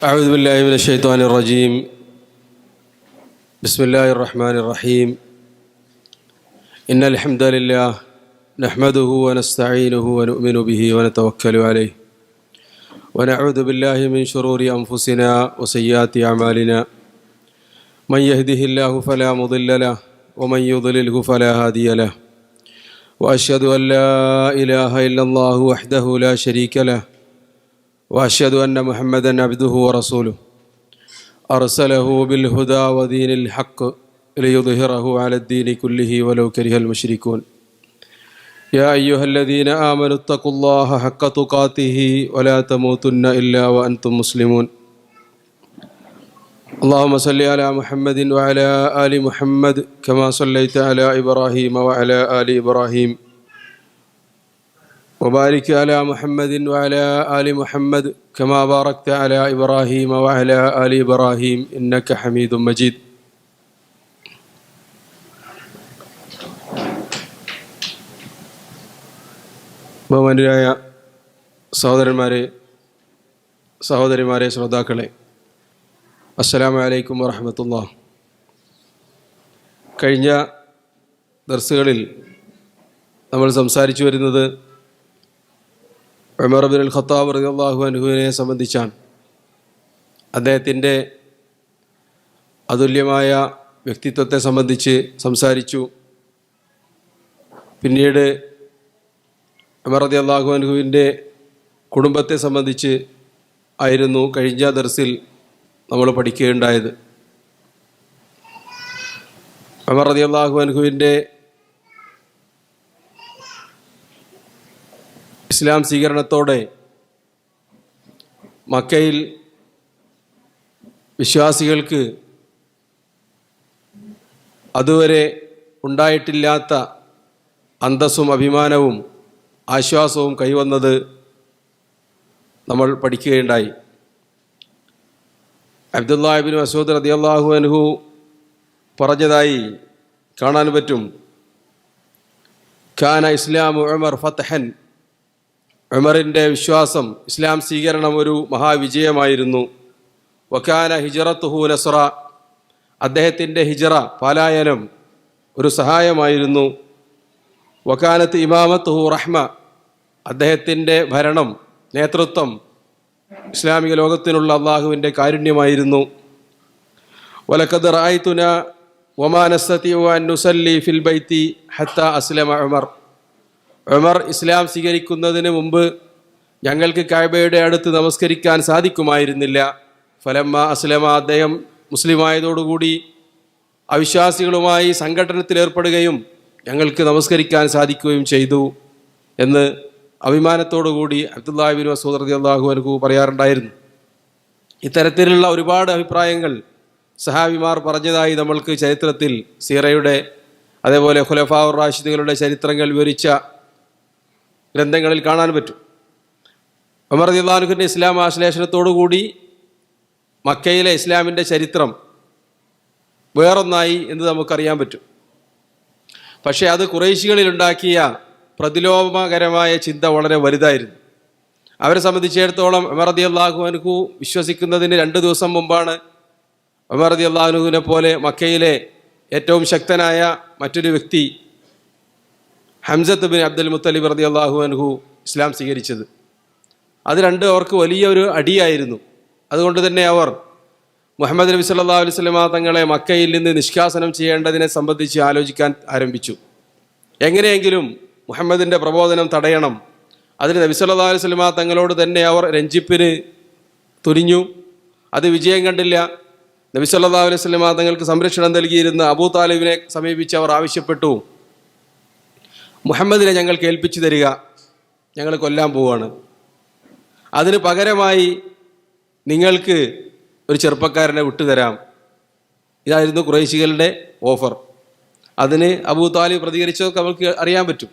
أعوذ بالله من الشيطان الرجيم. بسم الله الرحمن الرحيم. إن الحمد لله نحمده ونستعينه ونؤمن به ونتوكل عليه ونعوذ بالله من شرور أنفسنا وسيئات أعمالنا. من يهده الله فلا مضل له ومن يضلله فلا هادي له. وأشهد أن لا إله إلا الله وحده لا شريك له وأشهد أن محمدًا عبده ورسوله أرسله بالهدى ودين الحق ليظهره على الدين كله ولو كره المشركون. يا أيها الذين آمنوا اتقوا الله حق تقاته ولا تموتن إلا وأنتم مسلمون. اللهم صل على محمد وعلى آل محمد كما صليت على إبراهيم وعلى آل إبراهيم وبارك على محمد وعلى آل محمد كما باركت على إبراهيم وعلى آل إبراهيم إنك حميد مجيد. ബഹുമാന്യരായ സഹോദരിമാരെ ശ്രോതാക്കളെ, അസ്സലാമു അലൈക്കും വറഹ്മത്തുള്ളാഹി. കഴിഞ്ഞ ദർസുകളിൽ നമ്മൾ സംസാരിച്ചു വരുന്നത് ഉമർ ഇബ്നുൽ ഖത്താബ് റളിയല്ലാഹു അൻഹുവിനെ സംബന്ധിച്ചാണ്. അദ്ദേഹത്തിൻ്റെ അതുല്യമായ വ്യക്തിത്വത്തെ സംബന്ധിച്ച് സംസാരിച്ചു. പിന്നീട് ഉമർ റളിയല്ലാഹു അൻഹുവിൻ്റെ കുടുംബത്തെ സംബന്ധിച്ച് ആയിരുന്നു കഴിഞ്ഞ ദർസിൽ നമ്മൾ പഠിക്കുകയുണ്ടായത്. ഉമർ റളിയല്ലാഹു അൻഹുവിൻ്റെ ഇസ്ലാം സ്വീകരണത്തോടെ മക്കയിൽ വിശ്വാസികൾക്ക് അതുവരെ ഉണ്ടായിട്ടില്ലാത്ത അന്തസ്സും അഭിമാനവും ആശ്വാസവും കൈവന്നത് നമ്മൾ പഠിക്കുകയുണ്ടായി. അബ്ദുല്ലാഹ് ഇബ്നു മസ്ഊദ് റളിയല്ലാഹു അൻഹു പറഞ്ഞതായി കാണാൻ പറ്റും. കാന ഇസ്ലാമു ഉമർ ഫത്ഹൻ. ഉമറിൻ്റെ വിശ്വാസം, ഇസ്ലാം സ്വീകരണം ഒരു മഹാവിജയമായിരുന്നു. വകാന ഹിജ്റത്തുഹു നസ്റ. അദ്ദേഹത്തിൻ്റെ ഹിജ്റ, പലായനം, ഒരു സഹായമായിരുന്നു. വകാനത്ത് ഇമാമത്തുഹു റഹ്മ. അദ്ദേഹത്തിൻ്റെ ഭരണം, നേതൃത്വം ഇസ്ലാമിക ലോകത്തിനുള്ള അള്ളാഹുവിൻ്റെ കാരുണ്യമായിരുന്നു. വലഖദ് റഅയ്തുനാ വമാ നസ്തതിഉ അൻ നുസല്ലി ഫിൽ ബൈത്തി ഹത്താ അസ്ലമ ഉമർ. ഉമർ ഇസ്ലാം സ്വീകരിക്കുന്നതിന് മുമ്പ് ഞങ്ങൾക്ക് കഅബയുടെ അടുത്ത് നമസ്കരിക്കാൻ സാധിക്കുമായിരുന്നില്ല. ഫലമ്മ അസ്ലമ. അദ്ദേഹം മുസ്ലിമായതോടുകൂടി അവിശ്വാസികളുമായി സംഘടനത്തിലേർപ്പെടുകയും ഞങ്ങൾക്ക് നമസ്കരിക്കാൻ സാധിക്കുകയും ചെയ്തു എന്ന് അഭിമാനത്തോടുകൂടി അബ്ദുല്ലാഹി ഇബ്നു മസ്ഊദ് റളിയല്ലാഹു അൻഹു പറയാറുണ്ടായിരുന്നു. ഇത്തരത്തിലുള്ള ഒരുപാട് അഭിപ്രായങ്ങൾ സഹാബിമാർ പറഞ്ഞതായി നമ്മൾക്ക് ചരിത്രത്തിൽ, സീറയുടെ അതേപോലെ ഖുലഫാഉർ റാഷിദുകളുടെ ചരിത്രങ്ങൾ വിവരിച്ച ഗ്രന്ഥങ്ങളിൽ കാണാൻ പറ്റും. ഉമർ റളിയല്ലാഹു അൻഹുവിൻ്റെ ഇസ്ലാം ആശ്ലേഷണത്തോടുകൂടി മക്കയിലെ ഇസ്ലാമിൻ്റെ ചരിത്രം വേറൊന്നായി എന്ന് നമുക്കറിയാൻ പറ്റും. പക്ഷേ അത് ഖുറൈശികളിലുണ്ടാക്കിയ പ്രതിലോമകരമായ ചിന്ത വളരെ വലുതായിരുന്നു. അവരെ സംബന്ധിച്ചിടത്തോളം ഉമർ റളിയല്ലാഹു അൻഹു വിശ്വസിക്കുന്നതിന് 2 ദിവസം മുമ്പാണ് ഉമർ റളിയല്ലാഹു അൻഹുവിനെ പോലെ മക്കയിലെ ഏറ്റവും ശക്തനായ മറ്റൊരു വ്യക്തി ഹംസത്ത് ബിൻ അബ്ദുൽ മുത്തലിബ് റളിയല്ലാഹു അൻഹു ഇസ്ലാം സ്വീകരിച്ചത്. അത് അവർക്ക് വലിയൊരു അടിയായിരുന്നു. അതുകൊണ്ട് തന്നെ അവർ മുഹമ്മദ് നബി സല്ലല്ലാഹു അലൈഹി വസല്ലമ തങ്ങളെ മക്കയിൽ നിന്ന് നിഷ്കാസനം ചെയ്യേണ്ടതിനെ സംബന്ധിച്ച് ആലോചിക്കാൻ ആരംഭിച്ചു. എങ്ങനെയെങ്കിലും മുഹമ്മദിൻ്റെ പ്രബോധനം തടയണം. അതിന് നബി സല്ലല്ലാഹു അലൈഹി വസല്ലമ തങ്ങളോട് തന്നെ അവർ രഞ്ജിപ്പിന് തുനിഞ്ഞു. അത് വിജയം കണ്ടില്ല. നബി സല്ലല്ലാഹു അലൈഹി വസല്ലമ തങ്ങൾക്ക് സംരക്ഷണം നൽകിയിരുന്ന അബൂ താലിബിനെ സമീപിച്ച് അവർ ആവശ്യപ്പെട്ടു, മുഹമ്മദിനെ ഞങ്ങൾക്ക് ഏൽപ്പിച്ചു തരിക, ഞങ്ങൾ കൊല്ലാൻ പോവുകയാണ്. അതിന് പകരമായി നിങ്ങൾക്ക് ഒരു ചെറുപ്പക്കാരനെ വിട്ടുതരാം. ഇതായിരുന്നു ഖുറൈശികളുടെ ഓഫർ. അതിന് അബൂ താലിബ് പ്രതികരിച്ചതൊക്കെ നമുക്ക് അറിയാൻ പറ്റും.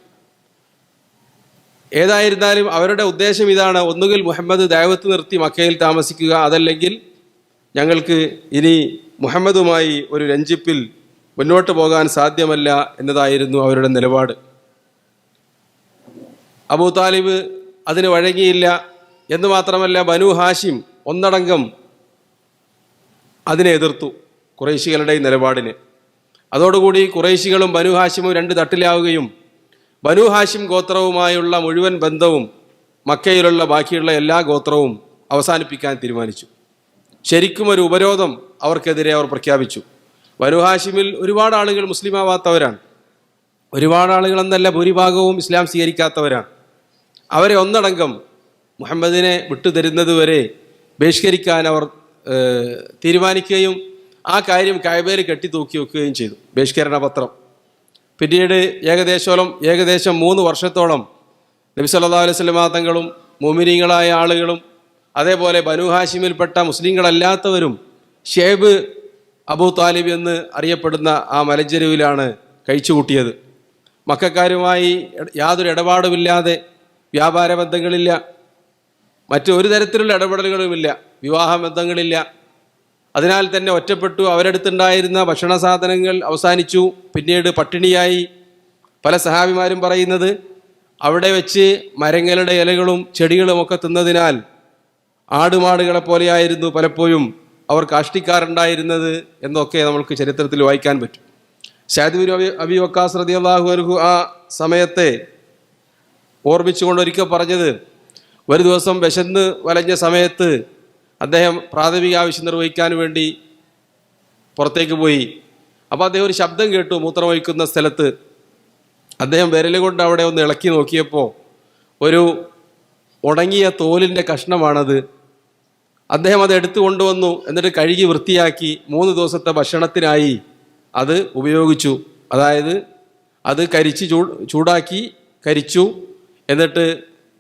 ഏതായിരുന്നാലും അവരുടെ ഉദ്ദേശം ഇതാണ്: ഒന്നുകിൽ മുഹമ്മദ് ദഅവത്ത് നിർത്തി മക്കയിൽ താമസിക്കുക, അതല്ലെങ്കിൽ ഞങ്ങൾക്ക് ഇനി മുഹമ്മദുമായി ഒരു രഞ്ജിപ്പിൽ മുന്നോട്ട് പോകാൻ സാധ്യമല്ല എന്നതായിരുന്നു അവരുടെ നിലപാട്. അബൂ താലിബ് അതിന് വഴങ്ങിയില്ല. എന്ന് മാത്രമല്ല, ബനു ഹാഷിം ഒന്നടങ്കം അതിനെ എതിർത്തു, ഖുറൈശികളുടെ ഈ നിലപാടിന്. അതോടുകൂടി ഖുറൈശികളും ബനു ഹാഷിമും രണ്ട് തട്ടിലാവുകയും ബനു ഹാഷിം ഗോത്രവുമായുള്ള മുഴുവൻ ബന്ധവും മക്കയിലുള്ള ബാക്കിയുള്ള എല്ലാ ഗോത്രവും അവസാനിപ്പിക്കാൻ തീരുമാനിച്ചു. ശരിക്കും ഒരു ഉപരോധം അവർക്കെതിരെ അവർ പ്രഖ്യാപിച്ചു. ബനു ഹാഷിമിൽ ഒരുപാട് ആളുകൾ മുസ്ലിമാവാത്തവരാണ്, ഒരുപാട് ആളുകൾ എന്നല്ല ഭൂരിഭാഗവും ഇസ്ലാം സ്വീകരിക്കാത്തവരാണ്. അവരെ ഒന്നടങ്കം മുഹമ്മദിനെ വിട്ടുതരുന്നതുവരെ ബഹിഷ്കരിക്കാൻ അവർ തീരുമാനിക്കുകയും ആ കാര്യം കഅബയിൽ കെട്ടിത്തൂക്കി വെക്കുകയും ചെയ്തു, ബഹിഷ്കരണ പത്രം. പിന്നീട് ഏകദേശം 3 വർഷത്തോളം നബി സല്ലല്ലാഹു അലൈഹി വസല്ലം തങ്ങളും മുഅ്മിനീങ്ങളായ ആളുകളും അതേപോലെ ബനു ഹാഷിമിൽപ്പെട്ട മുസ്ലിങ്ങളല്ലാത്തവരും ഷേബ് അബൂ താലിബ് എന്ന് അറിയപ്പെടുന്ന ആ മലഞ്ചെരുവിലാണ് കഴിച്ചുകൂട്ടിയത്. മക്കക്കാരുമായി യാതൊരു ഇടപാടുമില്ലാതെ, വ്യാപാര ബന്ധങ്ങളില്ല, മറ്റു ഒരു തരത്തിലുള്ള ഇടപെടലുകളുമില്ല, വിവാഹ ബന്ധങ്ങളില്ല. അതിനാൽ തന്നെ ഒറ്റപ്പെട്ടു. അവരടുത്തുണ്ടായിരുന്ന ഭക്ഷണ സാധനങ്ങൾ അവസാനിച്ചു. പിന്നീട് പട്ടിണിയായി. പല സഹാബിമാരും പറയുന്നത് അവിടെ വെച്ച് മരങ്ങളുടെ ഇലകളും ചെടികളും ഒക്കെ തിന്നതിനാൽ ആടുമാടുകളെ പോലെയായിരുന്നു പലപ്പോഴും അവർ കാഷ്ടിക്കാറുണ്ടായിരുന്നത് എന്നൊക്കെ നമുക്ക് ചരിത്രത്തിൽ വായിക്കാൻ പറ്റും. സഅദ് ബിൻ അബി വക്കാസ് റളിയല്ലാഹു അൻഹു ആ സമയത്തെ ഓർമ്മിച്ചുകൊണ്ട് ഒരിക്കൽ പറഞ്ഞത്, ഒരു ദിവസം വിശന്ന് വലഞ്ഞ സമയത്ത് അദ്ദേഹം പ്രാഥമിക ആവശ്യം നിർവഹിക്കാൻ വേണ്ടി പുറത്തേക്ക് പോയി. അപ്പോൾ അദ്ദേഹം ഒരു ശബ്ദം കേട്ടു മൂത്രമൊഴിക്കുന്ന സ്ഥലത്ത്. അദ്ദേഹം വിരലുകൊണ്ട് അവിടെ ഒന്ന് ഇളക്കി നോക്കിയപ്പോൾ ഒരു ഉണങ്ങിയ തോലിൻ്റെ കഷ്ണമാണത്. അദ്ദേഹം അത് എടുത്തു കൊണ്ടുവന്നു. എന്നിട്ട് കഴുകി വൃത്തിയാക്കി 3 ദിവസത്തെ ഭക്ഷണത്തിനായി അത് ഉപയോഗിച്ചു. അതായത് അത് ചൂടാക്കി കരിച്ചു, എന്നിട്ട്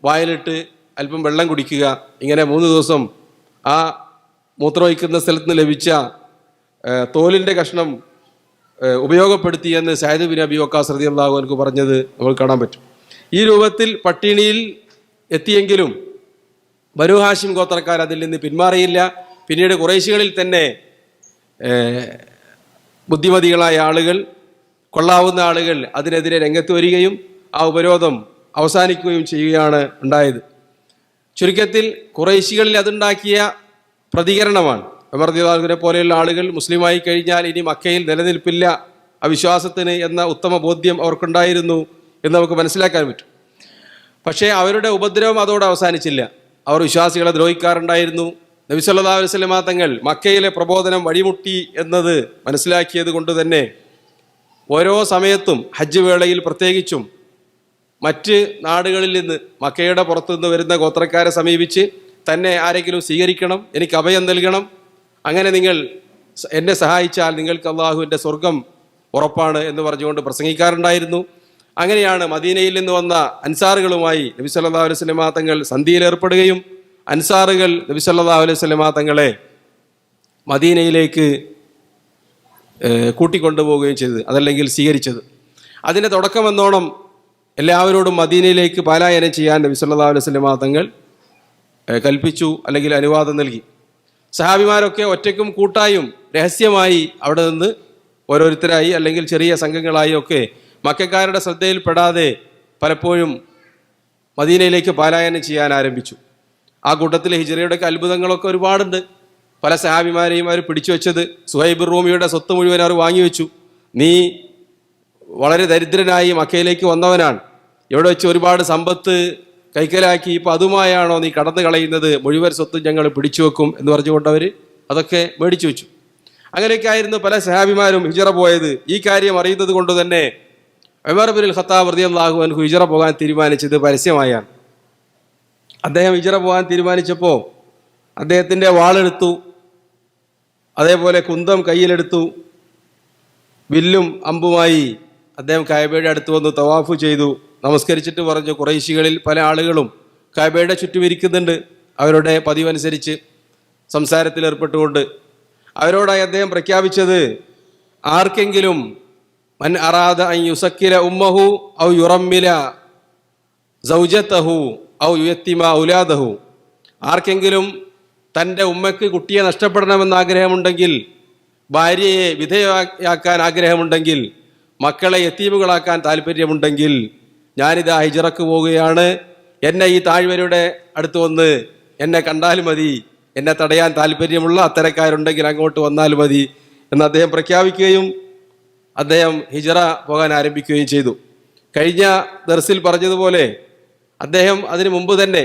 വായിലിട്ട് അല്പം വെള്ളം കുടിക്കുക. ഇങ്ങനെ 3 ദിവസം ആ മൂത്രമൊഴിക്കുന്ന സ്ഥലത്ത് നിന്ന് ലഭിച്ച തോലിൻ്റെ കഷ്ണം ഉപയോഗപ്പെടുത്തിയെന്ന് സഅദ് ബിൻ അബി വക്കാസ് റളിയല്ലാഹു അൻഹു പറഞ്ഞത് നമുക്ക് കാണാൻ പറ്റും. ഈ രൂപത്തിൽ പട്ടിണിയിൽ എത്തിയെങ്കിലും ബനു ഹാഷിം ഗോത്രക്കാർ അതിൽ നിന്ന് പിന്മാറിയില്ല. പിന്നീട് ഖുറൈശികളിൽ തന്നെ ബുദ്ധിമതികളായ ആളുകൾ, കൊള്ളാവുന്ന ആളുകൾ അതിനെതിരെ രംഗത്ത് വരികയും ആ ഉപരോധം അവസാനിക്കുകയും ചെയ്യുകയാണ് ഉണ്ടായത്. ചുരുക്കത്തിൽ ഖുറൈശികളിൽ അതുണ്ടാക്കിയ പ്രതികരണമാണ്. ഉമർ റളിയല്ലാഹു അൻഹുവിനെ പോലെയുള്ള ആളുകൾ മുസ്ലിമായി കഴിഞ്ഞാൽ ഇനി മക്കയിൽ നിലനിൽപ്പില്ല അവിശ്വാസത്തിന് എന്ന ഉത്തമ ബോധ്യം അവർക്കുണ്ടായിരുന്നു എന്ന് നമുക്ക് മനസ്സിലാക്കാൻ പറ്റും. പക്ഷേ അവരുടെ ഉപദ്രവം അതോടെ അവസാനിച്ചില്ല. അവർ വിശ്വാസികളെ ദ്രോഹിക്കാറുണ്ടായിരുന്നു. നബി സല്ലല്ലാഹു അലൈഹി വസല്ലം തങ്ങൾ മക്കയിലെ പ്രബോധനം വഴിമുട്ടി എന്നത് മനസ്സിലാക്കിയത് കൊണ്ട് തന്നെ ഓരോ സമയത്തും ഹജ്ജ് വേളയിൽ പ്രത്യേകിച്ചും മറ്റ് നാടുകളിൽ നിന്ന്, മക്കയുടെ പുറത്തുനിന്ന് വരുന്ന ഗോത്രക്കാരെ സമീപിച്ച് തന്നെ ആരെങ്കിലും സ്വീകരിക്കണം, എനിക്ക് അഭയം നൽകണം, അങ്ങനെ നിങ്ങൾ എന്നെ സഹായിച്ചാൽ നിങ്ങൾക്ക് അള്ളാഹുവിൻ്റെ സ്വർഗം ഉറപ്പാണ് എന്ന് പറഞ്ഞുകൊണ്ട് പ്രസംഗിക്കാറുണ്ടായിരുന്നു. അങ്ങനെയാണ് മദീനയിൽ നിന്ന് വന്ന അൻസാറുകളുമായി നബി സല്ലല്ലാഹു അലൈഹി വസല്ലം തങ്ങൾ സന്ധിയിൽ ഏർപ്പെടുകയും അൻസാറുകൾ നബി സല്ലല്ലാഹു അലൈഹി വസല്ലം തങ്ങളെ മദീനയിലേക്ക് കൂട്ടിക്കൊണ്ടുപോവുകയും ചെയ്തത്, അതല്ലെങ്കിൽ സ്വീകരിച്ചത്. അതിൻ്റെ തുടക്കമെന്നോണം എല്ലാവരോടും മദീനയിലേക്ക് പലായനം ചെയ്യാൻ നബി സല്ലല്ലാഹു അലൈഹി വസല്ലം തങ്ങൾ കൽപ്പിച്ചു, അല്ലെങ്കിൽ അനുവാദം നൽകി. സഹാബിമാരൊക്കെ ഒറ്റയ്ക്കും കൂട്ടായും രഹസ്യമായി അവിടെ നിന്ന് ഓരോരുത്തരായി അല്ലെങ്കിൽ ചെറിയ സംഘങ്ങളായി ഒക്കെ മക്കക്കാരുടെ ശ്രദ്ധയിൽപ്പെടാതെ പലപ്പോഴും മദീനയിലേക്ക് പലായനം ചെയ്യാൻ ആരംഭിച്ചു. ആ കൂട്ടത്തിൽ ഹിജ്റയുടെയൊക്കെ അത്ഭുതങ്ങളൊക്കെ ഒരുപാടുണ്ട്. പല സഹാബിമാരെയും അവർ പിടിച്ചു വെച്ചത്, സുഹൈബ് റൂമിയുടെ സ്വത്ത് മുഴുവൻ അവർ വാങ്ങിവെച്ചു. നീ വളരെ ദരിദ്രനായി മക്കയിലേക്ക് വന്നവനാണ്, ഇവിടെ വെച്ച് ഒരുപാട് സമ്പത്ത് കൈക്കലാക്കി, ഇപ്പോൾ അതുമായാണോ നീ കടന്നു കളയുന്നത്, മുഴുവൻ സ്വത്തും ഞങ്ങൾ പിടിച്ചു വെക്കും എന്ന് പറഞ്ഞുകൊണ്ട് അവർ അതൊക്കെ മേടിച്ചു വെച്ചു. അങ്ങനെയൊക്കെ ആയിരുന്നു പല സഹാബിമാരും ഹിജ്റ പോയത്. ഈ കാര്യം അറിയുന്നത് കൊണ്ട് തന്നെ ഉമർ ബിൻ ഖത്താബ് റളിയല്ലാഹു അൻഹു ഹിജ്റ പോകാൻ തീരുമാനിച്ചത് പരസ്യമായാണ്. അദ്ദേഹം ഹിജ്റ പോകാൻ തീരുമാനിച്ചപ്പോൾ അദ്ദേഹത്തിൻ്റെ വാളെടുത്തു, അതേപോലെ കുന്തം കയ്യിലെടുത്തു, വില്ലും അമ്പുമായി അദ്ദേഹം കഅബയുടെ അടുത്ത് വന്നു തവാഫ് ചെയ്തു. നമസ്കരിച്ചിട്ട് പറഞ്ഞു, ഖുറൈശികളിൽ പല ആളുകളും കഅബയുടെ ചുറ്റും ഇരിക്കുന്നുണ്ട്, അവരുടെ പതിവനുസരിച്ച് സംസാരത്തിൽ ഏർപ്പെട്ടുകൊണ്ട്. അവരോടായി അദ്ദേഹം പ്രഖ്യാപിച്ചത്, ആർക്കെങ്കിലും മൻ അറാദ അൻ യുസക്കില ഉമ്മഹു ഔ യുറമ്മില സൗജതഹു ഔ യുയത്തിമ ഔലാദഹു, ആർക്കെങ്കിലും തൻ്റെ ഉമ്മയ്ക്ക് കുട്ടിയെ നഷ്ടപ്പെടണമെന്ന് ആഗ്രഹമുണ്ടെങ്കിൽ, ഭാര്യയെ വിധേയയാക്കാൻ ആഗ്രഹമുണ്ടെങ്കിൽ, മക്കളെ യത്തീമുകളാക്കാൻ താല്പര്യമുണ്ടെങ്കിൽ, ഞാനിതാ ഹിജ്റക്ക് പോവുകയാണ്, എന്നെ ഈ താഴ്വരയുടെ അടുത്ത് വന്ന് എന്നെ കണ്ടാൽ മതി എന്നെ തടയാൻ താല്പര്യമുള്ള അത്തരക്കാരുണ്ടെങ്കിൽ അങ്ങോട്ട് വന്നാൽ മതി എന്ന് അദ്ദേഹം പ്രഖ്യാപിക്കുകയും അദ്ദേഹം ഹിജറ പോകാൻ ആരംഭിക്കുകയും ചെയ്തു. കഴിഞ്ഞ ദർസിൽ പറഞ്ഞതുപോലെ അദ്ദേഹം അതിനു മുമ്പ് തന്നെ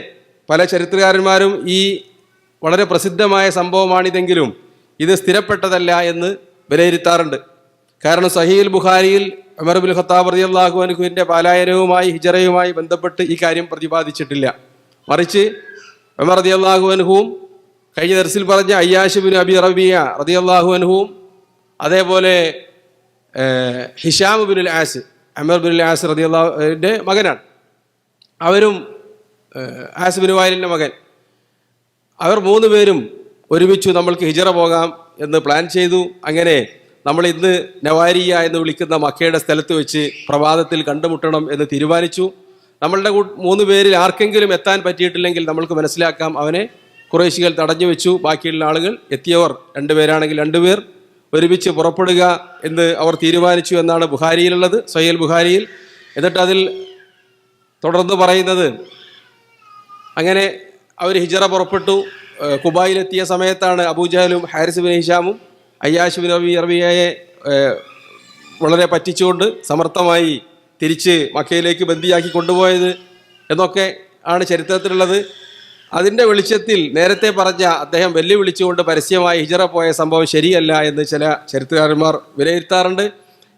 പല ചരിത്രകാരന്മാരും ഈ വളരെ പ്രസിദ്ധമായ സംഭവമാണിതെങ്കിലും ഇത് സ്ഥിരപ്പെട്ടതല്ല എന്ന് വിലയിരുത്താറുണ്ട്. കാരണം സഹീഹുൽ ബുഖാരിയിൽ ഉമർ ഇബ്നുൽ ഖത്താബ് റളിയല്ലാഹു അൻഹുവിൻ്റെ പലായനവുമായി ഹിജറയുമായി ബന്ധപ്പെട്ട് ഈ കാര്യം പ്രതിപാദിച്ചിട്ടില്ല. മറിച്ച് ഉമർ റളിയല്ലാഹു അൻഹുവും കഴിഞ്ഞ ദർസിൽ പറഞ്ഞ അയ്യാശ് ബിൻ അബി റബിയ റളിയല്ലാഹു അൻഹുവും അതേപോലെ ഹിഷാം ബിനുൽ ആസ് അമർ ബിനുൽ ആസ് റളിയല്ലാഹുവിൻ്റെ മകനാണ്. അവരും ആസ് ബിൻ വായിലിൻ്റെ മകൻ. അവർ 3 പേരും ഒരുമിച്ചു നമ്മൾക്ക് ഹിജറ പോകാം എന്ന് പ്ലാൻ ചെയ്തു. അങ്ങനെ നമ്മൾ ഇന്ന് നവാരിയ എന്ന് വിളിക്കുന്ന മക്കയുടെ സ്ഥലത്ത് വെച്ച് പ്രഭാതത്തിൽ കണ്ടുമുട്ടണം എന്ന് തീരുമാനിച്ചു. നമ്മളുടെ 3 പേരിൽ ആർക്കെങ്കിലും എത്താൻ പറ്റിയിട്ടില്ലെങ്കിൽ നമ്മൾക്ക് മനസ്സിലാക്കാം അവനെ ഖുറൈശികൾ തടഞ്ഞു വെച്ചു. ബാക്കിയുള്ള ആളുകൾ എത്തിയവർ 2 പേരാണെങ്കിൽ 2 പേർ ഒരുമിച്ച് പുറപ്പെടുക എന്ന് അവർ തീരുമാനിച്ചു എന്നാണ് ബുഖാരിയിലുള്ളത്, സഹീഹുൽ ബുഖാരിയിൽ. എന്നിട്ട് അതിൽ തുടർന്ന് പറയുന്നത് അങ്ങനെ അവർ ഹിജറ പുറപ്പെട്ടു. കുബായിലെത്തിയ സമയത്താണ് അബൂജഹലും ഹാരിസ് ബിൻ ഹിഷാമും അയ്യാശ് ബിൻ അബി റബിയയെ വളരെ പറ്റിച്ചുകൊണ്ട് സമർത്ഥമായി തിരിച്ച് മക്കയിലേക്ക് ബന്ദിയാക്കി കൊണ്ടുപോയത് എന്നൊക്കെ ആണ് ചരിത്രത്തിലുള്ളത്. അതിൻ്റെ വെളിച്ചത്തിൽ നേരത്തെ പറഞ്ഞ അദ്ദേഹം വെല്ലുവിളിച്ചുകൊണ്ട് പരസ്യമായി ഹിജറ പോയ സംഭവം ശരിയല്ല എന്ന് ചില ചരിത്രകാരന്മാർ വിലയിരുത്താറുണ്ട്.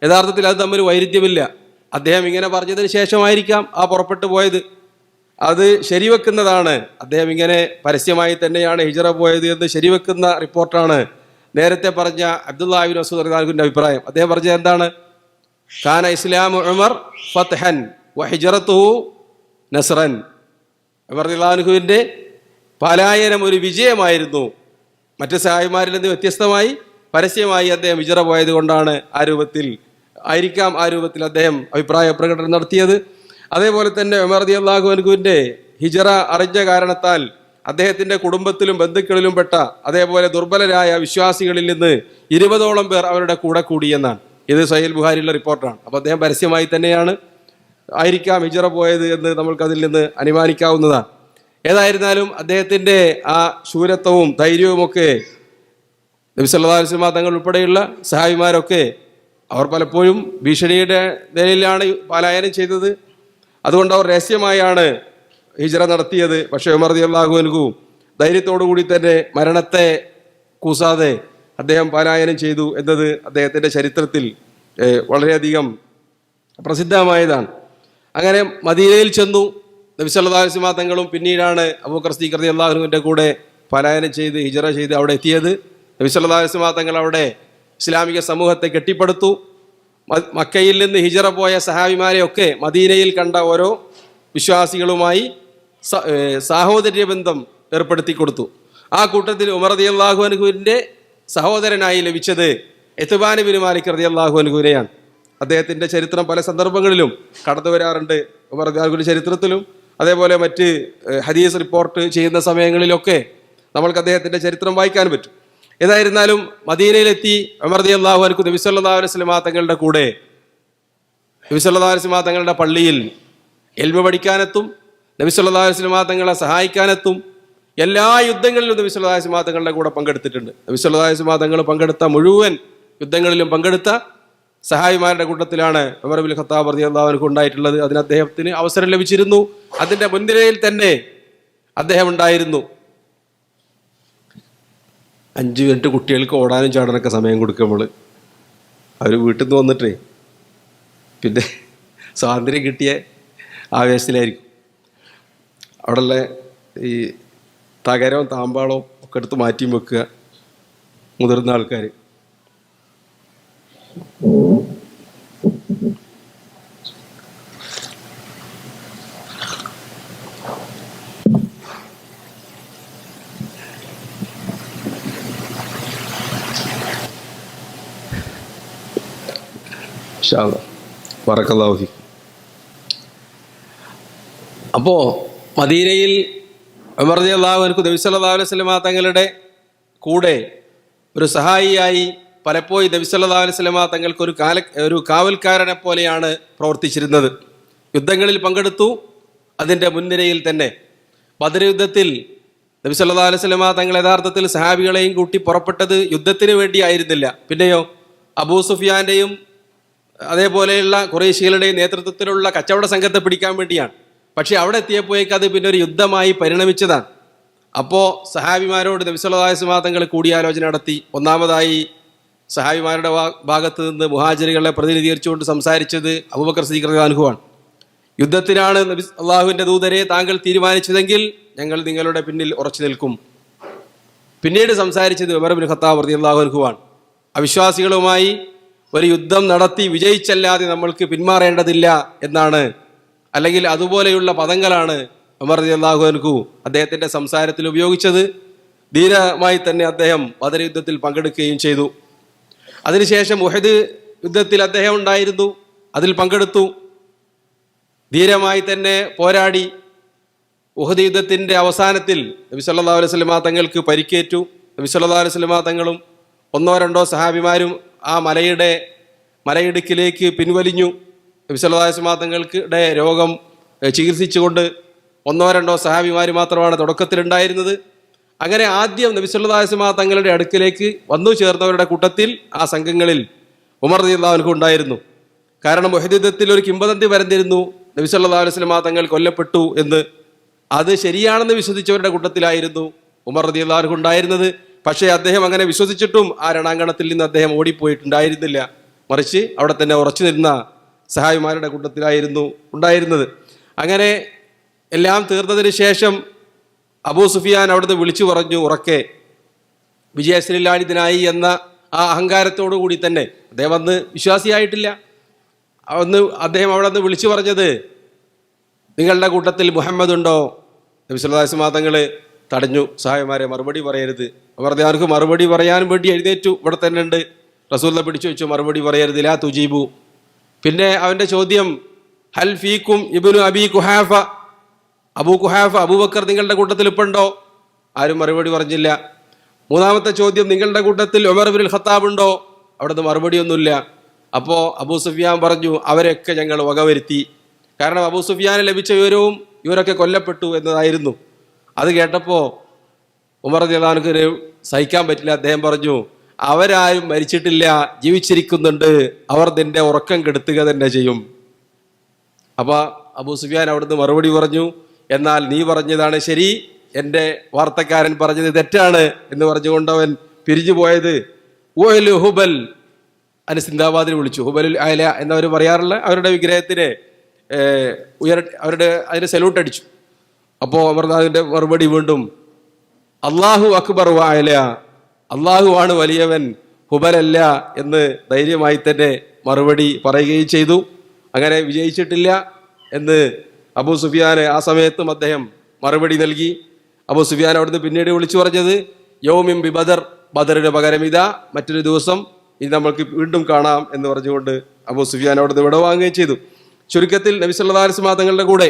യഥാർത്ഥത്തിൽ അത് തമ്മിൽ വൈരുദ്ധ്യമില്ല. അദ്ദേഹം ഇങ്ങനെ പറഞ്ഞതിന് ശേഷമായിരിക്കാം ആ പുറപ്പെട്ടു പോയത്. അത് ശരിവെക്കുന്നതാണ്. അദ്ദേഹം ഇങ്ങനെ പരസ്യമായി തന്നെയാണ് ഹിജറ പോയത് എന്ന് ശരിവെക്കുന്ന റിപ്പോർട്ടാണ് നേരത്തെ പറഞ്ഞ അബ്ദുല്ലാഹി ഇബ്നു മസ്ഊദ് റളിയല്ലാഹുവിൻ്റെ അഭിപ്രായം. അദ്ദേഹം പറഞ്ഞത് എന്താണ്? കാന ഇസ്ലാമു ഉമർ ഫത്ഹൻ വ ഹിജറത്തുഹു നസ്റൻ. ഉമർ റളിയല്ലാഹുവിൻ്റെ പലായനം ഒരു വിജയമായിരുന്നു. മറ്റ് സഹായിമാരിൽ നിന്ന് വ്യത്യസ്തമായി പരസ്യമായി അദ്ദേഹം ഹിജറ പോയത് കൊണ്ടാണ് ആ രൂപത്തിൽ അദ്ദേഹം അഭിപ്രായ പ്രകടനം നടത്തിയത്. അതേപോലെ തന്നെ ഉമർ റളിയല്ലാഹു അൻഹുവിൻ്റെ ഹിജറ അറിഞ്ഞ കാരണത്താൽ അദ്ദേഹത്തിൻ്റെ കുടുംബത്തിലും ബന്ധുക്കളിലും പെട്ട അതേപോലെ ദുർബലരായ വിശ്വാസികളിൽ നിന്ന് 20ഓളം പേർ അവരുടെ കൂടെ കൂടിയെന്നാണ്. ഇത് സഹീഹുൽ ബുഖാരിയിലുള്ള റിപ്പോർട്ടാണ്. അപ്പോൾ അദ്ദേഹം പരസ്യമായി തന്നെയാണ് ആയിരിക്കാം ഹിജറ പോയത് എന്ന് നമ്മൾക്കതിൽ നിന്ന് അനുമാനിക്കാവുന്നതാണ്. ഏതായിരുന്നാലും അദ്ദേഹത്തിൻ്റെ ആ ശൂരത്വവും ധൈര്യവുമൊക്കെ നബി സല്ലല്ലാഹു അലൈഹി വസല്ലം തങ്ങൾ ഉൾപ്പെടെയുള്ള സഹാബിമാരൊക്കെ അവർ പലപ്പോഴും ഭീഷണിയുടെ നിലയിലാണ് പലായനം ചെയ്തത്. അതുകൊണ്ട് അവർ രഹസ്യമായാണ് ഹിജറ നടത്തിയത്. പക്ഷേ ഉമർ റളിയല്ലാഹു അൻഹു ധൈര്യത്തോടു കൂടി തന്നെ മരണത്തെ കൂസാതെ അദ്ദേഹം പലായനം ചെയ്തു എന്നത് അദ്ദേഹത്തിൻ്റെ ചരിത്രത്തിൽ വളരെയധികം പ്രസിദ്ധമായതാണ്. അങ്ങനെ മദീനയിൽ ചെന്നു. നബി സല്ലല്ലാഹു അലൈഹി വസല്ലം തങ്ങളും പിന്നീടാണ് അബൂബക്കർ സിദ്ദീഖ് റളിയല്ലാഹു അൻഹുവിൻ്റെ കൂടെ പലായനം ചെയ്ത് ഹിജറ ചെയ്ത് അവിടെ എത്തിയത്. നബി സല്ലല്ലാഹു അലൈഹി വസല്ലം തങ്ങൾ അവിടെ ഇസ്ലാമിക സമൂഹത്തെ കെട്ടിപ്പടുത്തു. മക്കയിൽ നിന്ന് ഹിജറ പോയ സഹാബിമാരെയൊക്കെ മദീനയിൽ കണ്ട ഓരോ വിശ്വാസികളുമായി സാഹോദര്യ ബന്ധം ഏർപ്പെടുത്തി കൊടുത്തു. ആ കൂട്ടത്തിൽ ഉമർ റളിയല്ലാഹു അൻഹുവിൻ്റെ സഹോദരനായി ലഭിച്ചത് ഇത്ബാൻ ബിൻ മാലിക് റളിയല്ലാഹു അൻഹുവിനെയാണ്. അദ്ദേഹത്തിൻ്റെ ചരിത്രം പല സന്ദർഭങ്ങളിലും കടന്നു വരാറുണ്ട്. ഉമർ റളിയല്ലാഹു അൻഹുവിൻ്റെ ചരിത്രത്തിലും അതേപോലെ മറ്റ് ഹദീസ് റിപ്പോർട്ട് ചെയ്യുന്ന സമയങ്ങളിലൊക്കെ നമ്മൾക്ക് അദ്ദേഹത്തിൻ്റെ ചരിത്രം വായിക്കാൻ പറ്റും. ഏതായിരുന്നാലും മദീനയിലെത്തി ഉമർ റളിയല്ലാഹു അൻഹു നബി സല്ലല്ലാഹു അലൈഹി വസല്ലം തങ്ങളുടെ കൂടെ നബി സല്ലല്ലാഹു അലൈഹി വസല്ലം തങ്ങളുടെ പള്ളിയിൽ ഇൽമു പഠിക്കാനെത്തും, നബി സല്ലല്ലാഹു അലൈഹി വസല്ലം തങ്ങളെ സഹായിക്കാനെത്തും. എല്ലാ യുദ്ധങ്ങളിലും നബി സല്ലല്ലാഹു അലൈഹി വസല്ലം തങ്ങളുടെ കൂടെ പങ്കെടുത്തിട്ടുണ്ട്. നബി സല്ലല്ലാഹു അലൈഹി വസല്ലം തങ്ങൾ പങ്കെടുത്ത മുഴുവൻ യുദ്ധങ്ങളിലും പങ്കെടുത്ത സഹായിമാരുടെ കൂട്ടത്തിലാണ് ഉമർ ഇബ്നുൽ ഖത്താബ് റളിയല്ലാഹു അൻഹു ഉണ്ടായിട്ടുള്ളത്. അതിന് അദ്ദേഹത്തിന് അവസരം ലഭിച്ചിരുന്നു. അതിൻ്റെ മുൻനിരയിൽ തന്നെ അദ്ദേഹം ഉണ്ടായിരുന്നു. 5 മിനിറ്റ് കുട്ടികൾക്ക് ഓടാനും ചാടാനൊക്കെ സമയം കൊടുക്കുമ്പോൾ അവർ വീട്ടിൽ നിന്ന് വന്നിട്ടേ പിന്നെ സ്വാതന്ത്ര്യം കിട്ടിയ ആവേശത്തിലായിരിക്കും. അവിടെയുള്ള ഈ തകരവും താമ്പാളവും ഒക്കെ എടുത്ത് മാറ്റി വെക്കുക മുതിർന്ന ആൾക്കാർ. ബറക്കല്ലാഹു ഫീക്. അപ്പോൾ മദീനയിൽ ഉമർ റളിയല്ലാഹു അൻഹു നബി സല്ലല്ലാഹു അലൈഹി വസല്ലം തങ്ങളുടെ കൂടെ ഒരു സഹായിയായി പലപ്പോഴും നബി സല്ലല്ലാഹു അലൈഹി വസല്ലം തങ്ങൾക്ക് ഒരു കാവൽക്കാരനെ പോലെയാണ് പ്രവർത്തിച്ചിരുന്നത്. യുദ്ധങ്ങളിൽ പങ്കെടുത്തു. അതിൻ്റെ മുൻനിരയിൽ തന്നെ ബദർ യുദ്ധത്തിൽ നബി സല്ലല്ലാഹു അലൈഹി വസല്ലമ തങ്ങൾ യഥാർത്ഥത്തിൽ സഹാബികളെയും കൂട്ടി പുറപ്പെട്ടത് യുദ്ധത്തിന് വേണ്ടി ആയിരുന്നില്ല. പിന്നെയോ അബൂ സുഫിയാന്റെയും അതേപോലെയുള്ള ഖുറൈശികളുടെയും നേതൃത്വത്തിലുള്ള കച്ചവട സംഘത്തെ പിടിക്കാൻ വേണ്ടിയാണ്. പക്ഷെ അവിടെ എത്തിയപ്പോഴേക്ക് അത് പിന്നെ ഒരു യുദ്ധമായി പരിണമിച്ചതാണ്. അപ്പോൾ സഹാബിമാരോട് നബി സല്ലല്ലാഹു അലൈഹി വസല്ലമ തങ്ങൾ കൂടിയാലോചന നടത്തി. ഒന്നാമതായി സഹാബിമാരുടെ ഭാഗത്ത് നിന്ന് മുഹാജിറുകളെ പ്രതിനിധീകരിച്ചുകൊണ്ട് സംസാരിച്ചത് അബൂബക്കർ സിദ്ദീഖ് റളിയല്ലാഹു അൻഹു ആണ്. യുദ്ധത്തിനാണ് നബി അള്ളാഹുവിൻ്റെ ദൂതരെ താങ്കൾ തീരുമാനിച്ചതെങ്കിൽ ഞങ്ങൾ നിങ്ങളുടെ പിന്നിൽ ഉറച്ചു നിൽക്കും. പിന്നീട് സംസാരിച്ചത് ഉമർ ഇബ്നു ഖത്താബ് റളിയല്ലാഹു അൻഹു ആണ്. അവിശ്വാസികളുമായി ഒരു യുദ്ധം നടത്തി വിജയിച്ചല്ലാതെ നമ്മൾക്ക് പിന്മാറേണ്ടതില്ല എന്നാണ്, അല്ലെങ്കിൽ അതുപോലെയുള്ള പദങ്ങളാണ് ഉമർ റളിയല്ലാഹു അൻഹു അദ്ദേഹത്തിൻ്റെ സംസാരത്തിൽ ഉപയോഗിച്ചത്. ധീരമായി തന്നെ അദ്ദേഹം ബദർ യുദ്ധത്തിൽ പങ്കെടുക്കുകയും ചെയ്തു. അതിനുശേഷം ഉഹദ് യുദ്ധത്തിൽ അദ്ദേഹം ഉണ്ടായിരുന്നു, അതിൽ പങ്കെടുത്തു, ധീരമായി തന്നെ പോരാടി. ഉഹദ് യുദ്ധത്തിൻ്റെ അവസാനത്തിൽ നബി സല്ലല്ലാഹു അലൈഹി വസല്ലമ തങ്ങൾക്ക് പരിക്കേറ്റു. നബി സല്ലല്ലാഹു അലൈഹി വസല്ലമ തങ്ങളും ഒന്നോ രണ്ടോ സഹാബിമാരും ആ മലയിടുക്കിലേക്ക് പിൻവലിഞ്ഞു. നബി സല്ലല്ലാഹു അലൈഹി വസല്ലമ തങ്ങളുടെ രോഗം ചികിത്സിച്ചുകൊണ്ട് ഒന്നോ രണ്ടോ സഹാബിമാർ മാത്രമാണ് തുടക്കത്തിലുണ്ടായിരുന്നത്. അങ്ങനെ ആദ്യം നബി സല്ലല്ലാഹു അലൈഹി വസല്ലമ തങ്ങളുടെ അടുക്കിലേക്ക് വന്നു ചേർന്നവരുടെ കൂട്ടത്തിൽ ആ സംഘങ്ങളിൽ ഉമർ റളിയല്ലാഹു അൻഹു ഉണ്ടായിരുന്നു. കാരണം ഉഹദ് യുദ്ധത്തിൽ ഒരു കിംവദന്തി പരന്നിരുന്നു, നബി സല്ലല്ലാഹു അലൈഹി വസല്ലമ തങ്ങൾ കൊല്ലപ്പെട്ടു എന്ന്. അത് ശരിയാണെന്ന് വിശ്വസിച്ചവരുടെ കൂട്ടത്തിലായിരുന്നു ഉമർ റളിയല്ലാഹു അൻഹു ഉണ്ടായിരുന്നത്. പക്ഷേ അദ്ദേഹം അങ്ങനെ വിശ്വസിച്ചിട്ടും ആ രണാങ്കണത്തിൽ നിന്ന് അദ്ദേഹം ഓടിപ്പോയിട്ടുണ്ടായിരുന്നില്ല. മറിച്ച് അവിടെ തന്നെ ഉറച്ചു നിന്ന സഹായിമാരുടെ കൂട്ടത്തിലായിരുന്നു ഉണ്ടായിരുന്നത്. അങ്ങനെ എല്ലാം തീർന്നതിന് ശേഷം അബൂ സുഫിയാൻ അവിടുന്ന് വിളിച്ചു പറഞ്ഞു ഉറക്കെ, വിജയശ്രീലാളിതനായി എന്ന ആ അഹങ്കാരത്തോടു കൂടി തന്നെ. അദ്ദേഹം അന്ന് വിശ്വാസിയായിട്ടില്ല. അദ്ദേഹം അവിടെ നിന്ന് വിളിച്ചു പറഞ്ഞത്, നിങ്ങളുടെ കൂട്ടത്തിൽ മുഹമ്മദ് ഉണ്ടോ? നബി സല്ലല്ലാഹു അലൈഹി വസല്ലം തങ്ങൾ തടഞ്ഞു. സഹായമാരെ മറുപടി പറയരുത്. അവർ അവർക്ക് മറുപടി പറയാൻ വേണ്ടി എഴുന്നേറ്റു. ഇവിടെ തന്നെ ഉണ്ട്. റസൂലിനെ പിടിച്ചു വെച്ചു, മറുപടി പറയരുത്, ലാ തുജീബു. പിന്നെ അവൻ്റെ ചോദ്യം, ഹൽ ഫീക്കും ഇബ്നു അബീ ഖുഹാഫ, അബൂ ഖുഹാഫ അബൂബക്കർ നിങ്ങളുടെ കൂട്ടത്തിൽ ഇപ്പം ഉണ്ടോ? ആരും മറുപടി പറഞ്ഞില്ല. മൂന്നാമത്തെ ചോദ്യം, നിങ്ങളുടെ കൂട്ടത്തിൽ ഉമർ ഇബ്നുൽ ഖത്താബ് ഉണ്ടോ? അവിടുന്ന് മറുപടിയൊന്നുമില്ല. അപ്പോൾ അബൂ സുഫിയാൻ പറഞ്ഞു, അവരെയൊക്കെ ഞങ്ങൾ വകവരുത്തി. കാരണം അബൂ സുഫിയാന് ലഭിച്ച വിവരവും ഇവരൊക്കെ കൊല്ലപ്പെട്ടു എന്നതായിരുന്നു. അത് കേട്ടപ്പോൾ ഉമർ റളിയല്ലാഹു അൻഹുവിന് സഹിക്കാൻ പറ്റില്ല. അദ്ദേഹം പറഞ്ഞു, അവരാരും മരിച്ചിട്ടില്ല, ജീവിച്ചിരിക്കുന്നുണ്ട്, അവർ നിന്റെ ഉറക്കം കെടുത്തുക തന്നെ ചെയ്യും. അപ്പോൾ അബൂ സുഫിയാൻ അവിടുന്ന് മറുപടി പറഞ്ഞു, എന്നാൽ നീ പറഞ്ഞതാണ് ശരി, എൻ്റെ വാർത്തക്കാരൻ പറഞ്ഞത് തെറ്റാണ് എന്ന് പറഞ്ഞുകൊണ്ട് അവൻ പിരിഞ്ഞു പോയത്. ഉഅ്ലു ഹുബൽ, അതിന് സിന്ദാബാദിനെ വിളിച്ചു. ഹുബലുൽ അല എന്നവർ പറയാറുള്ള അവരുടെ വിഗ്രഹത്തിന് അതിന് സല്യൂട്ട് അടിച്ചു. അപ്പോൾ അമർനാഥിൻ്റെ മറുപടി വീണ്ടും, അള്ളാഹു അക്ബർ വ അല, അള്ളാഹു ആണ് വലിയവൻ, ഹുബലല്ല എന്ന് ധൈര്യമായി തന്നെ മറുപടി പറയുകയും ചെയ്തു. അങ്ങനെ വിജയിച്ചിട്ടില്ല എന്ന് അബൂ സുഫിയാൻ ആ സമയത്തും അദ്ദേഹം മറുപടി നൽകി. അബൂ സുഫിയാൻ അവിടുന്ന് പിന്നീട് വിളിച്ചു പറഞ്ഞത്, യൗമിൻ ബി ബദർ, ബദറിന് പകരം ഇതാ മറ്റൊരു ദിവസം, ഇനി നമ്മൾക്ക് വീണ്ടും കാണാം എന്ന് പറഞ്ഞുകൊണ്ട് അബൂ സുഫിയാൻ അവിടുന്ന് വിടവാങ്ങുകയും ചെയ്തു. ചുരുക്കത്തിൽ നബി സല്ലല്ലാഹു അലൈഹി വസല്ലം തങ്ങളുടെ കൂടെ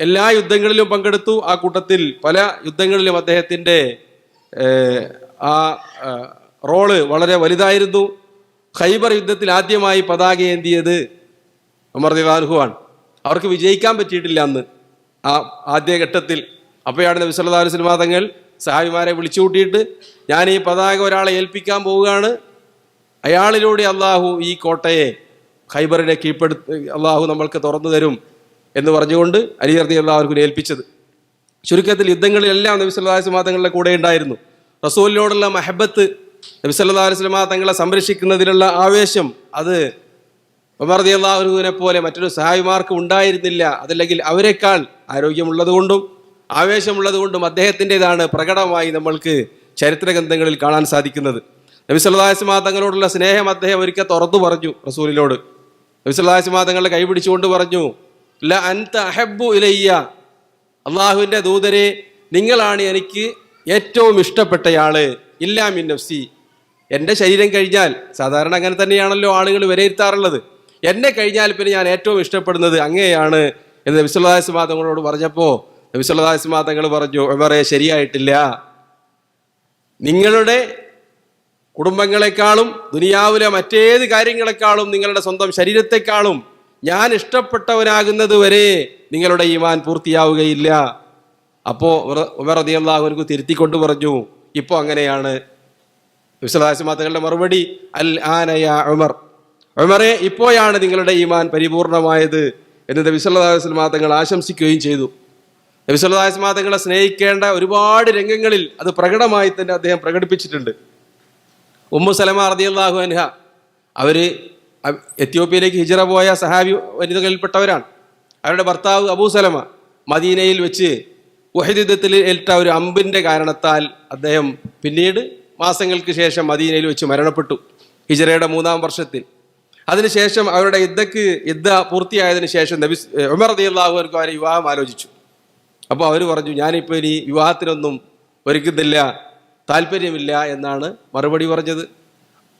എല്ലാ യുദ്ധങ്ങളിലും പങ്കെടുത്തു. ആ കൂട്ടത്തിൽ പല യുദ്ധങ്ങളിലും അദ്ദേഹത്തിൻ്റെ ആ റോള് വളരെ വലുതായിരുന്നു. ഖൈബർ യുദ്ധത്തിൽ ആദ്യമായി പതാക ഏന്തിയത് ഉമർ റളിയല്ലാഹു അൻഹു ആണ്. അവർക്ക് വിജയിക്കാൻ പറ്റിയിട്ടില്ല അന്ന് ആ ആദ്യഘട്ടത്തിൽ. അപ്പോഴാണ് നബി സല്ലല്ലാഹു അലൈഹി വസല്ലം തങ്ങൾ സഹാബിമാരെ വിളിച്ചു കൂട്ടിയിട്ട്, ഞാൻ ഈ പതാക ഒരാളെ ഏൽപ്പിക്കാൻ പോവുകയാണ്, അയാളിലൂടെ അള്ളാഹു ഈ കോട്ടയെ ഖൈബറിനെ അള്ളാഹു നമ്മൾക്ക് തുറന്നു തരും എന്ന് പറഞ്ഞുകൊണ്ട് അലി റളിയല്ലാഹു അൻഹുവിനെ ഏൽപ്പിച്ചത്. ചുരുക്കത്തിൽ യുദ്ധങ്ങളിലെല്ലാം നബി സല്ലല്ലാഹു അലൈഹി വസല്ലം തങ്ങളുടെ കൂടെ ഉണ്ടായിരുന്നു. റസൂലിനോടുള്ള മഹബത്ത്, നബി സല്ലല്ലാഹു അലൈഹി വസല്ലം തങ്ങളെ സംരക്ഷിക്കുന്നതിലുള്ള ആവേശം, അത് ഉമർ റളിയല്ലാഹു അൻഹുവിനെ പോലെ മറ്റൊരു സഹായിമാർക്ക് ഉണ്ടായിരുന്നില്ല. അതല്ലെങ്കിൽ അവരെക്കാൾ ആരോഗ്യമുള്ളതുകൊണ്ടും ആവേശമുള്ളതുകൊണ്ടും അദ്ദേഹത്തിൻ്റെതാണ് പ്രകടമായി നമ്മൾക്ക് ചരിത്ര ഗ്രന്ഥങ്ങളിൽ കാണാൻ സാധിക്കുന്നത്. നബി സല്ലല്ലാഹു അലൈഹി വസല്ലം തങ്ങളോടുള്ള സ്നേഹം അദ്ദേഹം ഒരിക്കൽ തുറന്നു പറഞ്ഞു റസൂലിനോട്. നബി സല്ലല്ലാഹു അലൈഹി വസല്ലം തങ്ങളെ കൈപിടിച്ചുകൊണ്ട് പറഞ്ഞു, ല അൻത അഹബ്ബു ഇലയ്യ, അള്ളാഹുവിൻ്റെ ദൂതരെ, നിങ്ങളാണ് എനിക്ക് ഏറ്റവും ഇഷ്ടപ്പെട്ടയാള്, ഇല്ലാ മിൻ നഫ്സി, എൻ്റെ ശരീരം കഴിഞ്ഞാൽ, സാധാരണ അങ്ങനെ തന്നെയാണല്ലോ ആളുകൾ വിലയിരുത്താറുള്ളത്, എന്നെ കഴിഞ്ഞാൽ പിന്നെ ഞാൻ ഏറ്റവും ഇഷ്ടപ്പെടുന്നത് അങ്ങനെയാണ് എന്ന് നബി സല്ലല്ലാഹു അലൈഹി വസല്ലം തങ്ങളോട് പറഞ്ഞപ്പോൾ നബി സല്ലല്ലാഹു അലൈഹി വസല്ലം തങ്ങൾ പറഞ്ഞു, ഉമറേ, ശരിയായിട്ടില്ല, നിങ്ങളുടെ കുടുംബങ്ങളെക്കാളും ദുനിയാവിലെ മറ്റേത് കാര്യങ്ങളെക്കാളും നിങ്ങളുടെ സ്വന്തം ശരീരത്തെക്കാളും ഞാൻ ഇഷ്ടപ്പെട്ടവനാകുന്നത് വരെ നിങ്ങളുടെ ഈമാൻ പൂർത്തിയാവുകയില്ല. അപ്പോൾ ഉമർ റളിയല്ലാഹു അൻഹു തിരുത്തിക്കൊണ്ട് പറഞ്ഞു, ഇപ്പോൾ അങ്ങനെയാണ്. നബി സല്ലല്ലാഹു അലൈഹി വസല്ലം തങ്ങളുടെ മറുപടി, അൽ ആന യാ ഉമർ, ഉമറെ ഇപ്പോഴാണ് നിങ്ങളുടെ ഈമാൻ പരിപൂർണമായത് എന്ന് നബി സല്ലല്ലാഹു അലൈഹി വസല്ലം തങ്ങൾ ആശംസിക്കുകയും ചെയ്തു. നബി സല്ലല്ലാഹു അലൈഹി വസല്ലം തങ്ങളെ സ്നേഹിക്കേണ്ട ഒരുപാട് രംഗങ്ങളിൽ അത് പ്രകടമായി തന്നെ അദ്ദേഹം പ്രകടിപ്പിച്ചിട്ടുണ്ട്. ഉമ്മു സലമ റളിയല്ലാഹു അൻഹ അവര് എത്യോപ്യയിലേക്ക് ഹിജറ പോയ സഹാബി വനിതകളിൽപ്പെട്ടവരാണ്. അവരുടെ ഭർത്താവ് അബൂ സലമ മദീനയിൽ വെച്ച് ഉഹദ് യുദ്ധത്തിൽ ഏൽറ്റ ഒരു അമ്പിന്റെ കാരണത്താൽ അദ്ദേഹം പിന്നീട് മാസങ്ങൾക്ക് ശേഷം മദീനയിൽ വെച്ച് മരണപ്പെട്ടു, ഹിജറയുടെ 3-ാം വർഷത്തിൽ. അതിനുശേഷം അവരുടെ യുദ്ധ പൂർത്തിയായതിനു ശേഷം നബി ഉമർ റളിയല്ലാഹു അൻഹു അവരെ വിവാഹം ആലോചിച്ചു. അപ്പോൾ അവർ പറഞ്ഞു, ഞാനിപ്പോൾ ഇനി വിവാഹത്തിനൊന്നും ഒരുക്കുന്നില്ല, താല്പര്യമില്ല എന്നാണ് മറുപടി പറഞ്ഞത്.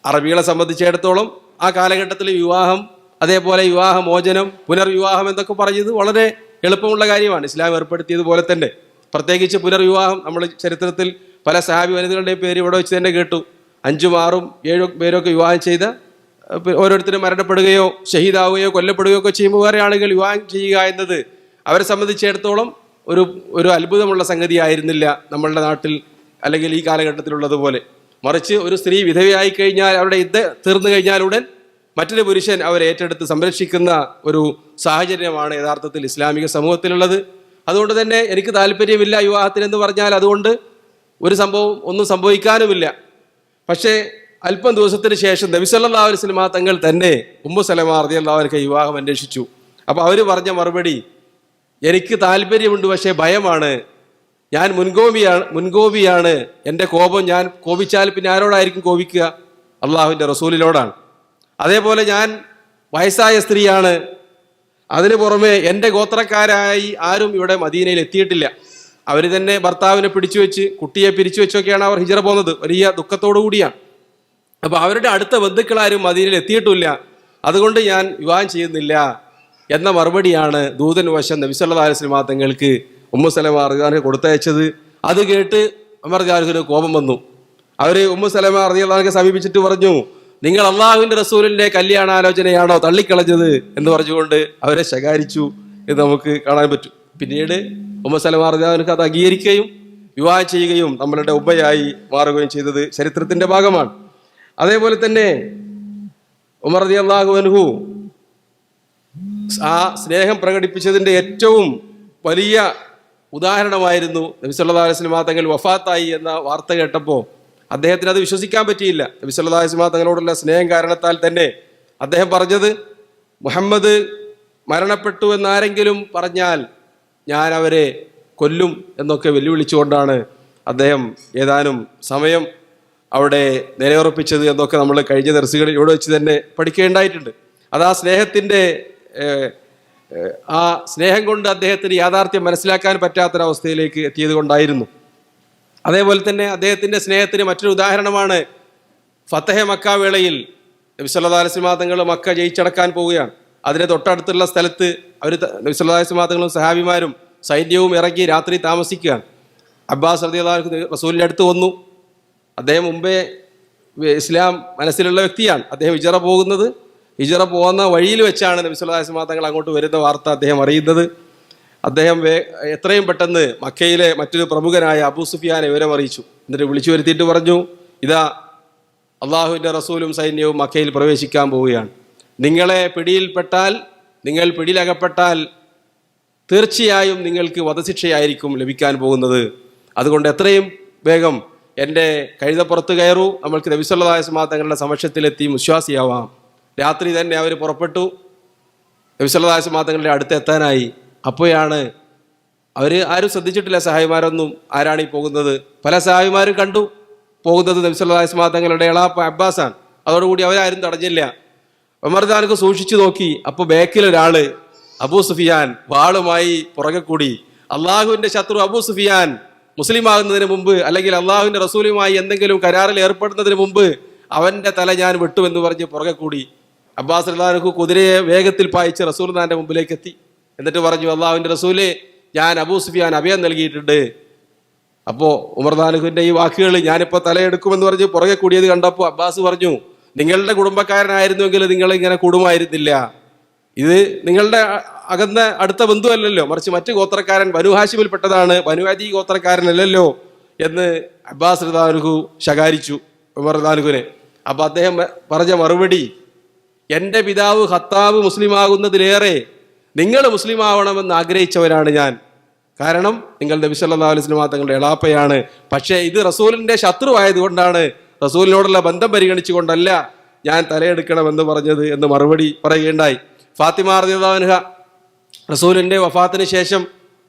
അറബികളെ സംബന്ധിച്ചിടത്തോളം ആ കാലഘട്ടത്തിൽ വിവാഹം, അതേപോലെ വിവാഹമോചനം, പുനർവിവാഹം എന്നൊക്കെ പറഞ്ഞത് വളരെ എളുപ്പമുള്ള കാര്യമാണ്. ഇസ്ലാം ഏർപ്പെടുത്തിയതുപോലെ തന്നെ പ്രത്യേകിച്ച് പുനർവിവാഹം നമ്മൾ ചരിത്രത്തിൽ പല സഹാബി വനിതകളുടെയും പേര് ഇവിടെ വെച്ച് തന്നെ കേട്ടു. 5, 6, 7 പേരൊക്കെ വിവാഹം ചെയ്ത ഓരോരുത്തരും മരണപ്പെടുകയോ ഷഹീദാവുകയോ കൊല്ലപ്പെടുകയോ ഒക്കെ ചെയ്യുമ്പോൾ വേറെ ആളുകൾ വിവാഹം ചെയ്യുക എന്നത് അവരെ സംബന്ധിച്ചിടത്തോളം ഒരു അത്ഭുതമുള്ള സംഗതി ആയിരുന്നില്ല നമ്മളുടെ നാട്ടിൽ അല്ലെങ്കിൽ ഈ കാലഘട്ടത്തിലുള്ളതുപോലെ. മറിച്ച് ഒരു സ്ത്രീ വിധവയായി കഴിഞ്ഞാൽ, അവരുടെ യുദ്ധം തീർന്നു കഴിഞ്ഞാൽ ഉടൻ മറ്റൊരു പുരുഷൻ അവരെ ഏറ്റെടുത്ത് സംരക്ഷിക്കുന്ന ഒരു സാഹചര്യമാണ് യഥാർത്ഥത്തിൽ ഇസ്ലാമിക സമൂഹത്തിലുള്ളത്. അതുകൊണ്ട് തന്നെ എനിക്ക് താല്പര്യമില്ല വിവാഹത്തിനെന്ന് പറഞ്ഞാൽ അതുകൊണ്ട് ഒന്നും സംഭവിക്കാനുമില്ല. പക്ഷേ അല്പം ദിവസത്തിന് ശേഷം നബി സല്ലല്ലാഹു അലൈഹി വസല്ലം തങ്ങൾ തന്നെ ഉമ്മു സലമ റളിയല്ലാഹു അൻഹ വിവാഹം അന്വേഷിച്ചു. അപ്പോൾ അവർ പറഞ്ഞ മറുപടി, എനിക്ക് താല്പര്യമുണ്ട്, പക്ഷേ ഭയമാണ്, ഞാൻ മുൻകോപിയാണ്, എൻ്റെ കോപം, ഞാൻ കോപിച്ചാൽ പിന്നെ ആരോടായിരിക്കും കോപിക്കുക? അള്ളാഹുവിൻ്റെ റസൂലിനോടാണ്. അതേപോലെ ഞാൻ വയസ്സായ സ്ത്രീയാണ്, അതിനു പുറമെ എൻ്റെ ഗോത്രക്കാരായി ആരും ഇവിടെ മദീനയിൽ എത്തിയിട്ടില്ല. അവർ തന്നെ ഭർത്താവിനെ പിടിച്ചു വെച്ച്, കുട്ടിയെ പിരിച്ചു വെച്ചൊക്കെയാണ് അവർ ഹിജറ പോകുന്നത്, വലിയ ദുഃഖത്തോടു കൂടിയാണ്. അപ്പോൾ അവരുടെ അടുത്ത ബന്ധുക്കളാരും മദീനയിൽ എത്തിയിട്ടില്ല, അതുകൊണ്ട് ഞാൻ വിവാഹം ചെയ്യുന്നില്ല എന്ന മറുപടിയാണ് ദൂതൻ വശം നബി സല്ലല്ലാഹു അലൈഹി വസല്ലം തങ്ങൾക്ക് ഉമ്മു സലമ റളിയല്ലാഹു അൻഹ കൊടുത്തയച്ചത്. അത് കേട്ട് ഉമർ റളിയല്ലാഹു അൻഹു കോപം വന്നു. അവർ ഉമ്മു സലമ റളിയല്ലാഹു അൻഹയെ സമീപിച്ചിട്ട് പറഞ്ഞു, നിങ്ങൾ അള്ളാഹുവിൻ്റെ റസൂലിൻ്റെ കല്യാണാലോചനയാണോ തള്ളിക്കളഞ്ഞത് എന്ന് പറഞ്ഞുകൊണ്ട് അവരെ ശകാരിച്ചു എന്ന് നമുക്ക് കാണാൻ പറ്റും. പിന്നീട് ഉമ്മു സലമ റളിയല്ലാഹു അൻഹ അത് അംഗീകരിക്കുകയും വിവാഹം ചെയ്യുകയും നമ്മളുടെ ഉമ്മയായി മാറുകയും ചെയ്തത് ചരിത്രത്തിന്റെ ഭാഗമാണ്. അതേപോലെ തന്നെ ഉമർ റളിയല്ലാഹു അൻഹു ആ സ്നേഹം പ്രകടിപ്പിച്ചതിൻ്റെ ഏറ്റവും വലിയ ഉദാഹരണമായിരുന്നു നബി സല്ലല്ലാഹു അലൈഹി വസല്ലം തങ്ങൾ വഫാത്തായി എന്ന വാർത്ത കേട്ടപ്പോൾ അദ്ദേഹത്തിന് അത് വിശ്വസിക്കാൻ പറ്റിയില്ല. നബി സല്ലല്ലാഹു അലൈഹി വസല്ലം തങ്ങളോടുള്ള സ്നേഹം കാരണത്താൽ തന്നെ അദ്ദേഹം പറഞ്ഞത്, മുഹമ്മദ് മരണപ്പെട്ടു എന്നാരെങ്കിലും പറഞ്ഞാൽ ഞാൻ അവരെ കൊല്ലും എന്നൊക്കെ വെല്ലുവിളിച്ചുകൊണ്ടാണ് അദ്ദേഹം ഏതാനും സമയം അവിടെ നിലയുറപ്പിച്ചത് എന്നൊക്കെ നമ്മൾ കഴിഞ്ഞ ദർസുകളിൽ ഇവിടെ വെച്ച് തന്നെ പഠിക്കേണ്ടായിട്ടുണ്ട്. അത് ആ സ്നേഹം കൊണ്ട് അദ്ദേഹത്തിന് യാഥാർത്ഥ്യം മനസ്സിലാക്കാൻ പറ്റാത്തൊരവസ്ഥയിലേക്ക് എത്തിയത് കൊണ്ടായിരുന്നു. അതേപോലെ തന്നെ അദ്ദേഹത്തിൻ്റെ സ്നേഹത്തിന് മറ്റൊരു ഉദാഹരണമാണ് ഫതഹ് മക്ക വേളയിൽ നബി സല്ലല്ലാഹു അലൈഹി വസല്ലം തങ്ങൾ മക്ക ജയിച്ചടക്കാൻ പോവുകയാണ്. അതിന് തൊട്ടടുത്തുള്ള സ്ഥലത്ത് നബി സല്ലല്ലാഹു അലൈഹി വസല്ലം തങ്ങളും സഹാബിമാരും സൈന്യവും ഇറങ്ങി രാത്രി താമസിക്കുകയാണ്. അബ്ബാസ് റളിയല്ലാഹു അൻഹു റസൂലിൻ്റെ അടുത്ത് വന്നു. അദ്ദേഹം മുമ്പേ ഇസ്ലാം മനസ്സിലുള്ള വ്യക്തിയാണ്. അദ്ദേഹം ഹിജറ പോകുന്ന വഴിയിൽ വെച്ചാണ് നബി സല്ലല്ലാഹു അലൈഹി വസല്ലം തങ്ങൾ അങ്ങോട്ട് വരുന്ന വാർത്ത അദ്ദേഹം അറിയുന്നത്. അദ്ദേഹം എത്രയും പെട്ടെന്ന് മക്കയിലെ മറ്റൊരു പ്രമുഖനായ അബൂ സുഫിയാനെ വിവരം അറിയിച്ചു. എന്നിട്ട് വിളിച്ചു വരുത്തിയിട്ട് പറഞ്ഞു, ഇതാ അള്ളാഹുവിൻ്റെ റസൂലും സൈന്യവും മക്കയിൽ പ്രവേശിക്കാൻ പോവുകയാണ്. നിങ്ങൾ പിടിയിലകപ്പെട്ടാൽ തീർച്ചയായും നിങ്ങൾക്ക് വധശിക്ഷയായിരിക്കും ലഭിക്കാൻ പോകുന്നത്. അതുകൊണ്ട് എത്രയും വേഗം എൻ്റെ കഴുതപ്പുറത്ത് കയറൂ, നമ്മൾക്ക് നബി സല്ലല്ലാഹു അലൈഹി വസല്ലം തങ്ങളുടെ സമക്ഷത്തിലെത്തി വിശ്വാസിയാവാം. രാത്രി തന്നെ അവർ പുറപ്പെട്ടു. നബി സല്ലല്ലാഹു അലൈഹി വസല്ലം തങ്ങളുടെ അടുത്ത് എത്താനായി. അപ്പോഴാണ് ആരും ശ്രദ്ധിച്ചിട്ടില്ല, സഹായിമാരൊന്നും, ആരാണ് ഈ പോകുന്നത്. പല സഹായിമാരും കണ്ടു പോകുന്നത് നബി സല്ലല്ലാഹു അലൈഹി വസല്ലം തങ്ങളുടെ എളാപ്പ അബ്ബാസാണ്. അതോടുകൂടി അവരാരും തടഞ്ഞില്ല. ഉമർ റളിയല്ലാഹു സൂക്ഷിച്ചു നോക്കി. അപ്പോൾ ബാക്കിലൊരാള് അബൂ സുഫിയാൻ വാളുമായി പുറകെ കൂടി. അള്ളാഹുവിൻ്റെ ശത്രു അബൂ സുഫിയാൻ മുസ്ലിം ആകുന്നതിന് മുമ്പ്, അല്ലെങ്കിൽ അള്ളാഹുവിൻ്റെ റസൂലുമായി എന്തെങ്കിലും കരാറിൽ ഏർപ്പെടുന്നതിന് മുമ്പ് അവൻ്റെ തല ഞാൻ വെട്ടുമെന്ന് പറഞ്ഞ് പുറകെ കൂടി. അബ്ബാസ് റളിയല്ലാഹു അൻഹു കുതിരയെ വേഗത്തിൽ പായിച്ച് റസൂലുള്ളാഹിന്റെ മുമ്പിലേക്ക് എത്തി. എന്നിട്ട് പറഞ്ഞു, അള്ളാഹുവിൻ്റെ റസൂലെ, ഞാൻ അബൂ സുഫിയാൻ അഭയം നൽകിയിട്ടുണ്ട്. അപ്പോൾ ഉമർ റളിയല്ലാഹു അൻഹുവിൻ്റെ ഈ വാക്കുകൾ ഞാനിപ്പോൾ തലയെടുക്കുമെന്ന് പറഞ്ഞ് പുറകെ കൂടിയത് കണ്ടപ്പോൾ അബ്ബാസ് പറഞ്ഞു, നിങ്ങളുടെ കുടുംബക്കാരനായിരുന്നുവെങ്കിൽ നിങ്ങൾ ഇങ്ങനെ കൂടുമായിരുന്നില്ല. ഇത് നിങ്ങളുടെ അകന്ന അടുത്ത ബന്ധുവല്ലല്ലോ, മറിച്ച് മറ്റു ഗോത്രക്കാരൻ ബനു ഹാഷിമിൽപ്പെട്ടതാണ്, ബനു അദി ഗോത്രക്കാരനല്ലല്ലോ എന്ന് അബ്ബാസ് റളിയല്ലാഹു ശകാരിച്ചു ഉമർ റളിയല്ലാഹുവിനെ. അപ്പൊ അദ്ദേഹം പറഞ്ഞ മറുപടി, എൻ്റെ പിതാവ് ഖത്താബ് മുസ്ലിമാകുന്നതിലേറെ നിങ്ങൾ മുസ്ലിം ആവണമെന്ന് ആഗ്രഹിച്ചവരാണ് ഞാൻ. കാരണം നിങ്ങൾ നബി സല്ലല്ലാഹു അലൈഹി വസല്ലം തങ്ങളുടെ എളാപ്പയാണ്. പക്ഷേ ഇത് റസൂലിന്റെ ശത്രു ആയതുകൊണ്ടാണ്, റസൂലിനോടുള്ള ബന്ധം പരിഗണിച്ചുകൊണ്ടല്ല ഞാൻ തലയെടുക്കണമെന്ന് പറഞ്ഞത് എന്ന് മറുപടി പറയുകയുണ്ടായി. ഫാത്തിമ റളിയല്ലാഹു അൻഹ റസൂലിന്റെ വഫാത്തിന് ശേഷം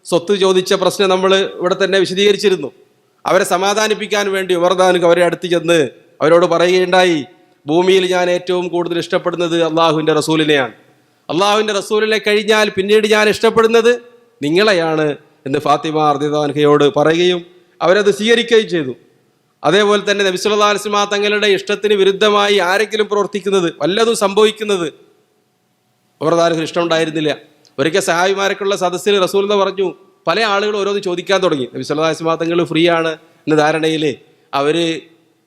സ്വത്ത് ചോദിച്ച പ്രശ്നം നമ്മൾ ഇവിടെ തന്നെ വിശദീകരിച്ചിരുന്നു. അവരെ സമാധാനിപ്പിക്കാൻ വേണ്ടി ഉമർ റളിയല്ലാഹു അവരെ അടുത്ത് ചെന്ന് അവരോട് പറയുകയുണ്ടായി, ഭൂമിയിൽ ഞാൻ ഏറ്റവും കൂടുതൽ ഇഷ്ടപ്പെടുന്നത് അള്ളാഹുവിൻ്റെ റസൂലിനെയാണ്. അള്ളാഹുവിൻ്റെ റസൂലിനെ കഴിഞ്ഞാൽ പിന്നീട് ഞാൻ ഇഷ്ടപ്പെടുന്നത് നിങ്ങളെയാണ് എന്ന് ഫാത്തിമ റളിയല്ലാഹു അൻഹയോട് പറയുകയും അവരത് സ്വീകരിക്കുകയും ചെയ്തു. അതേപോലെ തന്നെ നബി സല്ലല്ലാഹു അലൈഹി വസല്ലം തങ്ങളുടെ ഇഷ്ടത്തിന് വിരുദ്ധമായി ആരെങ്കിലും പ്രവർത്തിക്കുന്നത്, വല്ലതും സംഭവിക്കുന്നത് ഉമർ റളിയല്ലാഹു അൻഹു ഇഷ്ടമുണ്ടായിരുന്നില്ല. ഒരിക്കൽ സഹാബിമാരൊക്കെയുള്ള സദസ്സിൽ റസൂൽ എന്ന് പറഞ്ഞു, പല ആളുകളും ഓരോന്ന് ചോദിക്കാൻ തുടങ്ങി. നബി സല്ലല്ലാഹു അലൈഹി വസല്ലം തങ്ങൾ ഫ്രീ ആണ് എന്ന ധാരണയിൽ അവർ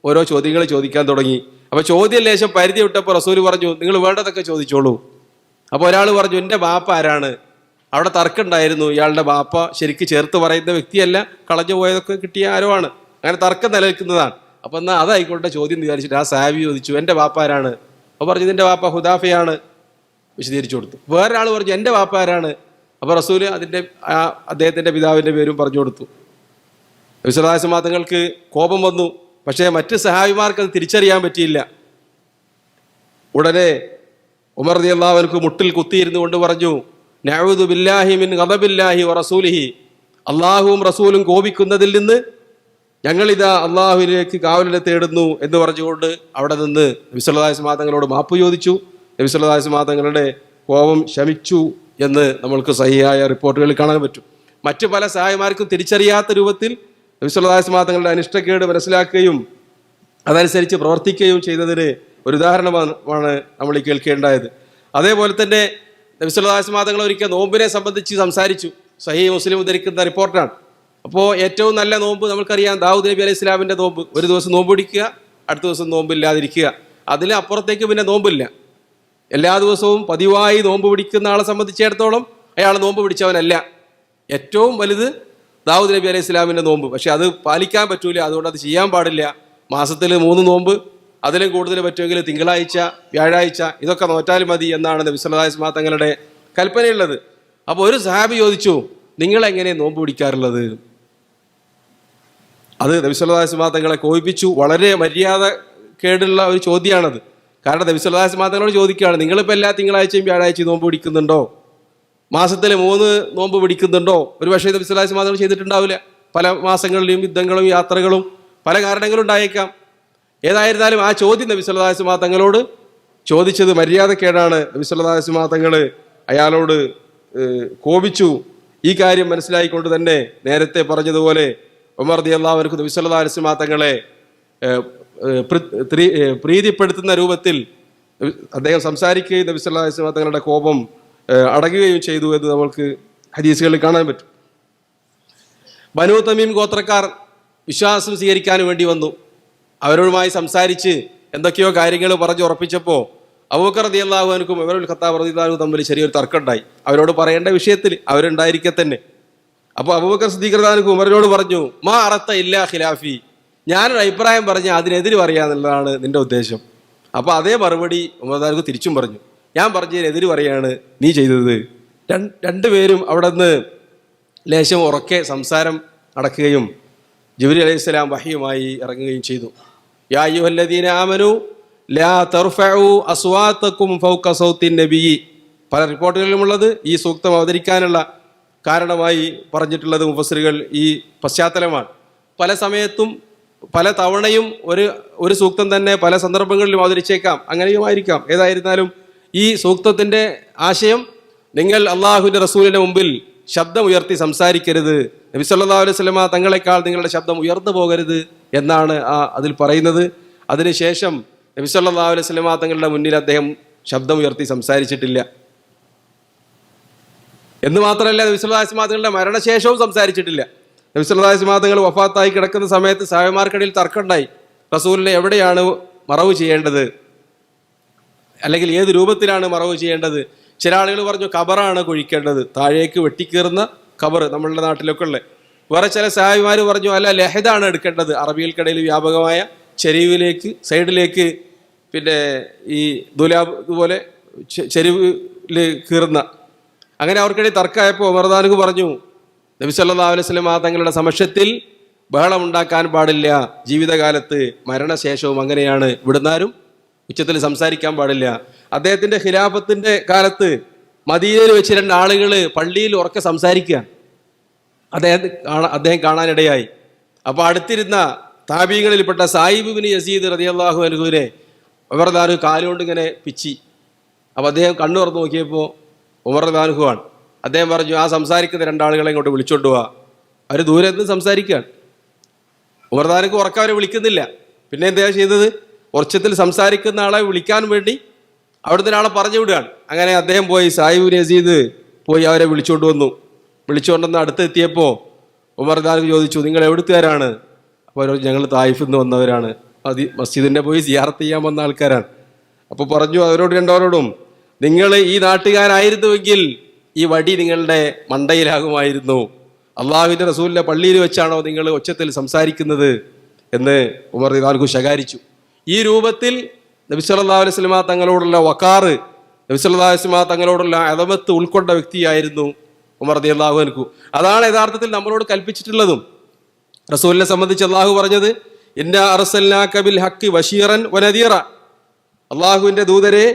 ഓരോ ചോദ്യങ്ങൾ ചോദിക്കാൻ തുടങ്ങി. അപ്പോൾ ചോദ്യം ലേശം പരിധി വിട്ടപ്പോൾ റസൂൽ പറഞ്ഞു, നിങ്ങൾ വേണ്ടതൊക്കെ ചോദിച്ചോളൂ. അപ്പോൾ ഒരാൾ പറഞ്ഞു, എൻ്റെ ബാപ്പ ആരാണ്? അവിടെ തർക്കമുണ്ടായിരുന്നു, ഇയാളുടെ ബാപ്പ ശരിക്ക് ചേർത്ത് പറയുന്ന വ്യക്തിയല്ല, കളഞ്ഞു പോയതൊക്കെ കിട്ടിയ ആരോ ആണ്, അങ്ങനെ തർക്കം നിലനിൽക്കുന്നതാണ്. അപ്പം എന്നാൽ അതായിക്കോട്ടെ ചോദ്യം വിചാരിച്ചിട്ട് ആ സാബി ചോദിച്ചു, എൻ്റെ ബാപ്പ ആരാണ്? അപ്പോൾ പറഞ്ഞു, നിൻ്റെ ബാപ്പ ഹുദാഫയാണ്, വിശദീകരിച്ചു കൊടുത്തു. വേറൊരാൾ പറഞ്ഞു, എൻ്റെ ബാപ്പ ആരാണ്? അപ്പോൾ റസൂൽ അദ്ദേഹത്തിൻ്റെ പിതാവിൻ്റെ പേരും പറഞ്ഞു കൊടുത്തു. നബി സല്ലല്ലാഹു അലൈഹി വസല്ലം തങ്ങൾക്ക് കോപം വന്നു. പക്ഷേ മറ്റ് സഹാബിമാർക്ക് അത് തിരിച്ചറിയാൻ പറ്റിയില്ല. ഉടനെ ഉമർ റളിയല്ലാഹു അൻഹു മുട്ടിൽ കുത്തിയിരുന്നു കൊണ്ട് പറഞ്ഞു, നഅൂദു ബില്ലാഹി മിൻ ഗദബില്ലാഹി വ റസൂലിഹി, അള്ളാഹുവും റസൂലും കോപിക്കുന്നതിൽ നിന്ന് ഞങ്ങളിതാ അള്ളാഹുവിലേക്ക് കാവലിനെ തേടുന്നു എന്ന് പറഞ്ഞുകൊണ്ട് അവിടെ നിന്ന് നബി സല്ലല്ലാഹു അലൈഹി വസല്ലം തങ്ങളോട് മാപ്പ് ചോദിച്ചു. നബി സല്ലല്ലാഹു അലൈഹി വസല്ലം തങ്ങളുടെ കോപം ശമിച്ചു എന്ന് നമ്മൾക്ക് സഹിയായ റിപ്പോർട്ടുകളിൽ കാണാൻ പറ്റും. മറ്റു പല സഹായിമാർക്കും തിരിച്ചറിയാത്ത രൂപത്തിൽ നബി സല്ലല്ലാഹു അലൈഹി വസല്ലം തങ്ങളുടെ അനിഷ്ടക്കേട് മനസ്സിലാക്കുകയും അതനുസരിച്ച് പ്രവർത്തിക്കുകയും ചെയ്തതിന് ഒരു ഉദാഹരണമാണ് നമ്മൾ ഈ കേൾക്കേണ്ടായത്. അതേപോലെ തന്നെ നബി സല്ലല്ലാഹു അലൈഹി വസല്ലം തങ്ങൾ ഒരിക്കൽ നോമ്പിനെ സംബന്ധിച്ച് സംസാരിച്ചു. സഹീഹ് മുസ്ലിം ഉദ്ധരിക്കുന്ന റിപ്പോർട്ടാണ്. അപ്പോൾ ഏറ്റവും നല്ല നോമ്പ് നമുക്കറിയാം, ദാവൂദ് നബി അലൈഹി ഇസ്ലാമിൻ്റെ നോമ്പ്. ഒരു ദിവസം നോമ്പ് പിടിക്കുക, അടുത്ത ദിവസം നോമ്പില്ലാതിരിക്കുക, അതിലപ്പുറത്തേക്ക് പിന്നെ നോമ്പില്ല. എല്ലാ ദിവസവും പതിവായി നോമ്പ് പിടിക്കുന്ന ആളെ സംബന്ധിച്ചിടത്തോളം അയാൾ നോമ്പ് പിടിച്ചവനല്ല. ഏറ്റവും വലുത് ദാവൂദ് നബി അലൈഹി ഇസ്ലാമിൻ്റെ നോമ്പ്. പക്ഷെ അത് പാലിക്കാൻ പറ്റൂല, അതുകൊണ്ട് അത് ചെയ്യാൻ പാടില്ല. മാസത്തിൽ 3 നോമ്പ്, അതിലും കൂടുതൽ പറ്റുമെങ്കിൽ തിങ്കളാഴ്ച, വ്യാഴാഴ്ച ഇതൊക്കെ നോറ്റാൽ മതി എന്നാണ് നബി സല്ലല്ലാഹു അലൈഹി വസല്ലം തങ്ങളുടെ കൽപ്പനയുള്ളത്. അപ്പോൾ ഒരു സഹാബി ചോദിച്ചു, നിങ്ങളെങ്ങനെ നോമ്പ് പിടിക്കാറുള്ളത്? അത് നബി സല്ലല്ലാഹു അലൈഹി വസല്ലം തങ്ങളെ കോപിപ്പിച്ചു. വളരെ മര്യാദ കേടുള്ള ഒരു ചോദ്യമാണത്. കാരണം നബി സല്ലല്ലാഹു അലൈഹി വസല്ലം തങ്ങളോട് ചോദിക്കുകയാണ്, നിങ്ങളിപ്പോൾ എല്ലാ തിങ്കളാഴ്ചയും വ്യാഴാഴ്ചയും നോമ്പ് പിടിക്കുന്നുണ്ടോ? മാസത്തിൽ 3 നോമ്പ് പിടിക്കുന്നുണ്ടോ? ഒരു പക്ഷേ നബി സല്ലല്ലാഹു അലൈഹി വസല്ലം തങ്ങൾ ചെയ്തിട്ടുണ്ടാവില്ല. പല മാസങ്ങളിലും യുദ്ധങ്ങളും യാത്രകളും പല കാരണങ്ങളും ഉണ്ടായേക്കാം. ഏതായിരുന്നാലും ആ ചോദ്യം നബി സല്ലല്ലാഹു അലൈഹി വസല്ലം തങ്ങളോട് ചോദിച്ചത് മര്യാദക്കേടാണ്. നബി സല്ലല്ലാഹു അലൈഹി വസല്ലം തങ്ങൾ അയാളോട് കോപിച്ചു. ഈ കാര്യം മനസ്സിലായിക്കൊണ്ട് തന്നെ നേരത്തെ പറഞ്ഞതുപോലെ ഉമർ റളിയല്ലാഹു അൻഹു നബി സല്ലല്ലാഹു അലൈഹി വസല്ലം തങ്ങളെ പ്രീതിപ്പെടുത്തുന്ന രൂപത്തിൽ അദ്ദേഹം സംസാരിക്കുകയും നബി സല്ലല്ലാഹു അലൈഹി വസല്ലം തങ്ങളുടെ കോപം അടങ്ങുകയും ചെയ്തു എന്ന് നമ്മൾക്ക് ഹദീസുകളിൽ കാണാൻ പറ്റും. ബനൂ തമീം ഗോത്രക്കാർ വിശ്വാസം സ്വീകരിക്കാൻ വേണ്ടി വന്നു. അവരുമായി സംസാരിച്ച് എന്തൊക്കെയോ കാര്യങ്ങൾ പറഞ്ഞു ഉറപ്പിച്ചപ്പോൾ അബൂബക്കർ റളിയല്ലാഹു അൻഹും ഉമറുൽ ഖത്താബ് റളിയല്ലാഹു അൻഹു തമ്മിൽ ചെറിയൊരു തർക്കമുണ്ടായി. അവരോട് പറയേണ്ട വിഷയത്തിൽ അവരുണ്ടായിരിക്കെ തന്നെ. അപ്പോൾ അബൂബക്കർ സിദ്ദീഖ് റളിയല്ലാഹു അൻഹു ഉമറിനോട് പറഞ്ഞു, മാ അറത്ത ഇല്ലാ ഖിലാഫി, ഞാനൊരു അഭിപ്രായം പറഞ്ഞ് അതിനെതിര് പറയാന്നുള്ളതാണ് നിന്റെ ഉദ്ദേശം. അപ്പോൾ അതേ മറുപടി ഉമർ റളിയല്ലാഹു അൻഹു തിരിച്ചും പറഞ്ഞു, ഞാൻ പറഞ്ഞതിനെതിര് പറയാണ് നീ ചെയ്തത്. രണ്ടുപേരും അവിടെ നിന്ന് ലേശം ഉറക്കെ സംസാരം നടക്കുകയും ജിബ്രീൽ അലൈഹിസ്സലാം വഹയുമായി ഇറങ്ങുകയും ചെയ്തു. യാ അയ്യുഹല്ലദീന ആമനു ലാ തർഫഉ അസ്വാതകും ഫൗക സൗത്തിൻ നബി. പല റിപ്പോർട്ടുകളിലുമുള്ളത് ഈ സൂക്തം അവതരിക്കാനുള്ള കാരണമായി പറഞ്ഞിട്ടുള്ളത് മുഫസ്സിറുകൾ ഈ പശ്ചാത്തലമാണ്. പല സമയത്തും പല തവണയും ഒരു സൂക്തം തന്നെ പല സന്ദർഭങ്ങളിലും അവതരിച്ചേക്കാം, അങ്ങനെയുമായിരിക്കാം. ഏതായിരുന്നാലും ഈ സൂക്തത്തിൻ്റെ ആശയം, നിങ്ങൾ അള്ളാഹുവിൻ്റെ റസൂലിൻ്റെ മുമ്പിൽ ശബ്ദം ഉയർത്തി സംസാരിക്കരുത്, നബി സല്ലല്ലാഹു അലൈഹി വസല്ലമ തങ്ങളെക്കാൾ നിങ്ങളുടെ ശബ്ദം ഉയർന്നു പോകരുത് എന്നാണ് അതിൽ പറയുന്നത്. അതിനുശേഷം നബി സല്ലല്ലാഹു അലൈഹി വസല്ലമ തങ്ങളുടെ മുന്നിൽ അദ്ദേഹം ശബ്ദം ഉയർത്തി സംസാരിച്ചിട്ടില്ല എന്ന് മാത്രമല്ല, നബി സല്ലല്ലാഹു അലൈഹി വസല്ലമ തങ്ങളുടെ മരണശേഷവും സംസാരിച്ചിട്ടില്ല. നബി സല്ലല്ലാഹു അലൈഹി വസല്ലമ തങ്ങൾ വഫാത്തായി കിടക്കുന്ന സമയത്ത് സഹാബിമാർക്കിടയിൽ തർക്കമുണ്ടായി, റസൂലിനെ എവിടെയാണ് മറവ് ചെയ്യേണ്ടത്, അല്ലെങ്കിൽ ഏത് രൂപത്തിലാണ് മറവ് ചെയ്യേണ്ടത്. ചില ആളുകൾ പറഞ്ഞു ഖബറാണ് കുഴിക്കേണ്ടത്, താഴേക്ക് വെട്ടിക്കീറുന്ന ഖബർ നമ്മളുടെ നാട്ടിലൊക്കെ ഉള്ളത്. വേറെ ചില സഹായിമാർ പറഞ്ഞു അല്ല, ലഹദാണ് എടുക്കേണ്ടത്, അറബികൾക്കിടയിൽ വ്യാപകമായ ചെരിവിലേക്ക് സൈഡിലേക്ക് പിന്നെ ഈ ദുലാബ് ഇതുപോലെ ചെരിവിൽ കീറുന്ന. അങ്ങനെ അവർക്കിടയിൽ തർക്കമായപ്പോൾ ഉമർദാനുക്ക് പറഞ്ഞു നബി സല്ലല്ലാഹു അലൈഹി വസല്ലം തങ്ങളുടെ സമക്ഷത്തിൽ ബഹളമുണ്ടാക്കാൻ പാടില്ല, ജീവിതകാലത്ത് മരണശേഷവും അങ്ങനെയാണ്, ഇവിടുന്നാരും ഉച്ചത്തിൽ സംസാരിക്കാൻ പാടില്ല. അദ്ദേഹത്തിന്റെ ഖിലാഫത്തിന്റെ കാലത്ത് മദീനയിൽ വെച്ച് 2 ആളുകൾ പള്ളിയിൽ ഉറക്കെ സംസാരിക്കുക അദ്ദേഹം കാണാനിടയായി. അപ്പോൾ അടുത്തിരുന്ന താബീകളിൽപ്പെട്ട സായിബ് ഇബ്നു യസീദ് റളിയല്ലാഹു അൻഹുവിനെ ഉമർദാനു കാലുകൊണ്ട് ഇങ്ങനെ പിച്ചി. അപ്പോൾ അദ്ദേഹം കണ്ണു തുറന്ന് നോക്കിയപ്പോൾ ഉമർദാനുഹുവാണ്. അദ്ദേഹം പറഞ്ഞു ആ സംസാരിക്കുന്ന 2 ആളുകളെ ഇങ്ങോട്ട് വിളിച്ചോണ്ട് പോവാ, അവർ ദൂരെ നിന്ന് സംസാരിക്കുകയാണ്. ഉമർദാനുക്ക് ഉറക്കം അവരെ വിളിക്കുന്നില്ല. പിന്നെ എന്താ ചെയ്തത്, ഉറച്ചത്തിൽ സംസാരിക്കുന്ന ആളെ വിളിക്കാൻ വേണ്ടി അവിടുത്തെ ഒരാളെ പറഞ്ഞു വിടുകയാണ്. അങ്ങനെ അദ്ദേഹം പോയി സായിബ് ഇബ്നു യസീദ് പോയി അവരെ വിളിച്ചുകൊണ്ട് വന്നു. വിളിച്ചുകൊണ്ടെന്ന് അടുത്തെത്തിയപ്പോൾ ഉമർദാനുക്ക് ചോദിച്ചു നിങ്ങൾ എവിടുത്തുകാരാണ്? അപ്പോൾ അവർ ഞങ്ങൾ തായിഫിൽ നിന്ന് വന്നവരാണ്, മസ്ജിദിൻ്റെ പോയി സിയാറത്ത് ചെയ്യാൻ വന്ന ആൾക്കാരാണ്. അപ്പോൾ പറഞ്ഞു അവരോട് 2 നിങ്ങൾ ഈ നാട്ടുകാരായിരുന്നുവെങ്കിൽ ഈ വടി നിങ്ങളുടെ മണ്ടയിലാകുമായിരുന്നു. അള്ളാഹുവിൻ്റെ റസൂലിൻ്റെ പള്ളിയിൽ വെച്ചാണോ നിങ്ങൾ ഒച്ചത്തിൽ സംസാരിക്കുന്നത് എന്ന് ഉമർ റളിയല്ലാഹു അൻഹു ശകാരിച്ചു. ഈ രൂപത്തിൽ നബി സല്ലല്ലാഹു അലൈഹി വസല്ലം തങ്ങളോടുള്ള വഖാറ്, നബി സല്ലല്ലാഹു അലൈഹി വസല്ലം തങ്ങളോടുള്ള അദമത്ത് ഉൾക്കൊണ്ട വ്യക്തിയായിരുന്നു ഉമർ റളിയല്ലാഹു അൻഹു. അതാണ് യഥാർത്ഥത്തിൽ നമ്മളോട് കൽപ്പിച്ചിട്ടുള്ളതും. റസൂലിനെ സംബന്ധിച്ച് അള്ളാഹു പറഞ്ഞത് ഇന്നാ അർസൽനാക ബിൽ ഹഖ് ബശീറൻ വനദീറ, അള്ളാഹുവിൻ്റെ ദൂതരെ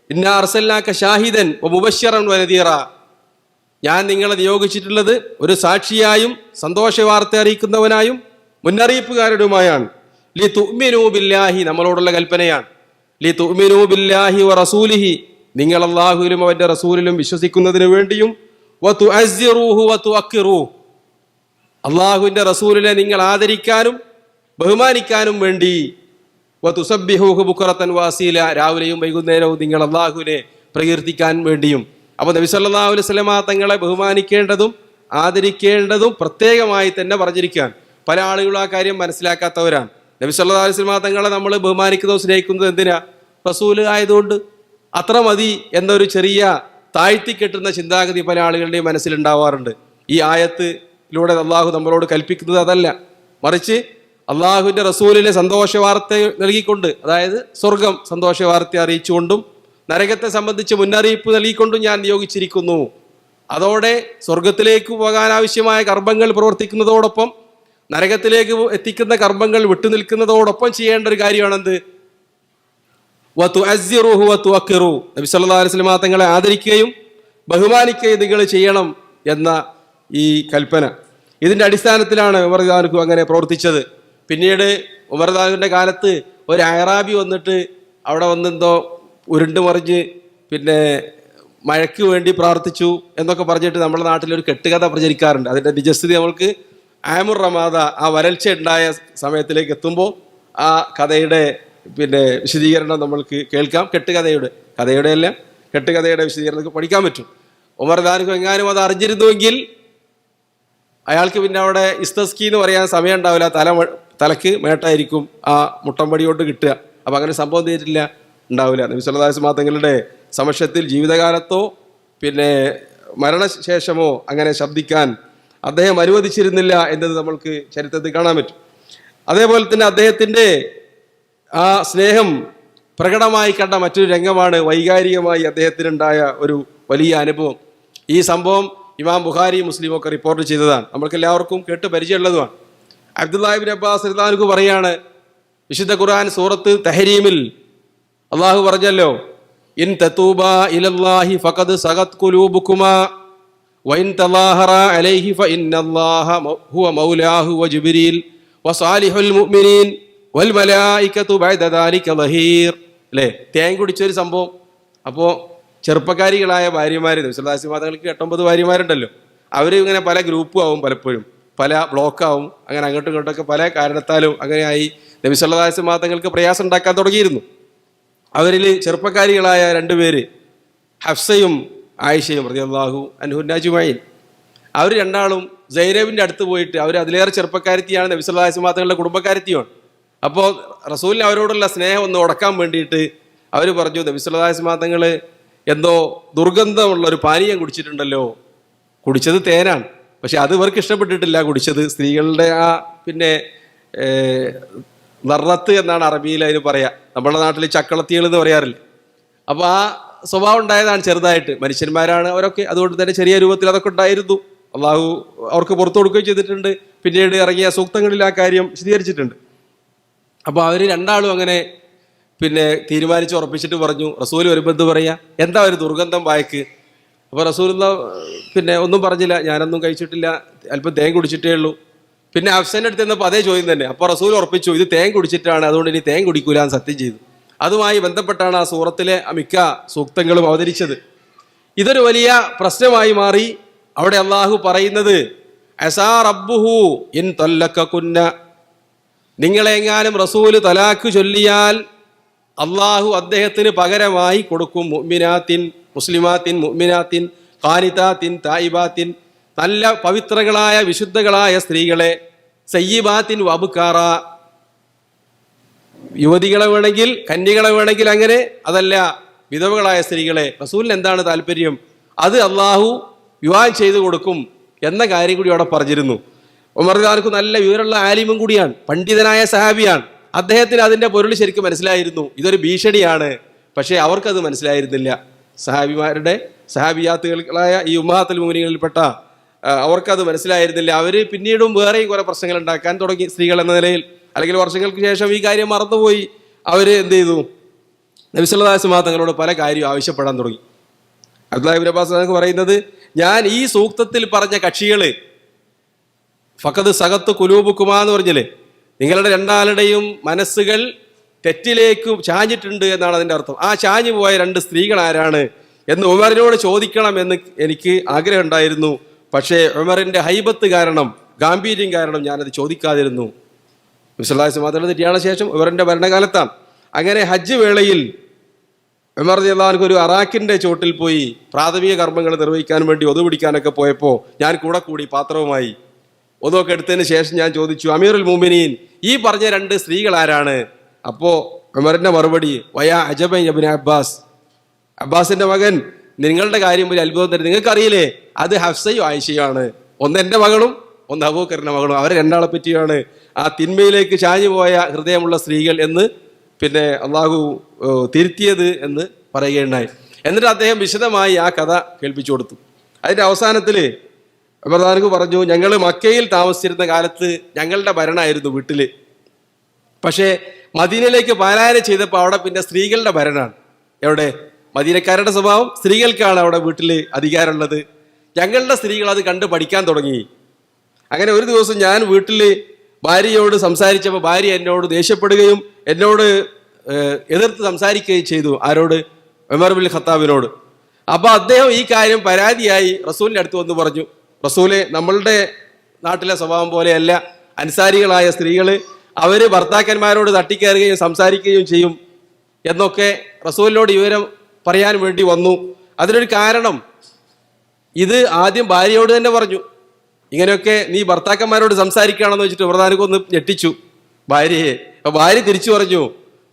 ഇന്നാ അർസൽനാക ഷാഹിദൻ വമുബശ്ശിറൻ വനദീറ, ഞാൻ നിങ്ങളെ നിയോഗിച്ചിട്ടുള്ളത് ഒരു സാക്ഷിയായും സന്തോഷ വാർത്ത അറിയിക്കുന്നവനായും മുന്നറിയിപ്പുകാരനുമായാണ്. ലി തുഅ്മിനൂ ബില്ലാഹി, നമ്മളോടുള്ള കൽപ്പനയാണ്. ലി തുഅ്മിനൂ ബില്ലാഹി വ റസൂലിഹി, നിങ്ങൾ അള്ളാഹുവിലും അവന്റെ റസൂലിലും വിശ്വസിക്കുന്നതിന് വേണ്ടിയും വതുഅസ്സിറൂഹു വതുഅക്കിറൂഹു, അള്ളാഹുവിന്റെ റസൂലിനെ നിങ്ങൾ ആദരിക്കാനും ബഹുമാനിക്കാനും വേണ്ടി, വതുസബ്ബിഹൂഹു ബുക്റതൻ വഅസീല, രാവിലെയും വൈകുന്നേരവും നിങ്ങൾ അള്ളാഹുവിനെ പ്രകീർത്തിക്കാൻ വേണ്ടിയും. അപ്പോൾ നബി സല്ലല്ലാഹു അലൈഹി വസല്ലം തങ്ങളെ ബഹുമാനിക്കേണ്ടതും ആദരിക്കേണ്ടതും പ്രത്യേകമായി തന്നെ പറഞ്ഞിരിക്കുകയാണ്. പല ആളുകളും ആ കാര്യം മനസ്സിലാക്കാത്തവരാണ്. നബി സല്ലല്ലാഹു അലൈഹി വസല്ലം തങ്ങളെ നമ്മൾ ബഹുമാനിക്കുന്നതും സ്നേഹിക്കുന്നതും എന്തിനാ? റസൂല് ആയതുകൊണ്ട് അത്ര മതി എന്നൊരു ചെറിയ താഴ്ത്തിക്കെട്ടുന്ന ചിന്താഗതി പല ആളുകളുടെയും മനസ്സിലുണ്ടാവാറുണ്ട്. ഈ ആയത്തിലൂടെ അള്ളാഹു നമ്മളോട് കൽപ്പിക്കുന്നത് അതല്ല, മറിച്ച് അള്ളാഹുവിൻ്റെ റസൂലിനെ സന്തോഷ വാർത്ത നൽകിക്കൊണ്ട്, അതായത് സ്വർഗം സന്തോഷ വാർത്ത അറിയിച്ചുകൊണ്ടും നരകത്തെ സംബന്ധിച്ച് മുന്നറിയിപ്പ് നൽകിക്കൊണ്ടും ഞാൻ നിയോഗിച്ചിരിക്കുന്നു. അതോടെ സ്വർഗത്തിലേക്ക് പോകാൻ ആവശ്യമായ കർമ്മങ്ങൾ പ്രവർത്തിക്കുന്നതോടൊപ്പം നരകത്തിലേക്ക് എത്തിക്കുന്ന കർമ്മങ്ങൾ വിട്ടുനിൽക്കുന്നതോടൊപ്പം ചെയ്യേണ്ട ഒരു കാര്യമാണെന്ത്? വതുഅസ്സിറൂഹു വതുഅക്കിറൂ, നബി സല്ലല്ലാഹു അലൈഹി വസല്ലം തങ്ങളെ ആദരിക്കുകയും ബഹുമാനിക്കുകയും നിങ്ങൾ ചെയ്യണം എന്ന ഈ കൽപ്പന. ഇതിൻ്റെ അടിസ്ഥാനത്തിലാണ് ഉമർ റളിയല്ലാഹു അൻഹു അങ്ങനെ പ്രവർത്തിച്ചത്. പിന്നീട് ഉമർ റളിയല്ലാഹു അൻഹുവിൻ്റെ കാലത്ത് ഒരു അയറാബി വന്നിട്ട് അവിടെ വന്നെന്തോ ഉരുണ്ട് മറിഞ്ഞ് പിന്നെ മഴയ്ക്ക് വേണ്ടി പ്രാർത്ഥിച്ചു എന്നൊക്കെ പറഞ്ഞിട്ട് നമ്മുടെ നാട്ടിലൊരു കെട്ടുകഥ പ്രചരിക്കാറുണ്ട്. അതിൻ്റെ നിജസ്ഥിതി നമ്മൾക്ക് ആമുർ റമാദ, ആ വരൾച്ച ഉണ്ടായ സമയത്തിലേക്ക് എത്തുമ്പോൾ ആ കഥയുടെ പിന്നെ വിശദീകരണം നമ്മൾക്ക് കേൾക്കാം. കഥയുടെ അല്ല, കെട്ടുകഥയുടെ വിശദീകരണമൊക്കെ പഠിക്കാൻ പറ്റും. ഉമർ റളിയല്ലാഹു അൻഹു എങ്ങാനും അത് അറിഞ്ഞിരുന്നുവെങ്കിൽ അയാൾക്ക് പിന്നെ അവിടെ ഇസ്തസ്കി എന്ന് പറയാൻ സമയം ഉണ്ടാവില്ല, തലക്ക് മേട്ടായിരിക്കും ആ മുട്ടമ്പടി കൊണ്ട് കിട്ടുക. അപ്പം അങ്ങനെ സംഭവം ചെയ്തിട്ടില്ല, ഉണ്ടാവില്ല. നബി സല്ലല്ലാഹു അലൈഹി വസല്ലം തങ്ങളുടെ സമക്ഷത്തിൽ ജീവിതകാലത്തോ പിന്നെ മരണശേഷമോ അങ്ങനെ ശബ്ദിക്കാൻ അദ്ദേഹം അനുവദിച്ചിരുന്നില്ല എന്നത് നമ്മൾക്ക് ചരിത്രത്തിൽ കാണാൻ പറ്റും. അതേപോലെ തന്നെ അദ്ദേഹത്തിൻ്റെ ആ സ്നേഹം പ്രകടമായി കണ്ട മറ്റൊരു രംഗമാണ് വൈകാരികമായി അദ്ദേഹത്തിനുണ്ടായ ഒരു വലിയ അനുഭവം. ഈ സംഭവം ഇമാം ബുഖാരി മുസ്ലിം ഒക്കെ റിപ്പോർട്ട് ചെയ്തതാണ്, നമ്മൾക്ക് എല്ലാവർക്കും കേട്ട് പരിചയമുള്ളതുമാണ്. അബ്ദുല്ലാഹി ഇബ്നു അബ്ബാസ് റളിയല്ലാഹു അൻഹു പറയാണ്, വിശുദ്ധ ഖുർആൻ സൂറത്ത് തഹരീമിൽ അള്ളാഹു പറഞ്ഞല്ലോ, ഇൻ തതൂബാ ഇലല്ലാഹി ഫഖദ് സഗത് ഖുലൂബുകുമാ വഇൻ തളാഹറാ അലൈഹി ഫഇന്നല്ലാഹ ഹുവ മൗലാഹു വജിബ്രീൽ വസാലിഹുൽ മുഅ്മിനീൻ വൽ മലായികതു ബഅദ ദാലിക ലഹീർ. അല്ലേ, തേൻ കുടിച്ചൊരു സംഭവം. അപ്പോൾ ചെറുപ്പക്കാരികളായ ഭാര്യമാർ, നബി സല്ലല്ലാഹു അലൈഹി വസല്ലം തങ്ങൾക്ക് 8-9 ഭാര്യമാരുണ്ടല്ലോ, അവർ ഇങ്ങനെ പല ഗ്രൂപ്പും ആവും, പലപ്പോഴും പല ബ്ലോക്കാവും, അങ്ങനെ അങ്ങോട്ടും ഇങ്ങോട്ടൊക്കെ പല കാരണത്താലും അങ്ങനെയായി നബി സല്ലല്ലാഹു അലൈഹി വസല്ലം തങ്ങൾക്ക് പ്രയാസം ഉണ്ടാക്കാൻ തുടങ്ങിയിരുന്നു. അവരിൽ ചെറുപ്പക്കാരികളായ 2 പേര്, ഹഫ്സയും ആയിഷയും റളിയല്ലാഹു അൻഹുന്ന അജ്മഈൻ, അവർ 2 സൈനബിൻ്റെ അടുത്ത് പോയിട്ട്, അവർ അതിലേറെ ചെറുപ്പക്കാരത്തിയാണ്, നബി സല്ലല്ലാഹു അലൈഹി വസല്ലം തങ്ങളുടെ കുടുംബക്കാരത്തിയാണ്. അപ്പോൾ റസൂലിന് അവരോടുള്ള സ്നേഹം ഒന്ന് ഉടക്കാൻ വേണ്ടിയിട്ട് അവർ പറഞ്ഞു, നബി സല്ലല്ലാഹു അലൈഹി വസല്ലം തങ്ങൾ എന്തോ ദുർഗന്ധമുള്ള ഒരു പാനീയം കുടിച്ചിട്ടുണ്ടല്ലോ. കുടിച്ചത് തേനാണ്, പക്ഷെ അത് ഇവർക്ക് ഇഷ്ടപ്പെട്ടിട്ടില്ല. കുടിച്ചത് സ്ത്രീകളുടെ ആ പിന്നെ നറത്ത് എന്നാണ് അറബിയിൽ അതിന് പറയാ. നമ്മുടെ നാട്ടിൽ ചക്കളത്തികൾ എന്ന് പറയാറില്ല. അപ്പോൾ ആ സ്വഭാവം ഉണ്ടായതാണ് ചെറുതായിട്ട്. മനുഷ്യന്മാരാണ് അവരൊക്കെ, അതുകൊണ്ട് തന്നെ ചെറിയ രൂപത്തിൽ അതൊക്കെ ഉണ്ടായിരുന്നു. അള്ളാഹു അവർക്ക് പുറത്തു കൊടുക്കുകയും ചെയ്തിട്ടുണ്ട്. പിന്നീട് ഇറങ്ങിയ സൂക്തങ്ങളിൽ ആ കാര്യം വിശദീകരിച്ചിട്ടുണ്ട്. അപ്പോൾ അവർ രണ്ടാളും അങ്ങനെ പിന്നെ തീരുമാനിച്ച് ഉറപ്പിച്ചിട്ട് പറഞ്ഞു, റസൂൽ വരുമ്പോൾ എന്ത് പറയാ, എന്താ ഒരു ദുർഗന്ധം വായക്ക്? അപ്പോൾ റസൂൽ പിന്നെ ഒന്നും പറഞ്ഞില്ല, ഞാനൊന്നും കഴിച്ചിട്ടില്ല, അല്പം തേൻ കുടിച്ചിട്ടേ ഉള്ളൂ. പിന്നെ അഫ്സന്റെ അടുത്ത് നിന്നപ്പോൾ അതേ ചോദ്യം തന്നെ. അപ്പോൾ റസൂൽ ഉറപ്പിച്ചു, ഇത് തേൻ കുടിച്ചിട്ടാണ്, അതുകൊണ്ട് ഇനി തേൻ കുടിക്കൂല എന്ന് സത്യം ചെയ്തു. അതുമായി ബന്ധപ്പെട്ടാണ് ആ സൂറത്തിലെ മിക്ക സൂക്തങ്ങളും അവതരിച്ചത്. ഇതൊരു വലിയ പ്രശ്നമായി മാറി. അവിടെ അള്ളാഹു പറയുന്നത്, അസാ റബ്ബുഹു ഇൻ തല്ലക്കകുന്ന, നിങ്ങളെങ്ങാനും റസൂല് തലാക്ക് ചൊല്ലിയാൽ അള്ളാഹു അദ്ദേഹത്തിന് പകരമായി കൊടുക്കും മുഅ്മിനാത്തിൻ, മുസ്ലിമാത്തിൻ, മുഅ്മിനാത്തിൻ, ഖാനിതാത്തിൻ, തായിബാത്തിൻ, നല്ല പവിത്രകളായ വിശുദ്ധകളായ സ്ത്രീകളെ, സയ്യിബാത്തിൻ വബുക്കാറ, യുവതികളെ വേണമെങ്കിൽ കന്യകളെ വേണമെങ്കിൽ അങ്ങനെ, അതല്ല വിധവകളായ സ്ത്രീകളെ. റസൂലിന് എന്താണ് താല്പര്യം, അത് അള്ളാഹു വിവാഹം ചെയ്തു കൊടുക്കും എന്ന കാര്യം കൂടി അവിടെ പറഞ്ഞിരുന്നു. ഉമർ റളിയല്ലാഹു നല്ല വിവരമുള്ള ആലിമും കൂടിയാണ്, പണ്ഡിതനായ സഹാബിയാണ്. അദ്ദേഹത്തിന് അതിൻ്റെ പൊരുൾ ശരിക്കും മനസ്സിലായിരുന്നു, ഇതൊരു ഭീഷണിയാണ്. പക്ഷേ അവർക്കത് മനസ്സിലായിരുന്നില്ല. സഹാബിയാത്തുകളായ ഈ ഉമ്മഹാത്തുൽ മുഅ്മിനീങ്ങളിൽപ്പെട്ട അവർക്കത് മനസ്സിലായിരുന്നില്ല. അവർ പിന്നീടും വേറെയും കുറെ പ്രശ്നങ്ങൾ ഉണ്ടാക്കാൻ തുടങ്ങി സ്ത്രീകൾ എന്ന നിലയിൽ. അല്ലെങ്കിൽ വർഷങ്ങൾക്ക് ശേഷം ഈ കാര്യം മറന്നുപോയി അവർ എന്ത് ചെയ്തു, നബി സല്ലല്ലാഹു അലൈഹി വസല്ലം തങ്ങളോട് പല കാര്യം ആവശ്യപ്പെടാൻ തുടങ്ങി. അബ്ദുല്ലാഹി ഇബ്നു അബ്ബാസ് പറയുന്നത്, ഞാൻ ഈ സൂക്തത്തിൽ പറഞ്ഞ കക്ഷികള് ഫഖദ് സഗത്ത് കുലൂബുക്കുമാ എന്ന് പറഞ്ഞില്ലേ, നിങ്ങളുടെ രണ്ടാളുടെയും മനസ്സുകൾ തെറ്റിലേക്ക് ചാഞ്ഞിട്ടുണ്ട് എന്നാണ് അതിൻ്റെ അർത്ഥം. ആ ചാഞ്ഞു പോയ രണ്ട് സ്ത്രീകൾ ആരാണ് എന്ന് ഉമറിനോട് ചോദിക്കണം എന്ന് എനിക്ക് ആഗ്രഹം ഉണ്ടായിരുന്നു. പക്ഷേ ഉമറിന്റെ ഹൈബത്ത് കാരണം, ഗാംഭീര്യം കാരണം ഞാനത് ചോദിക്കാതിരുന്നു. നബി സല്ലല്ലാഹു അലൈഹി വസല്ലം തെറ്റിയാണ് ശേഷം ഉമറിന്റെ ഭരണകാലത്താണ്. അങ്ങനെ ഹജ്ജ് വേളയിൽ ഉമർ റളിയല്ലാഹു അൻഹു ഒരു അറാക്കിന്റെ ചോട്ടിൽ പോയി പ്രാഥമിക കർമ്മങ്ങൾ നിർവഹിക്കാൻ വേണ്ടി ഒതു പിടിക്കാനൊക്കെ പോയപ്പോൾ ഞാൻ കൂടി പാത്രവുമായി ഒതുവൊക്കെ എടുത്തതിന് ശേഷം ഞാൻ ചോദിച്ചു, അമീറുൽ മുഅ്മിനീൻ, ഈ പറഞ്ഞ രണ്ട് സ്ത്രീകൾ ആരാണ്? അപ്പോൾ ഉമറിന്റെ മറുപടി, വയാ അജബൻ ഇബ്നു അബ്ബാസ്, അബ്ബാസിന്റെ മകൻ, നിങ്ങളുടെ കാര്യം ഒരു അത്ഭുതം തന്നെ, നിങ്ങൾക്കറിയില്ലേ അത് ഹഫ്സയും ആയിഷയുമാണ്. ഒന്ന് എൻ്റെ മകളും ഒന്ന് അബൂബക്കറിന്റെ മകളും. അവരെ രണ്ടാളെ പറ്റിയാണ് ആ തിന്മയിലേക്ക് ചാഞ്ഞു പോയ ഹൃദയമുള്ള സ്ത്രീകൾ എന്ന് പിന്നെ അള്ളാഹു തിരുത്തിയത് എന്ന് പറയുകയുണ്ടായി. എന്നിട്ട് അദ്ദേഹം വിശദമായി ആ കഥ കേൾപ്പിച്ചു കൊടുത്തു. അതിന്റെ അവസാനത്തിൽ ഉമർ പറഞ്ഞു, ഞങ്ങൾ മക്കയിൽ താമസിച്ചിരുന്ന കാലത്ത് ഞങ്ങളുടെ ഭരണമായിരുന്നു വീട്ടില്. പക്ഷേ മദീനയിലേക്ക് പാലായനം ചെയ്തപ്പോൾ അവിടെ പിന്നെ സ്ത്രീകളുടെ ഭരണമാണ്. എവിടെ? മദീനക്കാരുടെ സ്വഭാവം, സ്ത്രീകൾക്കാണ് അവിടെ വീട്ടിൽ അധികാരമുള്ളത്. ഞങ്ങളുടെ സ്ത്രീകൾ അത് കണ്ട് പഠിക്കാൻ തുടങ്ങി. അങ്ങനെ ഒരു ദിവസം ഞാൻ വീട്ടിൽ ഭാര്യയോട് സംസാരിച്ചപ്പോൾ ഭാര്യ എന്നോട് ദേഷ്യപ്പെടുകയും എന്നോട് എതിർത്ത് സംസാരിക്കുകയും ചെയ്തു. ആരോട്? ഉമർ ബിൻ ഖത്താബിനോട്. അപ്പൊ അദ്ദേഹം ഈ കാര്യം പരാതിയായി റസൂലിന്റെ അടുത്ത് വന്ന് പറഞ്ഞു, റസൂലെ, നമ്മളുടെ നാട്ടിലെ സ്വഭാവം പോലെയല്ല അൻസാരികളായ സ്ത്രീകള്, അവര് ഭർത്താക്കന്മാരോട് തട്ടിക്കയറുകയും സംസാരിക്കുകയും ചെയ്യും എന്നൊക്കെ റസൂലിനോട് വിവരം പറയാൻ വേണ്ടി വന്നു. അതിനൊരു കാരണം, ഇത് ആദ്യം ഭാര്യയോട് തന്നെ പറഞ്ഞു. ഇങ്ങനെയൊക്കെ നീ ഭർത്താക്കന്മാരോട് സംസാരിക്കുകയാണെന്ന് വെച്ചിട്ട് പ്രധാനമൊക്കെ ഒന്ന് ഞെട്ടിച്ചു ഭാര്യയെ. അപ്പൊ ഭാര്യ തിരിച്ചു പറഞ്ഞു,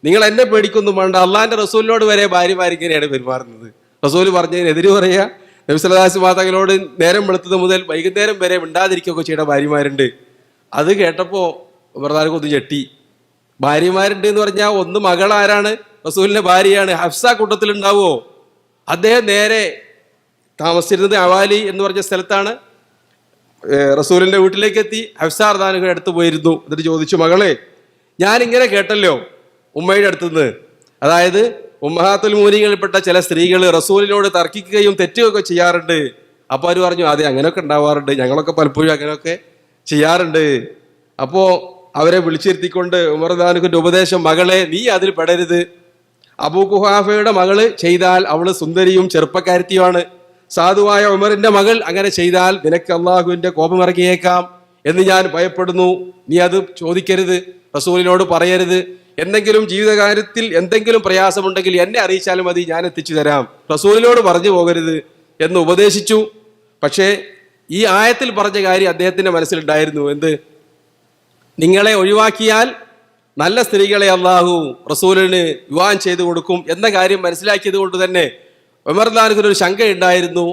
നിങ്ങൾ എന്നെ പേടിക്കൊന്നും വേണ്ട, അള്ളാന്റെ റസൂലിനോട് വരെ ഭാര്യമാർ ഇങ്ങനെയാണ് പെരുമാറുന്നത്. റസൂല് പറഞ്ഞതിനെതിരെ പറയാ. നബി സല്ലല്ലാഹു അലൈഹി വസല്ലം തങ്ങളോട് നേരം വെളുത്തത് മുതൽ വൈകുന്നേരം വരെ മിണ്ടാതിരിക്കുകയൊക്കെ ചെയ്യുന്ന ഭാര്യമാരുണ്ട്. അത് കേട്ടപ്പോ പ്രധാനമൊക്കെ ഒന്ന് ഞെട്ടി. ഭാര്യമാരുണ്ട് എന്ന് പറഞ്ഞാൽ ഒന്ന് മകൾ ആരാണ്? റസൂലിന്റെ ഭാര്യയാണ്. ഹഫ്സ കൂട്ടത്തിലുണ്ടാവുമോ? അദ്ദേഹം നേരെ താമസിച്ചിരുന്നത് അവാലി എന്ന് പറഞ്ഞ സ്ഥലത്താണ്. റസൂലിന്റെ വീട്ടിലേക്ക് എത്തി. ഹഫ്സ റളിയല്ലാഹു അടുത്ത് പോയിരുന്നു. എന്നിട്ട് ചോദിച്ചു, മകളെ, ഞാൻ ഇങ്ങനെ കേട്ടല്ലോ ഉമ്മയുടെ അടുത്തുനിന്ന്, അതായത് ഉമ്മഹാത്തുൽ മുഅ്മിനീങ്ങളിൽപ്പെട്ട ചില സ്ത്രീകൾ റസൂലിനോട് തർക്കിക്കുകയും തെറ്റുകയൊക്കെ ചെയ്യാറുണ്ട്. അപ്പൊ അവർ പറഞ്ഞു, അതെ, അങ്ങനെയൊക്കെ ഉണ്ടാവാറുണ്ട്, ഞങ്ങളൊക്കെ പലപ്പോഴും അങ്ങനെയൊക്കെ ചെയ്യാറുണ്ട്. അപ്പോ അവരെ വിളിച്ചിരുത്തിക്കൊണ്ട് ഉമർ റളിയല്ലാഹുവിന്റെ ഉപദേശം, മകളെ, നീ അതിൽ പെടരുത്. അബൂ ഖുഹാഫയുടെ മകള് ചെയ്താൽ അവള് സുന്ദരിയും ചെറുപ്പക്കാരത്തിയുമാണ്. സാധുവായ ഉമറിന്റെ മകൾ അങ്ങനെ ചെയ്താൽ നിനക്ക് അള്ളാഹുവിന്റെ കോപം ഇറങ്ങിയേക്കാം എന്ന് ഞാൻ ഭയപ്പെടുന്നു. നീ അത് ചോദിക്കരുത്, റസൂലിനോട് പറയരുത്. എന്തെങ്കിലും ജീവിതകാര്യത്തിൽ എന്തെങ്കിലും പ്രയാസമുണ്ടെങ്കിൽ എന്നെ അറിയിച്ചാലും മതി, ഞാൻ എത്തിച്ചു തരാം. റസൂലിനോട് പറഞ്ഞു പോകരുത് എന്ന് ഉപദേശിച്ചു. പക്ഷേ ഈ ആയത്തിൽ പറഞ്ഞ കാര്യം അദ്ദേഹത്തിന്റെ മനസ്സിലുണ്ടായിരുന്നു. എന്ത്? നിങ്ങളെ ഒഴിവാക്കിയാൽ നല്ല സ്ത്രീകളെ അള്ളാഹു റസൂലിന് വിവാഹം ചെയ്തു കൊടുക്കും എന്ന കാര്യം മനസ്സിലാക്കിയത് കൊണ്ട് തന്നെ ഉമർ റളിയല്ലാഹു ഒരു ശങ്കയുണ്ടായിരുന്നു,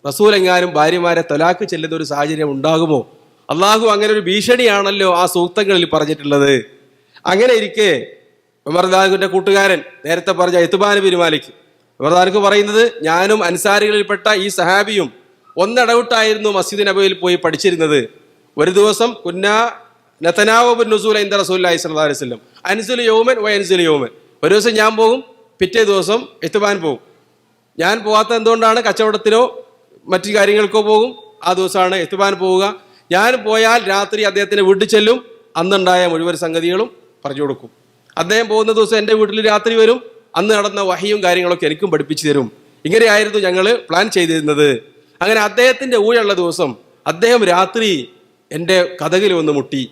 റസൂൽ എങ്ങാനും ഭാര്യമാരെ തലാക്ക് ചെല്ലുന്ന ഒരു സാഹചര്യം ഉണ്ടാകുമോ? അള്ളാഹു അങ്ങനെ ഒരു ഭീഷണിയാണല്ലോ ആ സൂക്തങ്ങളിൽ പറഞ്ഞിട്ടുള്ളത്. അങ്ങനെ ഇരിക്കെ ഉമർ റളിയല്ലാഹുവിന്റെ കൂട്ടുകാരൻ, നേരത്തെ പറഞ്ഞ ഇത്ബാൻ ബിൻ മാലിക്, ഉമർ റളിയല്ലാഹു പറയുന്നത്, ഞാനും അൻസാരികളിൽപ്പെട്ട ഈ സഹാബിയും ഒന്നിടവിട്ടായിരുന്നു മസ്ജിദ് നബവിയിൽ പോയി പഠിച്ചിരുന്നത്. ഒരു ദിവസം കുന്നാ നതനാവബുൻ നുസൂല ഇൻദ റസൂലുള്ളാഹി സ്വല്ലല്ലാഹു അലൈഹി വസല്ലം അൻസിലു യൗമൻ വ യൻസിലു യൗമൻ. ഒരു ദിവസം ഞാൻ പോകും, പിറ്റേ ദിവസം ഇത്ബാൻ പോകും. ഞാൻ പോകാത്ത എന്തുകൊണ്ടാണ്? കച്ചവടത്തിനോ മറ്റു കാര്യങ്ങൾക്കോ പോകും. ആ ദിവസമാണ് ഇത്ബാൻ പോവുക. ഞാൻ പോയാൽ രാത്രി അദ്ദേഹത്തിന് വീട്ടിൽ ചെല്ലും, അന്നുണ്ടായ മുഴുവൻ സംഗതികളും പറഞ്ഞു കൊടുക്കും. അദ്ദേഹം പോകുന്ന ദിവസം എൻ്റെ വീട്ടിൽ രാത്രി വരും, അന്ന് നടന്ന വഹിയും കാര്യങ്ങളൊക്കെ എനിക്കും പഠിപ്പിച്ചു തരും. ഇങ്ങനെയായിരുന്നു ഞങ്ങൾ പ്ലാൻ ചെയ്തിരുന്നത്. അങ്ങനെ അദ്ദേഹത്തിൻ്റെ ഊഴമുള്ള ദിവസം അദ്ദേഹം രാത്രി എൻ്റെ കതകിൽ വന്ന് മുട്ടി.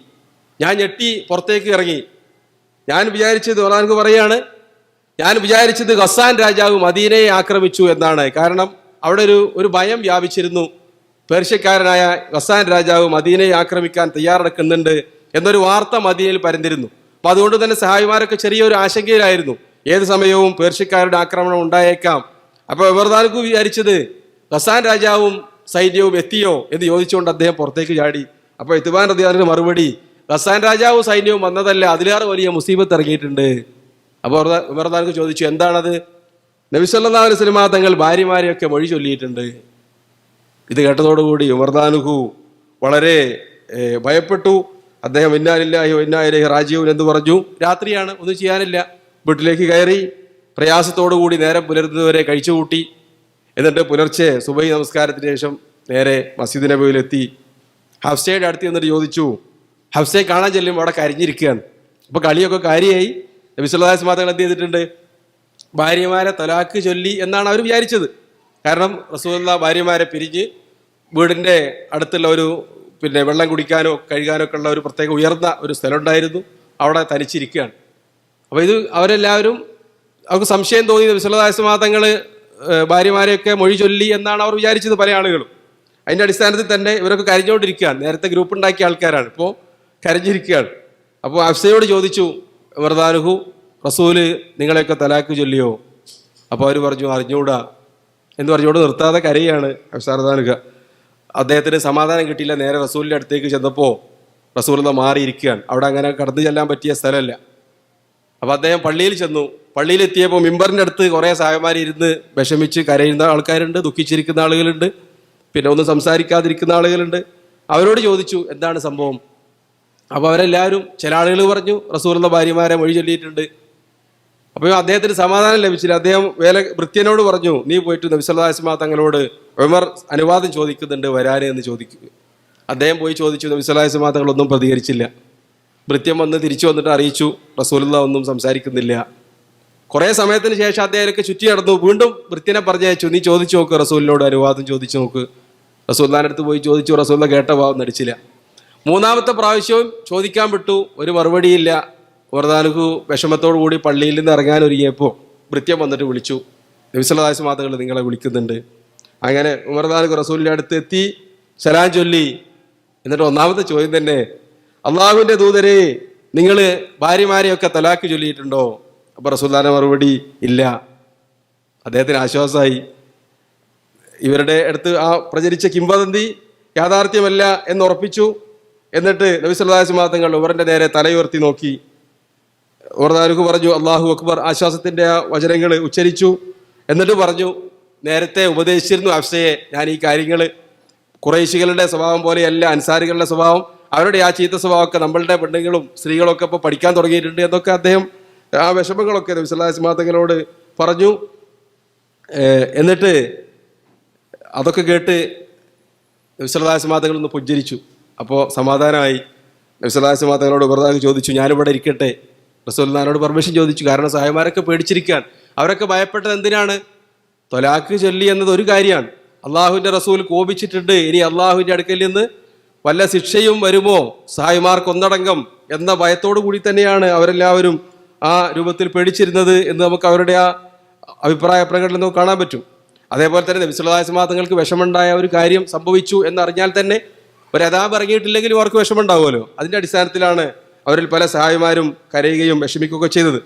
ഞാൻ ഞെട്ടി പുറത്തേക്ക് ഇറങ്ങി. ഞാൻ വിചാരിച്ചത്, ഒരാൾക്ക് പറയാണ്, ഞാൻ വിചാരിച്ചത് ഗസ്സാൻ രാജാവ് മദീനയെ ആക്രമിച്ചു എന്നാണ്. കാരണം അവിടെ ഒരു ഭയം വ്യാപിച്ചിരുന്നു. പേർഷ്യക്കാരനായ ഗസ്സാൻ രാജാവ് മദീനയെ ആക്രമിക്കാൻ തയ്യാറെടുക്കുന്നുണ്ട് എന്നൊരു വാർത്ത മദീനയിൽ പരന്നിരുന്നു. അപ്പൊ അതുകൊണ്ട് തന്നെ സഹായിമാരൊക്കെ ചെറിയൊരു ആശങ്കയിലായിരുന്നു, ഏത് സമയവും പേർഷ്യക്കാരുടെ ആക്രമണം ഉണ്ടായേക്കാം. അപ്പൊ ഉമർ റളിയല്ലാഹു വിചാരിച്ചത് ഗസ്സാൻ രാജാവും സൈന്യവും എത്തിയോ എന്ന് ചോദിച്ചുകൊണ്ട് അദ്ദേഹം പുറത്തേക്ക് ചാടി. അപ്പൊ ഇത്ബാൻ റളിയല്ലാഹു മറുപടി, ഗസ്സാൻ രാജാവും സൈന്യവും വന്നതല്ല, അതിലേറെ വലിയ മുസീബത്ത് ഇറങ്ങിയിട്ടുണ്ട്. അപ്പോൾ ഉമർ റളിയല്ലാഹു ചോദിച്ചു, എന്താണത്? നബി സല്ലല്ലാഹു അലൈഹി വസല്ലം തങ്ങൾ ഭാര്യമാരെയൊക്കെ മൊഴി ചൊല്ലിയിട്ടുണ്ട്. ഇത് കേട്ടതോടുകൂടി ഉമർ റളിയല്ലാഹു വളരെ ഭയപ്പെട്ടു. അദ്ദേഹം ഇന്നാ ലില്ലാഹി വ ഇന്നാ ഇലൈഹി റാജിഊൻ എന്ന് പറഞ്ഞു. രാത്രിയാണ്, ഒന്നും ചെയ്യാനില്ല. വീട്ടിലേക്ക് കയറി പ്രയാസത്തോടുകൂടി നേരം പുലരുന്നതുവരെ കഴിച്ചുകൂട്ടി. എന്നിട്ട് പുലർച്ചെ സുബഹി നമസ്കാരത്തിന് ശേഷം നേരെ മസ്ജിദ് നബവിയിലെത്തി. ഹഫ്സയുടെ അടുത്ത് എന്നിട്ട് ചോദിച്ചു. ഹഫ്സയെ കാണാൻ ചെല്ലുമ്പോൾ അവിടെ കരിഞ്ഞിരിക്കുകയാണ്. അപ്പോൾ കളിയൊക്കെ കാര്യമായി. നബി സല്ലല്ലാഹു അലൈഹി വസല്ലം എന്ത് ചെയ്തിട്ടുണ്ട്? ഭാര്യമാരെ തലാക്ക് ചൊല്ലി എന്നാണ് അവർ വിചാരിച്ചത്. കാരണം റസൂലുള്ളാഹി ഭാര്യമാരെ പിരിഞ്ഞ് വീടിൻ്റെ അടുത്തുള്ള ഒരു വെള്ളം കുടിക്കാനോ കഴുകാനോ ഒക്കെ ഉള്ള ഒരു പ്രത്യേക ഉയർന്ന ഒരു സ്ഥലം ഉണ്ടായിരുന്നു. അവിടെ തനിച്ചിരിക്കുകയാണ്. അപ്പോൾ ഇത് അവരെല്ലാവരും, അവർക്ക് സംശയം തോന്നി, നബി സല്ലല്ലാഹു അലൈഹി വസല്ലം തങ്ങൾ ഭാര്യമാരെയൊക്കെ മൊഴി ചൊല്ലി എന്നാണ് അവർ വിചാരിച്ചത്, പല ആളുകളും. അതിൻ്റെ അടിസ്ഥാനത്തിൽ തന്നെ ഇവരൊക്കെ കരഞ്ഞുകൊണ്ടിരിക്കുകയാണ്. നേരത്തെ ഗ്രൂപ്പ് ഉണ്ടാക്കിയ ആൾക്കാരാണ്, ഇപ്പോൾ കരഞ്ഞിരിക്കുകയാണ്. അപ്പോൾ ഹഫ്സയോട് ചോദിച്ചു ഉമർ റളിയല്ലാഹു, റസൂല് നിങ്ങളെയൊക്കെ തലാക്ക് ചൊല്ലിയോ? അപ്പോൾ അവർ പറഞ്ഞു, അറിഞ്ഞൂടാ എന്ന് പറഞ്ഞുകൊണ്ട് നിർത്താതെ കരയാണ് ഹഫ്സ റളിയല്ലാഹു. അദ്ദേഹത്തിന് സമാധാനം കിട്ടിയില്ല. നേരെ റസൂലിൻ്റെ അടുത്തേക്ക് ചെന്നപ്പോൾ റസൂലുള്ളാഹി മാറിയിരിക്കുകയാണ്. അവിടെ അങ്ങനെ കടന്നു ചെല്ലാൻ പറ്റിയ സ്ഥലമല്ല. അപ്പോൾ അദ്ദേഹം പള്ളിയിൽ ചെന്നു. പള്ളിയിലെത്തിയപ്പോൾ മിമ്പറിൻ്റെ അടുത്ത് കുറേ സഹായന്മാരിരുന്ന് വിഷമിച്ച് കരയുന്ന ആൾക്കാരുണ്ട്, ദുഃഖിച്ചിരിക്കുന്ന ആളുകളുണ്ട്, പിന്നെ ഒന്നും സംസാരിക്കാതിരിക്കുന്ന ആളുകളുണ്ട്. അവരോട് ചോദിച്ചു, എന്താണ് സംഭവം? അപ്പോൾ അവരെല്ലാവരും, ചില ആളുകൾ പറഞ്ഞു റസൂലുള്ളാഹി ഭാര്യമാരെ മൊഴി ചൊല്ലിയിട്ടുണ്ട്. അപ്പോൾ അദ്ദേഹത്തിന് സമാധാനം ലഭിച്ചില്ല. അദ്ദേഹം ഭൃത്യനോട് പറഞ്ഞു, നീ പോയിട്ട് നബി സല്ലല്ലാഹു അലൈഹി വസല്ലം തങ്ങളോട് ഉമർ അനുവാദം ചോദിക്കുന്നുണ്ട് വരാന് എന്ന് ചോദിക്കുക. അദ്ദേഹം പോയി ചോദിച്ചു. നബി സല്ലല്ലാഹു അലൈഹി വസല്ലം തങ്ങളൊന്നും പ്രതികരിച്ചില്ല. ഭൃത്യൻ വന്ന് തിരിച്ചു വന്നിട്ട് അറിയിച്ചു, റസൂലുള്ളാഹി ഒന്നും സംസാരിക്കുന്നില്ല. കുറേ സമയത്തിന് ശേഷം അദ്ദേഹമൊക്കെ ചുറ്റി നടന്നു. വീണ്ടും ഭൃത്യനെ പറഞ്ഞയച്ചു, നീ ചോദിച്ചു നോക്ക്, റസൂലിനോട് അനുവാദം ചോദിച്ചു നോക്ക്. റസൂലുള്ളാഹിന്റെ അടുത്ത് പോയി ചോദിച്ചു. റസൂലുള്ളാഹി കേട്ട ഭാവം നടിച്ചില്ല. മൂന്നാമത്തെ പ്രാവശ്യവും ചോദിക്കാൻ വിട്ടു, ഒരു മറുപടിയില്ല. ഉമർ റളിയല്ലാഹു വിഷമത്തോടു കൂടി പള്ളിയിൽ നിന്ന് ഇറങ്ങാൻ ഒരുങ്ങിയപ്പോൾ ഭൃത്യൻ വന്നിട്ട് വിളിച്ചു, നബി സല്ലല്ലാഹു അലൈഹി വസല്ലം തങ്ങൾ നിങ്ങളെ വിളിക്കുന്നുണ്ട്. അങ്ങനെ ഉമർ റളിയല്ലാഹു റസൂലിൻ്റെ അടുത്ത് എത്തി, സലാം ചൊല്ലി. എന്നിട്ട് ഒന്നാമത്തെ ചോദ്യം തന്നെ, അള്ളാഹുവിൻ്റെ ദൂതരെ, നിങ്ങൾ ഭാര്യമാരെയൊക്കെ തലാക്ക് ചൊല്ലിയിട്ടുണ്ടോ? അപ്പോൾ റസൂലുള്ളാഹിന്റെ മറുപടി ഇല്ല. അദ്ദേഹത്തിന് ആശ്വാസമായി. ഇവരുടെ അടുത്ത് ആ പ്രചരിച്ച കിംവദന്തി യാഥാർത്ഥ്യമല്ല എന്ന് ഉറപ്പിച്ചു. എന്നിട്ട് നബി സല്ലല്ലാഹു അലൈഹി വസല്ലം തങ്ങൾ ഉമറിന്റെ നേരെ തലയുയർത്തി നോക്കി. ഉമർ റളിയല്ലാഹു പറഞ്ഞു, അല്ലാഹു അക്ബർ, ആശ്വാസത്തിന്റെ ആ വചനങ്ങൾ ഉച്ചരിച്ചു. എന്നിട്ട് പറഞ്ഞു, നേരത്തെ ഉപദേശിച്ചിരുന്നു ഹഫ്സയെ, ഞാൻ ഈ കാര്യങ്ങൾ ഖുറൈശികളുടെ സ്വഭാവം പോലെയല്ല അൻസാരികളുടെ സ്വഭാവം, അവരുടെ ആ ചീത്ത സ്വഭാവമൊക്കെ നമ്മളുടെ പെണ്ണുങ്ങളും സ്ത്രീകളൊക്കെ ഇപ്പോൾ പഠിക്കാൻ തുടങ്ങിയിട്ടുണ്ട് എന്നൊക്കെ അദ്ദേഹം ആ വിഷമങ്ങളൊക്കെ നബി സല്ലല്ലാഹു അലൈഹി വസല്ലം തങ്ങളോട് പറഞ്ഞു. എന്നിട്ട് അതൊക്കെ കേട്ട് നബി സല്ലല്ലാഹു അലൈഹി വസല്ലം തങ്ങൾ ഒന്ന് പുഞ്ചിരിച്ചു. അപ്പോൾ സമാധാനമായി. നബി സല്ലല്ലാഹു അലൈഹി വസല്ലം തങ്ങളോട് ഉമർ ചോദിച്ചു, ഞാനിവിടെ ഇരിക്കട്ടെ? റസൂലുള്ളാഹിനോട് പെർമിഷൻ ചോദിച്ചു. കാരണം സഹായമാരൊക്കെ പേടിച്ചിരിക്കാൻ. അവരൊക്കെ ഭയപ്പെട്ടത് എന്തിനാണ്? തൊലാക്ക് ചൊല്ലി എന്നത് ഒരു കാര്യമാണ്. അള്ളാഹുവിൻ്റെ റസൂൽ കോപിച്ചിട്ടുണ്ട്, ഇനി അള്ളാഹുവിൻ്റെ അടുക്കൽ നിന്ന് വല്ല ശിക്ഷയും വരുമോ സഹായിമാർക്ക് ഒന്നടങ്കം എന്ന ഭയത്തോടു കൂടി തന്നെയാണ് അവരെല്ലാവരും ആ രൂപത്തിൽ പേടിച്ചിരുന്നത് എന്ന് നമുക്ക് അവരുടെ ആ അഭിപ്രായ പ്രകടനം നമുക്ക് കാണാൻ പറ്റും. അതേപോലെ തന്നെ നബി സല്ലല്ലാഹു അലൈഹി വസല്ലം തങ്ങൾക്ക് വിഷമുണ്ടായ ഒരു കാര്യം സംഭവിച്ചു എന്നറിഞ്ഞാൽ തന്നെ ഒരു അദാബ് ഇറങ്ങിയിട്ടില്ലെങ്കിലും അവർക്ക് വിഷമുണ്ടാവുമല്ലോ. അതിൻ്റെ അടിസ്ഥാനത്തിലാണ് അവരിൽ പല സഹായിമാരും കരയുകയും വിഷമിക്കുകയൊക്കെ ചെയ്തത്.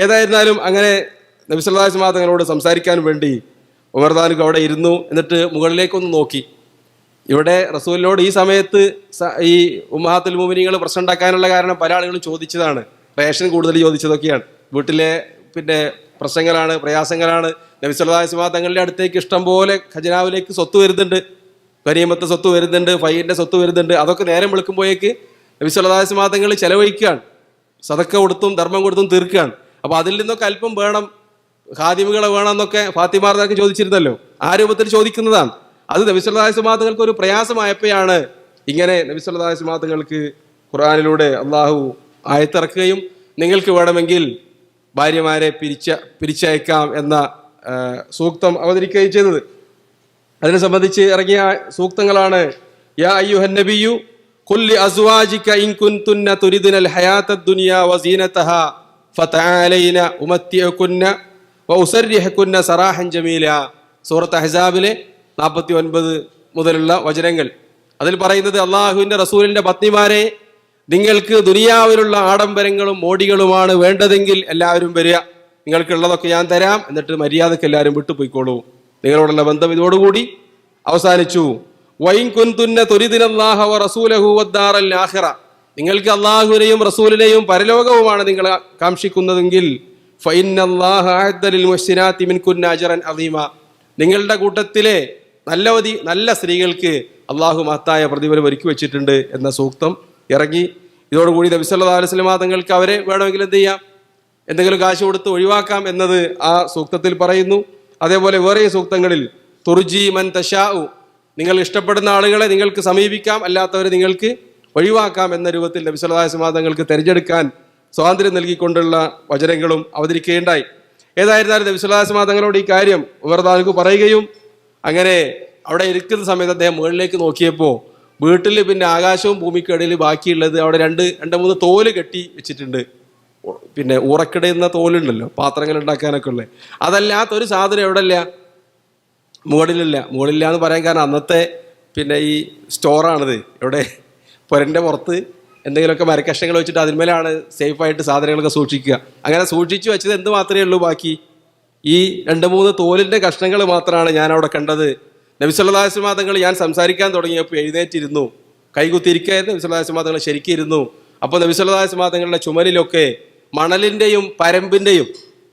ഏതായിരുന്നാലും അങ്ങനെ നബി സല്ലല്ലാഹു അലൈഹി വസല്ലം തങ്ങളോട് സംസാരിക്കാൻ വേണ്ടി ഉമർ താനുക്ക് അവിടെ ഇരുന്നു. എന്നിട്ട് മുകളിലേക്കൊന്ന് നോക്കി. ഇവിടെ റസൂലിനോട് ഈ സമയത്ത് ഈ ഉമ്മഹാത്തുൽ മുഅ്മിനീങ്ങൾ പ്രശ്നം ഉണ്ടാക്കാനുള്ള കാരണം പല ആളുകളും ചോദിച്ചതാണ്. റേഷൻ കൂടുതൽ ചോദിച്ചതൊക്കെയാണ്. വീട്ടിലെ പ്രശ്നങ്ങളാണ്, പ്രയാസങ്ങളാണ്. നബി സല്ലല്ലാഹു അലൈഹി വസല്ലം തങ്ങളുടെ അടുത്തേക്ക് ഇഷ്ടം പോലെ ഖജനാവിലേക്ക് സ്വത്ത് വരുന്നുണ്ട്, ഗനീമത്ത് സ്വത്ത് വരുന്നുണ്ട്, ഫൈൻ്റെ സ്വത്ത് വരുന്നുണ്ട്. അതൊക്കെ നേരം വെളുക്കുമ്പോഴേക്ക് നബി സല്ലല്ലാഹു അലൈഹി വസല്ലം തങ്ങൾ ചെലവഴിക്കുകയാണ്, സദക്ക കൊടുത്തും ധർമ്മം കൊടുത്തും തീർക്കുകയാണ്. അപ്പോൾ അതിൽ നിന്നൊക്കെ അല്പം വേണം, ഖാദിമുകളെ വേണം എന്നൊക്കെ ഫാത്തിമാർക്കൊക്കെ ചോദിച്ചിരുന്നല്ലോ. ആ രൂപത്തിൽ ചോദിക്കുന്നതാണ്. അത് നബി സല്ലല്ലാഹു അലൈഹി വസല്ലം തങ്ങൾക്ക് ഒരു പ്രയാസമായപ്പോഴാണ് ഇങ്ങനെ നബി സല്ലല്ലാഹു അലൈഹി വസല്ലം തങ്ങൾക്ക് ഖുർആനിലൂടെ അള്ളാഹു ആയത്തിറക്കുകയും നിങ്ങൾക്ക് വേണമെങ്കിൽ ഭാര്യമാരെ പിരിച്ചയക്കാം എന്ന സൂക്തം അവതരിക്കുകയും ചെയ്തത്. അതിനെ സംബന്ധിച്ച് ഇറങ്ങിയ സൂക്തങ്ങളാണ് യാ അയ്യുഹൻ നബിയു ഖുൽ ലി അസ്വാജിക ഇൻ കുൻതുന്ന തുരിദുനൽ ഹയാത്തദ് ദുനിയ വസീനതഹാ ഫതആലൈന ഉമത്തിഉകുന്ന വഉസർരിഹുകുന്ന സറാഹൻ ജമീല. സൂറത്ത് അഹ്സാബിലെ 49 മുതലുള്ള വചനങ്ങൾ. അതിൽ പറയുന്നത്, അള്ളാഹുവിൻ്റെ റസൂലിൻ്റെ പത്നിമാരെ, നിങ്ങൾക്ക് ദുനിയാവിലുള്ള ആഡംബരങ്ങളും മോടികളുമാണ് വേണ്ടതെങ്കിൽ എല്ലാവരും വരിക, നിങ്ങൾക്കുള്ളതൊക്കെ ഞാൻ തരാം, എന്നിട്ട് മര്യാദക്ക് എല്ലാവരും വിട്ടുപോയിക്കോളൂ. നിങ്ങളോടുള്ള ബന്ധം ഇതോടുകൂടി അവസാനിച്ചു. വൈൻ കുൻതുന്ന തുരിദിനല്ലാഹ വ റസൂലഹു വദ്ദാറൽ ആഖിറ, നിങ്ങൾക്ക് അള്ളാഹുവിനെയും റസൂലിനെയും പരലോകവുമാണ് നിങ്ങൾ കാക്ഷിക്കുന്നതെങ്കിൽ ഫഇന്നല്ലാഹ അഅദ്ദ ലിൽ മുഹ്സിനാത്തി മിൻകുന്ന അജ്റൻ അദീമ, നിങ്ങളുടെ കൂട്ടത്തിലെ നല്ല സ്ത്രീകൾക്ക് അള്ളാഹു മഹത്തായ പ്രതിഫലം ഒരുക്കി വെച്ചിട്ടുണ്ട് എന്ന സൂക്തം ഇറങ്ങി. ഇതോടുകൂടി നബി സല്ലല്ലാഹു അലൈഹി വസല്ലം തങ്ങൾക്ക് അവരെ വേണമെങ്കിൽ എന്ത് ചെയ്യാം, എന്തെങ്കിലും കാശ് കൊടുത്ത് ഒഴിവാക്കാം എന്നത് ആ സൂക്തത്തിൽ പറയുന്നു. അതേപോലെ വേറെ സൂക്തങ്ങളിൽ തുർജി മൻ തശാഉ, നിങ്ങൾ ഇഷ്ടപ്പെടുന്ന ആളുകളെ നിങ്ങൾക്ക് സമീപിക്കാം, അല്ലാത്തവരെ നിങ്ങൾക്ക് ഒഴിവാക്കാം എന്ന രൂപത്തിൽ നബി സല്ലല്ലാഹു അലൈഹി വസല്ലം തങ്ങൾക്ക് തിരഞ്ഞെടുക്കാൻ സ്വാതന്ത്ര്യം നൽകിക്കൊണ്ടുള്ള വചനങ്ങളും അവതരിക്കുകയുണ്ടായി. ഏതായിരുന്നാലും നബി സല്ലല്ലാഹു അലൈഹി വസല്ലം തങ്ങളോട് ഈ കാര്യം ഉമർ താനുക്ക് പറയുകയും, അങ്ങനെ അവിടെ ഇരിക്കുന്ന സമയത്ത് അദ്ദേഹം മുകളിലേക്ക് നോക്കിയപ്പോൾ വീട്ടിൽ പിന്നെ ആകാശവും ഭൂമിക്കിടയിൽ ബാക്കിയുള്ളത് അവിടെ രണ്ട് മൂന്ന് തോല് കെട്ടി വെച്ചിട്ടുണ്ട്. പിന്നെ ഊറക്കിടയുന്ന തോലുണ്ടല്ലോ പാത്രങ്ങൾ ഉണ്ടാക്കാനൊക്കെ ഉള്ളത്, അതല്ലാത്തൊരു സാധനം എവിടെ ഇല്ല, മുകളിലില്ല എന്ന് പറയാൻ കാരണം അന്നത്തെ ഈ സ്റ്റോറാണിത്. ഇവിടെ പുരൻ്റെ പുറത്ത് എന്തെങ്കിലുമൊക്കെ മരക്കഷ്ണങ്ങൾ വെച്ചിട്ട് അതിന്മേലാണ് സേഫായിട്ട് സാധനങ്ങളൊക്കെ സൂക്ഷിക്കുക. അങ്ങനെ സൂക്ഷിച്ചു വെച്ചത് എന്ത് മാത്രമേ ഉള്ളൂ, ബാക്കി ഈ 2-3 തോലിൻ്റെ കഷ്ണങ്ങൾ മാത്രമാണ് ഞാൻ അവിടെ കണ്ടത്. നബി സല്ലല്ലാഹു അലൈഹി വസല്ലം തങ്ങൾ ഞാൻ സംസാരിക്കാൻ തുടങ്ങിയപ്പോൾ എഴുന്നേറ്റിരുന്നു, കൈകുത്തിരിക്കായിരുന്നു. നബി സല്ലല്ലാഹു അലൈഹി വസല്ലം തങ്ങൾ ശരിക്കും ഇരുന്നു. അപ്പോൾ നബി സല്ലല്ലാഹു അലൈഹി വസല്ലം തങ്ങളുടെ ചുമലിലൊക്കെ മണലിൻ്റെയും പരമ്പിൻ്റെയും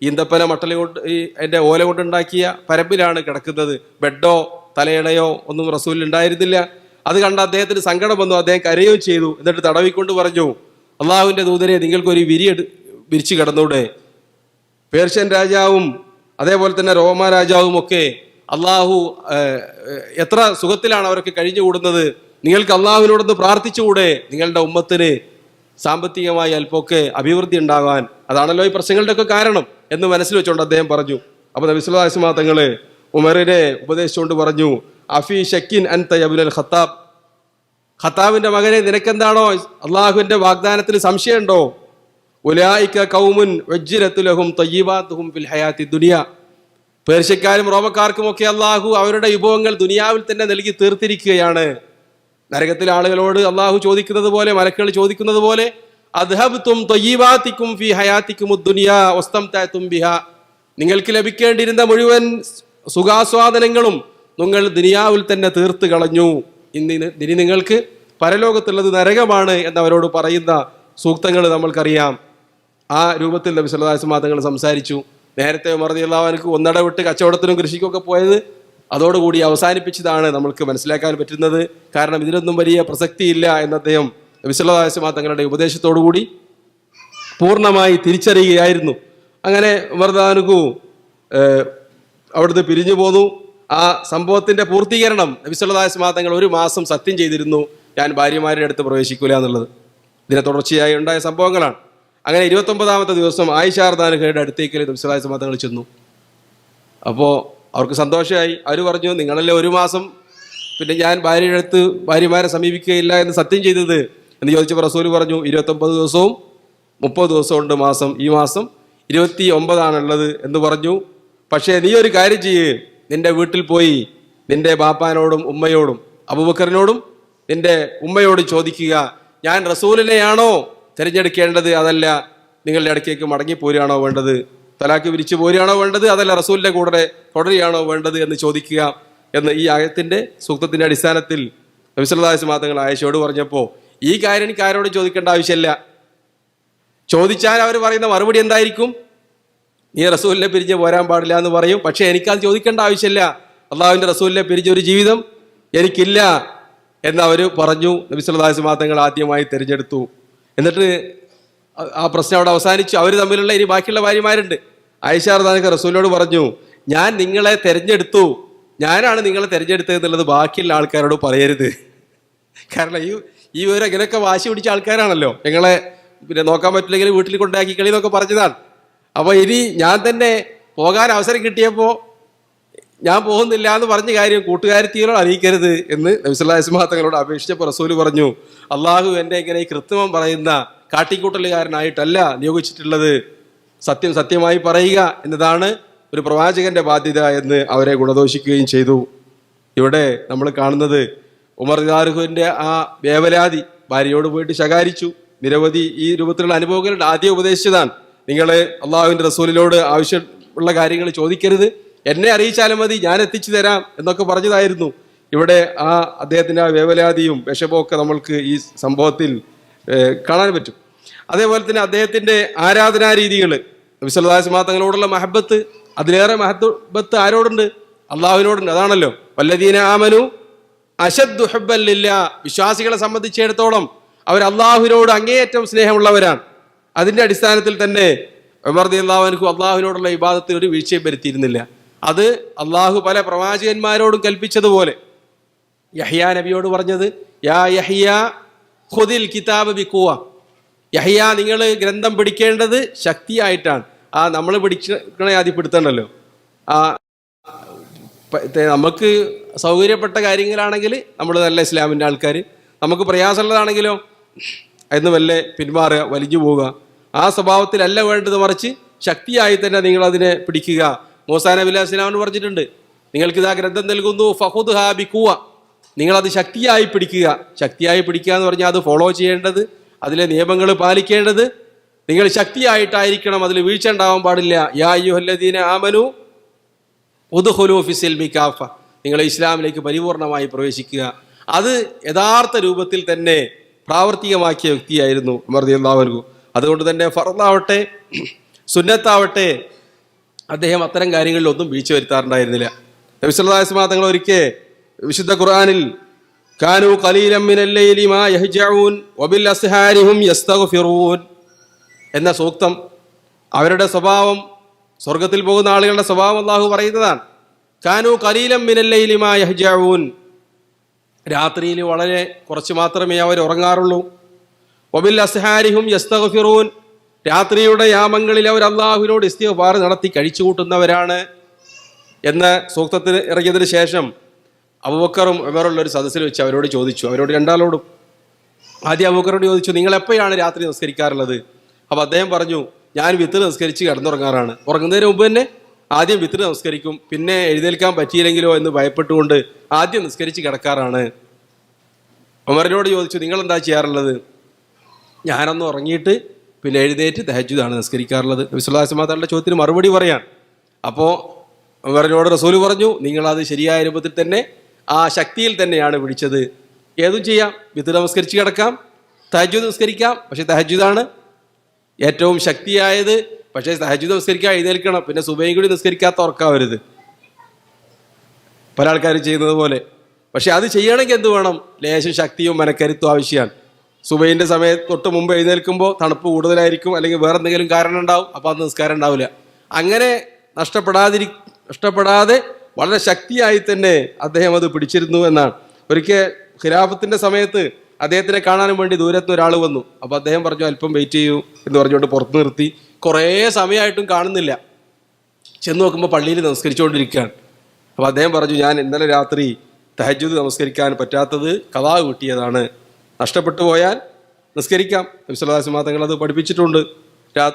ഈന്തപ്പന മട്ടൽ കൊണ്ട് അതിൻ്റെ ഓല കൊണ്ടുണ്ടാക്കിയ പരമ്പിലാണ് കിടക്കുന്നത്. ബെഡോ തലയണയോ ഒന്നും റസൂലിൽ ഉണ്ടായിരുന്നില്ല. അത് കണ്ട അദ്ദേഹത്തിന് സങ്കടം വന്നു, അദ്ദേഹം കരയുകയും ചെയ്തു. എന്നിട്ട് തടവിക്കൊണ്ട് പറഞ്ഞു, അള്ളാഹുവിൻ്റെ ദൂതരെ, നിങ്ങൾക്കൊരു വിരിച്ചു കിടന്നൂടെ? പേർഷ്യൻ രാജാവും അതേപോലെ തന്നെ റോമ രാജാവും ഒക്കെ അള്ളാഹു എത്ര സുഖത്തിലാണ് അവരൊക്കെ കഴിഞ്ഞുകൂടുന്നത്. നിങ്ങൾക്ക് അള്ളാഹുവിനോടൊന്ന് പ്രാർത്ഥിച്ചുകൂടെ, നിങ്ങളുടെ ഉമ്മത്തിന് സാമ്പത്തികമായി അല്പമൊക്കെ അഭിവൃദ്ധി ഉണ്ടാകാൻ? അതാണല്ലോ ഈ പ്രശ്നങ്ങളുടെ ഒക്കെ കാരണം എന്ന് മനസ്സിൽ വെച്ചുകൊണ്ട് അദ്ദേഹം പറഞ്ഞു. അപ്പോൾ നബി സല്ലല്ലാഹു അലൈഹി വസല്ലം തങ്ങൾ ഉമറിനെ ഉപദേശിച്ചുകൊണ്ട് പറഞ്ഞു, അഫി ഷക്കിൻ അൻത യബ്നുൽ ഖത്താബ്, ഖത്താബിന്റെ മകനെ, നിനക്കെന്താണോ അള്ളാഹുവിന്റെ വാഗ്ദാനത്തിൽ സംശയമുണ്ടോ? ഉലൈക ഖൗമുൻ ഉജ്ജിലതു ലഹും തയ്യിബാതുഹും ഫിൽ ഹയാത്തി ദുനിയ, പേർഷ്യക്കാരും റോമക്കാർക്കും ഒക്കെ അള്ളാഹു അവരുടെ വിഭവങ്ങൾ ദുനിയാവിൽ തന്നെ നൽകി തീർത്തിരിക്കുകയാണ്. നരകത്തിലെ ആളുകളോട് അള്ളാഹു ചോദിക്കുന്നത് പോലെ, മലക്കുകൾ ചോദിക്കുന്നത് പോലെ, അദ്ഹബ്തും തയ്യിബാതികും ഫി ഹയാതികുമുദ് ദുനിയാ വസ്തംതഅതും ബിഹാ, നിങ്ങൾക്ക് ലഭിക്കേണ്ടിരുന്ന മുഴുവൻ സുഖാസ്വാദനങ്ങളും നിങ്ങൾ ദുനിയാവിൽ തന്നെ തീർത്ത് കളഞ്ഞു, ഇനി നിങ്ങൾക്ക് പരലോകത്തുള്ളത് നരകമാണ് എന്നവരോട് പറയുന്ന സൂക്തങ്ങൾ നമ്മൾക്കറിയാം. ആ രൂപത്തിൽ നബി സല്ലല്ലാഹു അലൈഹി വസല്ലം തങ്ങൾ സംസാരിച്ചു. നേരത്തെ ഉമർ റളിയല്ലാഹു അൻഹു ഒന്നടവിട്ട് കച്ചവടത്തിനും കൃഷിക്കൊക്കെ പോയത് അതോടുകൂടി അവസാനിപ്പിച്ചതാണ് നമ്മൾക്ക് മനസ്സിലാക്കാൻ പറ്റുന്നത്. കാരണം ഇതിനൊന്നും വലിയ പ്രസക്തിയില്ല എന്ന് അദ്ദേഹം നബി സല്ലല്ലാഹു അലൈഹി വസല്ലം തങ്ങളുടെ ഉപദേശത്തോടുകൂടി പൂർണ്ണമായി തിരിച്ചറിയുകയായിരുന്നു. അങ്ങനെ ഉമർ റളിയല്ലാഹു അവിടുന്ന് പിരിഞ്ഞു പോന്നു. ആ സംഭവത്തിന്റെ പൂർത്തീകരണം നബി സല്ലല്ലാഹു അലൈഹി വസല്ലം തങ്ങൾ 1 മാസം സത്യം ചെയ്തിരുന്നു, ഞാൻ ഭാര്യമാരുടെ അടുത്ത് പ്രവേശിക്കൂല എന്നുള്ളത്. ഇതിനെ തുടർച്ചയായി ഉണ്ടായ സംഭവങ്ങളാണ്. അങ്ങനെ 29ാമത്തെ ദിവസം ആയിഷ റളിയല്ലാഹുവിന്റെ അടുത്തേക്ക് നബി സല്ലല്ലാഹു അലൈഹി വസല്ലം തങ്ങൾ ചെന്നു. അപ്പോൾ അവർക്ക് സന്തോഷമായി. അവർ പറഞ്ഞു, നിങ്ങളല്ലേ 1 മാസം പിന്നെ ഞാൻ ഭാര്യമാരെ സമീപിക്കുകയില്ല എന്ന് സത്യം ചെയ്തത് എന്ന് ചോദിച്ചപ്പോൾ റസൂൽ പറഞ്ഞു, 29 ദിവസവും 30 ദിവസമുണ്ട് മാസം, ഈ മാസം 29ആണുള്ളത് എന്ന് പറഞ്ഞു. പക്ഷേ നീ ഒരു കാര്യം ചെയ്യ്, നിന്റെ വീട്ടിൽ പോയി നിന്റെ ബാപ്പാനോടും ഉമ്മയോടും അബൂബക്കറിനോടും നിന്റെ ഉമ്മയോടും ചോദിക്കുക, ഞാൻ റസൂലിനെയാണോ തിരഞ്ഞെടുക്കേണ്ടത്, അതല്ല നിങ്ങളുടെ അടുക്കേക്ക് മടങ്ങിപ്പോരുകയാണോ വേണ്ടത് തലാക്ക് വിരിച്ചു പോരുകയാണോ വേണ്ടത്, അതല്ല റസൂലിന്റെ കൂടെ തുടരുകയാണോ വേണ്ടത് എന്ന് ചോദിക്കുക എന്ന് ഈ ആയത്തിന്റെ സൂക്തത്തിന്റെ അടിസ്ഥാനത്തിൽ നബി സല്ലല്ലാഹു അലൈഹി വസല്ലം തങ്ങൾ ആയിഷയോട് പറഞ്ഞപ്പോൾ ഈ കാര്യം എനിക്ക് ആരോടും ചോദിക്കേണ്ട ആവശ്യമില്ല. ചോദിച്ചാൽ അവർ പറയുന്ന മറുപടി എന്തായിരിക്കും? നീ റസൂലിനെ പിരിഞ്ഞ് പോരാൻ പാടില്ല എന്ന് പറയും. പക്ഷെ എനിക്കത് ചോദിക്കേണ്ട ആവശ്യമില്ല, അള്ളാഹുവിന്റെ റസൂലിനെ പിരിഞ്ഞ ഒരു ജീവിതം എനിക്കില്ല എന്ന് അവർ പറഞ്ഞു. നബി സല്ലല്ലാഹു അലൈഹി വസല്ലം തങ്ങൾ ആദ്യമായി തിരഞ്ഞെടുത്തു. എന്നിട്ട് ആ പ്രശ്നം അവിടെ അവസാനിച്ചു. അവർ തമ്മിലുള്ള ഇനി ബാക്കിയുള്ള ഭാര്യമാരുണ്ട്. ആയിഷ റളിയല്ലാഹു റസൂലിനോട് പറഞ്ഞു, ഞാൻ നിങ്ങളെ തെരഞ്ഞെടുത്തു, ഞാനാണ് നിങ്ങളെ തെരഞ്ഞെടുത്തത് എന്നുള്ളത് ബാക്കിയുള്ള ആൾക്കാരോട് പറയരുത്. കാരണം ഈ ഒരു ഇങ്ങനെയൊക്കെ വാശി പിടിച്ച ആൾക്കാരാണല്ലോ, ഞങ്ങളെ പിന്നെ നോക്കാൻ പറ്റില്ലെങ്കിൽ വീട്ടിൽ കൊണ്ടാക്കി കളി എന്നൊക്കെ പറഞ്ഞതാണ്. അപ്പോൾ ഇനി ഞാൻ തന്നെ പോകാൻ അവസരം കിട്ടിയപ്പോൾ ഞാൻ പോകുന്നില്ല എന്ന് പറഞ്ഞ കാര്യം കൂട്ടുകാരത്തിയോട് അറിയിക്കരുത് എന്ന് നബി സല്ലല്ലാഹു അലൈഹി വസല്ലം തങ്ങളോട് അപേക്ഷിച്ചപ്പോൾ റസൂൽ പറഞ്ഞു, അള്ളാഹു എന്നെ ഇങ്ങനെ ഈ കൃത്രിമം പറയുന്ന കാട്ടിക്കൂട്ടലുകാരനായിട്ടല്ല നിയോഗിച്ചിട്ടുള്ളത്, സത്യം സത്യമായി പറയുക എന്നതാണ് ഒരു പ്രവാചകന്റെ ബാധ്യത എന്ന് അവരെ ഗുണദോഷിക്കുകയും ചെയ്തു. ഇവിടെ നമ്മൾ കാണുന്നത് ഉമർ റളിയല്ലാഹുവിന്റെ ആ വേവലാതി, ഭാര്യയോട് പോയിട്ട് ശകാരിച്ചു. നിരവധി ഈ രൂപത്തിലുള്ള അനുഭവങ്ങളുടെ ആദ്യം ഉപദേശിച്ചതാണ്, നിങ്ങൾ അള്ളാഹുവിന്റെ റസൂലിനോട് ആവശ്യമുള്ള കാര്യങ്ങൾ ചോദിക്കരുത്, എന്നെ അറിയിച്ചാലും മതി, ഞാൻ എത്തിച്ചു തരാം എന്നൊക്കെ പറഞ്ഞതായിരുന്നു. ഇവിടെ ആ അദ്ദേഹത്തിന്റെ ആ വേവലാതിയും വിഷമമൊക്കെ നമ്മൾക്ക് ഈ സംഭവത്തിൽ കാണാൻ പറ്റും. അതേപോലെ തന്നെ അദ്ദേഹത്തിന്റെ ആരാധനാ രീതികൾ, നബി സല്ലല്ലാഹു അലൈഹി വസല്ലം തങ്ങളോടുള്ള മഹബത്ത്, അതിലേറെ മഹബത്ത് ആരോടുണ്ട്? അള്ളാഹുവിനോടുണ്ട്. അതാണല്ലോ വല്ലദീന ആമനു അശദ്ദു ഹുബ്ബൻ ലില്ലാഹ്, വിശ്വാസികളെ സംബന്ധിച്ചിടത്തോളം അവർ അള്ളാഹുവിനോട് അങ്ങേയറ്റം സ്നേഹമുള്ളവരാണ്. അതിന്റെ അടിസ്ഥാനത്തിൽ തന്നെ ഉമർ റളിയല്ലാഹു അൻഹു അള്ളാഹുവിനോടുള്ള ഇബാദത്തിൽ ഒരു വീഴ്ചയും വരുത്തിയിരുന്നില്ല. അത് അള്ളാഹു പല പ്രവാചകന്മാരോടും കൽപ്പിച്ചതുപോലെ യഹ്യാ നബിയോട് പറഞ്ഞത്, യാ യഹ്യാ ഖുദിൽ കിതാബ ബിഖുവ, യഹ്യ നിങ്ങൾ ഗ്രന്ഥം പിടിക്കേണ്ടത് ശക്തിയായിട്ടാണ്. നമ്മൾ പിടിക്കണ ആദ്യം പിടുത്തണ്ടല്ലോ, നമുക്ക് സൗകര്യപ്പെട്ട കാര്യങ്ങളാണെങ്കിൽ നമ്മൾ നല്ല ഇസ്ലാമിൻ്റെ ആൾക്കാർ, നമുക്ക് പ്രയാസമുള്ളതാണെങ്കിലോ അതിന് വല്ല പിന്മാറുക, വലിഞ്ഞു പോവുക. ആ സ്വഭാവത്തിലല്ല വേണ്ടത്, മറിച്ച് ശക്തിയായി തന്നെ നിങ്ങളതിനെ പിടിക്കുക. മൂസാ നബി അലൈഹി സ്വലാമിന് പറഞ്ഞിട്ടുണ്ട്, നിങ്ങൾക്കിതാ ഗ്രന്ഥം നൽകുന്നു, ഫഖുദ്ഹാ ബിഖുവ, നിങ്ങളത് ശക്തിയായി പിടിക്കുക. ശക്തിയായി പിടിക്കുക എന്ന് പറഞ്ഞാൽ അത് ഫോളോ ചെയ്യേണ്ടത്, അതിലെ നിയമങ്ങൾ പാലിക്കേണ്ടത് നിങ്ങൾ ശക്തിയായിട്ടായിരിക്കണം, അതിൽ വീഴ്ച ഉണ്ടാവാൻ പാടില്ല. യാ അയ്യുഹല്ലദീന ആമനു ഉദ്ഖുലൂ ഫിസ്സിൽമി കാഫ, നിങ്ങൾ ഇസ്ലാമിലേക്ക് പരിപൂർണമായി പ്രവേശിക്കുക. അത് യഥാർത്ഥ രൂപത്തിൽ തന്നെ പ്രാവർത്തികമാക്കിയ വ്യക്തിയായിരുന്നു ഉമർ റളിയല്ലാഹു അൻഹു. അതുകൊണ്ട് തന്നെ ഫർളാവട്ടെ സുന്നത്താവട്ടെ അദ്ദേഹം അത്തരം കാര്യങ്ങളിലൊന്നും വീഴ്ച വരുത്താറുണ്ടായിരുന്നില്ല. നബി സല്ലല്ലാഹു അലൈഹി വസല്ലം തങ്ങൾ ഒരിക്കൽ വിശുദ്ധ ഖുർആനിൽ കാനൂ ഖലീലൻ മിനൽ ലൈലി മാ യഹ്ജഊൻ വബിൽ അസ്ഹാരിഹും യസ്തഗ്ഫിറൂൻ എന്ന സൂക്തം, അവരുടെ സ്വഭാവം, സ്വർഗത്തിൽ പോകുന്ന ആളുകളുടെ സ്വഭാവം അല്ലാഹു പറയുന്നതാണ്. കാനൂ ഖലീലൻ മിനൽ ലൈലി മാ യഹ്ജഊൻ, രാത്രിയിൽ വളരെ കുറച്ച് മാത്രമേ അവർ ഉറങ്ങാറുള്ളൂ. വബിൽ അസ്ഹാരിഹും യസ്തഗ്ഫിറൂൻ, രാത്രിയുടെ യാമങ്ങളിൽ അവർ അല്ലാഹുവിനോട് ഇസ്തിഗ്ഫാർ നടത്തി കഴിച്ചു കൂട്ടുന്നവരാണ് എന്ന സൂക്തത്തിന് ഇറങ്ങിയതിന് ശേഷം അബൂബക്കറും ഉമറുള്ള ഒരു സദസ്സിൽ വെച്ച് അവരോട് ചോദിച്ചു, അവരോട് രണ്ടാളോടും. ആദ്യം അബൂബക്കറോട് ചോദിച്ചു, നിങ്ങൾ എപ്പോഴാണ് രാത്രി നിസ്കരിക്കാറുള്ളത്? അപ്പോൾ അദ്ദേഹം പറഞ്ഞു, ഞാൻ വിത്ർ നിസ്കരിച്ച് കിടന്നുറങ്ങാറാണ്. ഉറങ്ങുന്നതിന് മുമ്പ് തന്നെ ആദ്യം വിത്ർ നമസ്കരിക്കും, പിന്നെ എഴുന്നേൽക്കാൻ പറ്റിയില്ലെങ്കിലോ എന്ന് ഭയപ്പെട്ടുകൊണ്ട് ആദ്യം നിസ്കരിച്ച് കിടക്കാറാണ്. ഉമറിനോട് ചോദിച്ചു, നിങ്ങൾ എന്താ ചെയ്യാറുള്ളത്? ഞാനൊന്ന് ഉറങ്ങിയിട്ട് പിന്നെ എഴുന്നേറ്റ് തഹജ്ജുദാണ് നിസ്കരിക്കാറുള്ളത്. നബി സല്ലല്ലാഹു അലൈഹി വസല്ലം തങ്ങളുടെ ചോദ്യത്തിന് മറുപടി പറയാൻ. അപ്പോൾ ഉമറിനോട് റസൂല് പറഞ്ഞു, നിങ്ങളത് ശരിയായ രൂപത്തിൽ തന്നെ ആ ശക്തിയിൽ തന്നെയാണ് പിടിച്ചത്. ഏതും ചെയ്യാം, വിത്ർ നമസ്കരിച്ച് കിടക്കാം, തഹജ്ജുദ് നിസ്കരിക്കാം, പക്ഷെ തഹജ്ജുദാണ് ഏറ്റവും ശക്തിയായത്. പക്ഷേ തഹജ്ജുദ് നിസ്കരിക്കാൻ എഴുന്നേൽക്കണം, പിന്നെ സുബഹി കൂടി നിസ്കരിക്കാത്ത ഉറക്കാവരുത്, പല ആൾക്കാരും ചെയ്യുന്നത് പോലെ. പക്ഷെ അത് ചെയ്യണമെങ്കിൽ എന്ത് വേണം? ലേശം ശക്തിയും മനക്കരുത്തും ആവശ്യമാണ്. സുബഹിന്റെ സമയത്ത് തൊട്ട് മുമ്പ് എഴുന്നേൽക്കുമ്പോൾ തണുപ്പ് കൂടുതലായിരിക്കും, അല്ലെങ്കിൽ വേറെ എന്തെങ്കിലും കാരണം ഉണ്ടാവും, അപ്പോൾ അത് നിസ്കാരം ഉണ്ടാവില്ല. അങ്ങനെ നഷ്ടപ്പെടാതെ വളരെ ശക്തിയായി തന്നെ അദ്ദേഹം അത് പിടിച്ചിരുന്നു എന്നാണ്. ഒരിക്കൽ ഖിലാഫത്തിന്റെ സമയത്ത് അദ്ദേഹത്തിനെ കാണാനും വേണ്ടി ദൂരത്തുനിന്ന് ഒരാൾ വന്നു. അപ്പോൾ അദ്ദേഹം പറഞ്ഞു, അല്പം വെയിറ്റ് ചെയ്യൂ എന്ന് പറഞ്ഞുകൊണ്ട് പുറത്ത് നിർത്തി. കുറേ സമയമായിട്ടും കാണുന്നില്ല. ചെന്ന് നോക്കുമ്പോൾ പള്ളിയിൽ നമസ്കരിച്ചുകൊണ്ടിരിക്കുകയാണ്. അപ്പോൾ അദ്ദേഹം പറഞ്ഞു, ഞാൻ ഇന്നലെ രാത്രി തഹജ്ജുദ് നമസ്കരിക്കാൻ പറ്റാത്തത് ഖളാ കിട്ടിയതാണ്, നഷ്ടപ്പെട്ടു പോയാൽ നിസ്കരിക്കാം. നബി സല്ലല്ലാഹു അലൈഹി വസല്ലം തങ്ങൾ അത് പഠിപ്പിച്ചിട്ടുണ്ട്.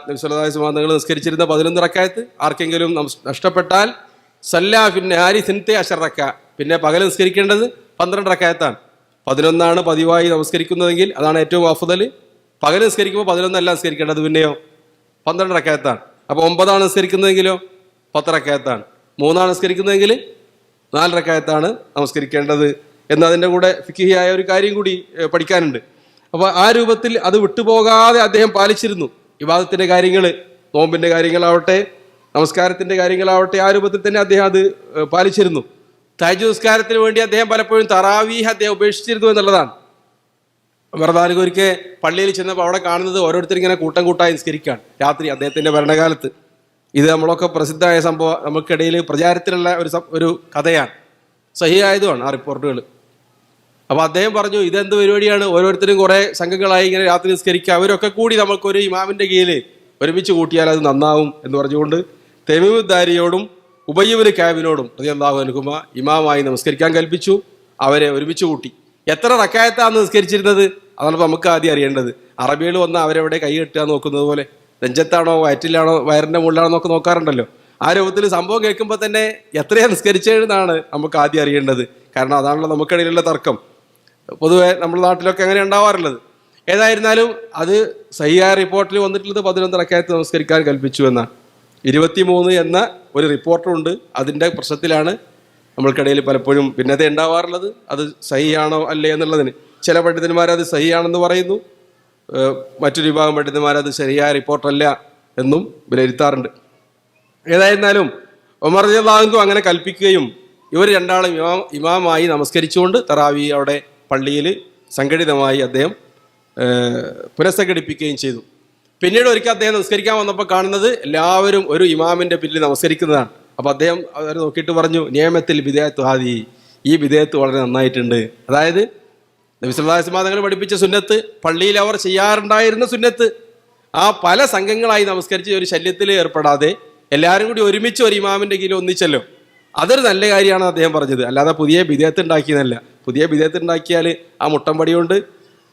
നബി സല്ലല്ലാഹു അലൈഹി വസല്ലം തങ്ങൾ നിസ്കരിച്ചിരുന്ന 11 റക്അത്ത് ആർക്കെങ്കിലും നഷ്ടപ്പെട്ടാൽ സല്ലാ ഫിന്നഹാരി സിൻത്തെ അശർ റക്അ, പിന്നെ പകൽ നിസ്കരിക്കേണ്ടത് 12 റക്അത്താണ്. 11 പതിവായി നമസ്കരിക്കുന്നതെങ്കിൽ അതാണ് ഏറ്റവും അഫ്ദൽ. പകൽ നിസ്കരിക്കുമ്പോൾ 11 അല്ല നിസ്കരിക്കേണ്ടത്, പിന്നെയോ 12 റക്അത്താണ്. അപ്പോൾ 9 നിസ്കരിക്കുന്നതെങ്കിലോ 10 റക്അത്താണ്, 3 നിസ്കരിക്കുന്നതെങ്കിൽ 4 റക്അത്താണ് നമസ്കരിക്കേണ്ടത് എന്നതിൻ്റെ കൂടെ ഫിഖിഹിയായ ഒരു കാര്യം കൂടി പഠിക്കാനുണ്ട്. അപ്പോൾ ആ രൂപത്തിൽ അത് വിട്ടുപോകാതെ അദ്ദേഹം പാലിച്ചിരുന്നു. ഇബാദത്തിൻ്റെ കാര്യങ്ങൾ, നോമ്പിൻ്റെ കാര്യങ്ങളാവട്ടെ, നമസ്കാരത്തിൻ്റെ കാര്യങ്ങളാവട്ടെ, ആ രൂപത്തിൽ തന്നെ അദ്ദേഹം അത് പാലിച്ചിരുന്നു. തഹജ്ജുദ് നിസ്കാരത്തിന് വേണ്ടി അദ്ദേഹം പലപ്പോഴും തറാവീഹ് അദ്ദേഹം ഉപേക്ഷിച്ചിരുന്നു എന്നുള്ളതാണ്. ഉമർ ഒരിക്കൽ പള്ളിയിൽ ചെന്നപ്പോൾ അവിടെ കാണുന്നത് ഓരോരുത്തർ ഇങ്ങനെ കൂട്ടം കൂട്ടായി നിസ്കരിക്കുകയാണ് രാത്രി അദ്ദേഹത്തിൻ്റെ ഭരണകാലത്ത്. ഇത് നമ്മളൊക്കെ പ്രസിദ്ധമായ സംഭവം, നമുക്കിടയിൽ പ്രചാരത്തിലുള്ള ഒരു കഥയാണ്, സഹിയായതുമാണ് ആ റിപ്പോർട്ടുകൾ. അപ്പോൾ അദ്ദേഹം പറഞ്ഞു, ഇതെന്ത് പരിപാടിയാണ്, ഓരോരുത്തരും കുറേ സംഘങ്ങളായി ഇങ്ങനെ രാത്രി നിസ്കരിക്കുക, അവരൊക്കെ കൂടി നമുക്കൊരു ഇമാമിൻ്റെ കീഴിൽ ഒരുമിച്ച് കൂട്ടിയാൽ അത് നന്നാവും എന്ന് പറഞ്ഞുകൊണ്ട് തമീമുദ്ദാരിയോടും ഉബയ്യബ്നു കഅബിനോടും റളിയല്ലാഹു അൻഹുമാ ഇമാമായി നമസ്കരിക്കാൻ കൽപ്പിച്ചു. അവരെ ഒരുമിച്ച് കൂട്ടി. എത്ര റക്അത്താണ് നിസ്കരിച്ചിരുന്നത് അതാണ് നമുക്ക് ആദ്യം അറിയേണ്ടത്. അറബികൾ വന്ന് അവരെവിടെ കൈ കെട്ടുക നോക്കുന്നത് പോലെ, നെഞ്ചത്താണോ വയറ്റിലാണോ വയറിൻ്റെ മുകളിലാണോ എന്നൊക്കെ നോക്കാറുണ്ടല്ലോ. ആ രൂപത്തിൽ സംഭവം കേൾക്കുമ്പോൾ തന്നെ എത്രയാണ് നിസ്കരിച്ചതെന്നാണ് നമുക്ക് ആദ്യം അറിയേണ്ടത്. കാരണം അതാണല്ലോ നമുക്കിടയിലുള്ള തർക്കം. പൊതുവെ നമ്മുടെ നാട്ടിലൊക്കെ അങ്ങനെ ഉണ്ടാവാറുള്ളത്. ഏതായിരുന്നാലും അത് സഹിയായ റിപ്പോർട്ടിൽ വന്നിട്ടുള്ളത് 11 റക്അത്ത് നമസ്കരിക്കാൻ കൽപ്പിച്ചു എന്നാണ്. 23 എന്ന ഒരു റിപ്പോർട്ടുണ്ട്. അതിൻ്റെ പ്രശ്നത്തിലാണ് നമ്മൾക്കിടയിൽ പലപ്പോഴും ഭിന്നത ഉണ്ടാവാറുള്ളത്. അത് സഹിയാണോ അല്ലേ എന്നുള്ളതിന് ചില പണ്ഡിതന്മാരത് സഹിയാണെന്ന് പറയുന്നു, മറ്റൊരു വിഭാഗം പണ്ഡിതന്മാരത് ശരിയായ റിപ്പോർട്ടല്ല എന്നും വിലയിരുത്താറുണ്ട്. ഏതായിരുന്നാലും ഉമർ റളിയല്ലാഹു അൻഹു അങ്ങനെ കൽപ്പിക്കുകയും ഇവർ രണ്ടാളും ഇമാമായി നമസ്കരിച്ചുകൊണ്ട് തറാവി അവിടെ പള്ളിയിൽ സംഘടിതമായി അദ്ദേഹം പുനഃസംഘടിപ്പിക്കുകയും ചെയ്തു. പിന്നീട് ഒരിക്കൽ അദ്ദേഹം നമസ്കരിക്കാൻ വന്നപ്പോൾ കാണുന്നത് എല്ലാവരും ഒരു ഇമാമിൻ്റെ പിന്നിൽ നമസ്കരിക്കുന്നതാണ്. അപ്പോൾ അദ്ദേഹം അവരെ നോക്കിയിട്ട് പറഞ്ഞു, നിയമത്തിൽ ബിദഅത്തു ഹാദി, ഈ ബിദഅത്ത് വളരെ നന്നായിട്ടുണ്ട്. അതായത് നബി സല്ലല്ലാഹു അലൈഹി വസല്ലം തങ്ങൾ പഠിപ്പിച്ച സുന്നത്ത്, പള്ളിയിൽ അവർ ചെയ്യാറുണ്ടായിരുന്ന സുന്നത്ത്, ആ പല സംഘങ്ങളായി നമസ്കരിച്ച് ഒരു ശല്യത്തിൽ ഏർപ്പെടാതെ എല്ലാവരും കൂടി ഒരുമിച്ച് ഒരു ഇമാമിൻ്റെ കീഴിൽ ഒന്നിച്ചല്ലോ, അതൊരു നല്ല കാര്യമാണ് അദ്ദേഹം പറഞ്ഞത്. അല്ലാതെ പുതിയ ബിദഅത്ത് ഉണ്ടാക്കിയെന്നല്ല. പുതിയ ബിദഅത്ത് ഉണ്ടാക്കിയാൽ ആ മുട്ടമ്പടി കൊണ്ട്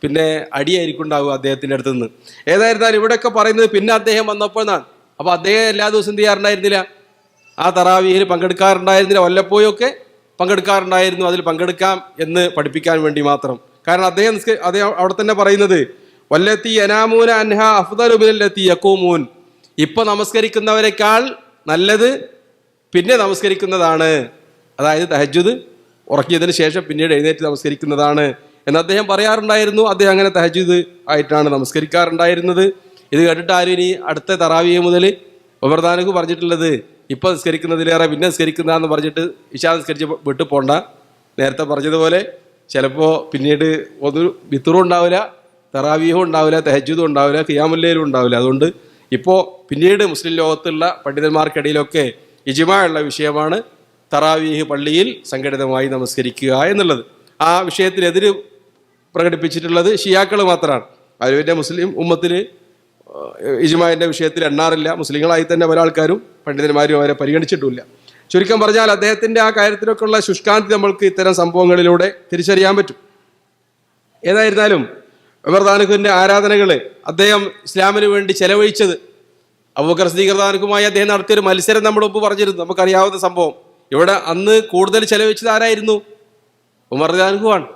പിന്നെ അടിയായിരിക്കും ഉണ്ടാവുക അദ്ദേഹത്തിൻ്റെ അടുത്ത് നിന്ന്. ഏതായിരുന്നാലും ഇവിടെയൊക്കെ പറയുന്നത് പിന്നെ അദ്ദേഹം വന്നപ്പോൾ എന്നാണ്. അപ്പോൾ അദ്ദേഹം എല്ലാ ദിവസവും എന്ത് ചെയ്യാറുണ്ടായിരുന്നില്ല, ആ തറാവീഹിൽ പങ്കെടുക്കാറുണ്ടായിരുന്നില്ല, വല്ലപ്പോഴൊക്കെ പങ്കെടുക്കാറുണ്ടായിരുന്നു. അതിൽ പങ്കെടുക്കാം എന്ന് പഠിപ്പിക്കാൻ വേണ്ടി മാത്രം. കാരണം അദ്ദേഹം അവിടെ തന്നെ പറയുന്നത്, വല്ലത്തി യനാമൂന അൻഹ അഫ്ദലു മിനല്ലത്തി യഖൂമൂൻ, ഇപ്പൊ നമസ്കരിക്കുന്നവരെക്കാൾ നല്ലത് പിന്നെ നമസ്കരിക്കുന്നതാണ്. അതായത് തഹജ്ജുദ് ഉറക്കിയതിന് ശേഷം പിന്നീട് എഴുന്നേറ്റ് നമസ്കരിക്കുന്നതാണ് എന്ന് അദ്ദേഹം പറയാറുണ്ടായിരുന്നു. അദ്ദേഹം അങ്ങനെ തഹജ്ജുദ് ആയിട്ടാണ് നമസ്കരിക്കാറുണ്ടായിരുന്നത്. ഇത് കേട്ടിട്ട് ആരും ഇനി അടുത്ത തറാവീഹ് മുതൽ ഉമർ റളിയല്ലാഹു പറഞ്ഞിട്ടുള്ളത് ഇപ്പം നിസ്കരിക്കുന്നതിലേറെ പിന്നെ നിസ്കരിക്കുന്നതാന്ന് പറഞ്ഞിട്ട് ഇശാ നിസ്കരിച്ച് വിട്ടു പോണ്ട. നേരത്തെ പറഞ്ഞതുപോലെ ചിലപ്പോൾ പിന്നീട് ഒരു വിത്തറും ഉണ്ടാവില്ല, തറാവീഹും ഉണ്ടാവില്ല, തഹജ്ജുദും ഉണ്ടാവില്ല, ഖിയാമുൽ ലൈലും ഉണ്ടാവില്ല. അതുകൊണ്ട് ഇപ്പോൾ പിന്നീട് മുസ്ലിം ലോകത്തുള്ള പണ്ഡിതന്മാർക്കിടയിലൊക്കെ ഇജ്മാ ഉള്ള വിഷയമാണ് തറാവീഹ് പള്ളിയിൽ സംഘടിതമായി നമസ്കരിക്കുക എന്നുള്ളത്. ആ വിഷയത്തിനെതിര് പ്രകടിപ്പിച്ചിട്ടുള്ളത് ഷിയാക്കൾ മാത്രമാണ്. അവരുടെ മുസ്ലിം ഉമ്മത്തിൽ ഇജ്മാൻ്റെ വിഷയത്തിൽ എണ്ണാറില്ല. മുസ്ലിങ്ങളായി തന്നെ പല ആൾക്കാരും പണ്ഡിതന്മാരും അവരെ പരിഗണിച്ചിട്ടുമില്ല. ചുരുക്കം പറഞ്ഞാൽ അദ്ദേഹത്തിൻ്റെ ആ കാര്യത്തിലൊക്കെ ഉള്ള ശുഷ്കാന്തി നമ്മൾക്ക് ഇത്തരം സംഭവങ്ങളിലൂടെ തിരിച്ചറിയാൻ പറ്റും. ഏതായിരുന്നാലും ഉമർ റളിയല്ലാഹുവിൻ്റെ ആരാധനകൾ അദ്ദേഹം ഇസ്ലാമിന് വേണ്ടി ചെലവഴിച്ചത്, അബൂബക്കർ സിദ്ദീഖ് റളിയല്ലാഹുവുമായി അദ്ദേഹം നടത്തിയൊരു മത്സരം നമ്മുടെ മുമ്പ് പറഞ്ഞിരുന്നു, നമുക്കറിയാവുന്ന സംഭവം. ഇവിടെ അന്ന് കൂടുതൽ ചെലവഴിച്ചത് ആരായിരുന്നു? ഉമർ റളിയല്ലാഹു ആണ്.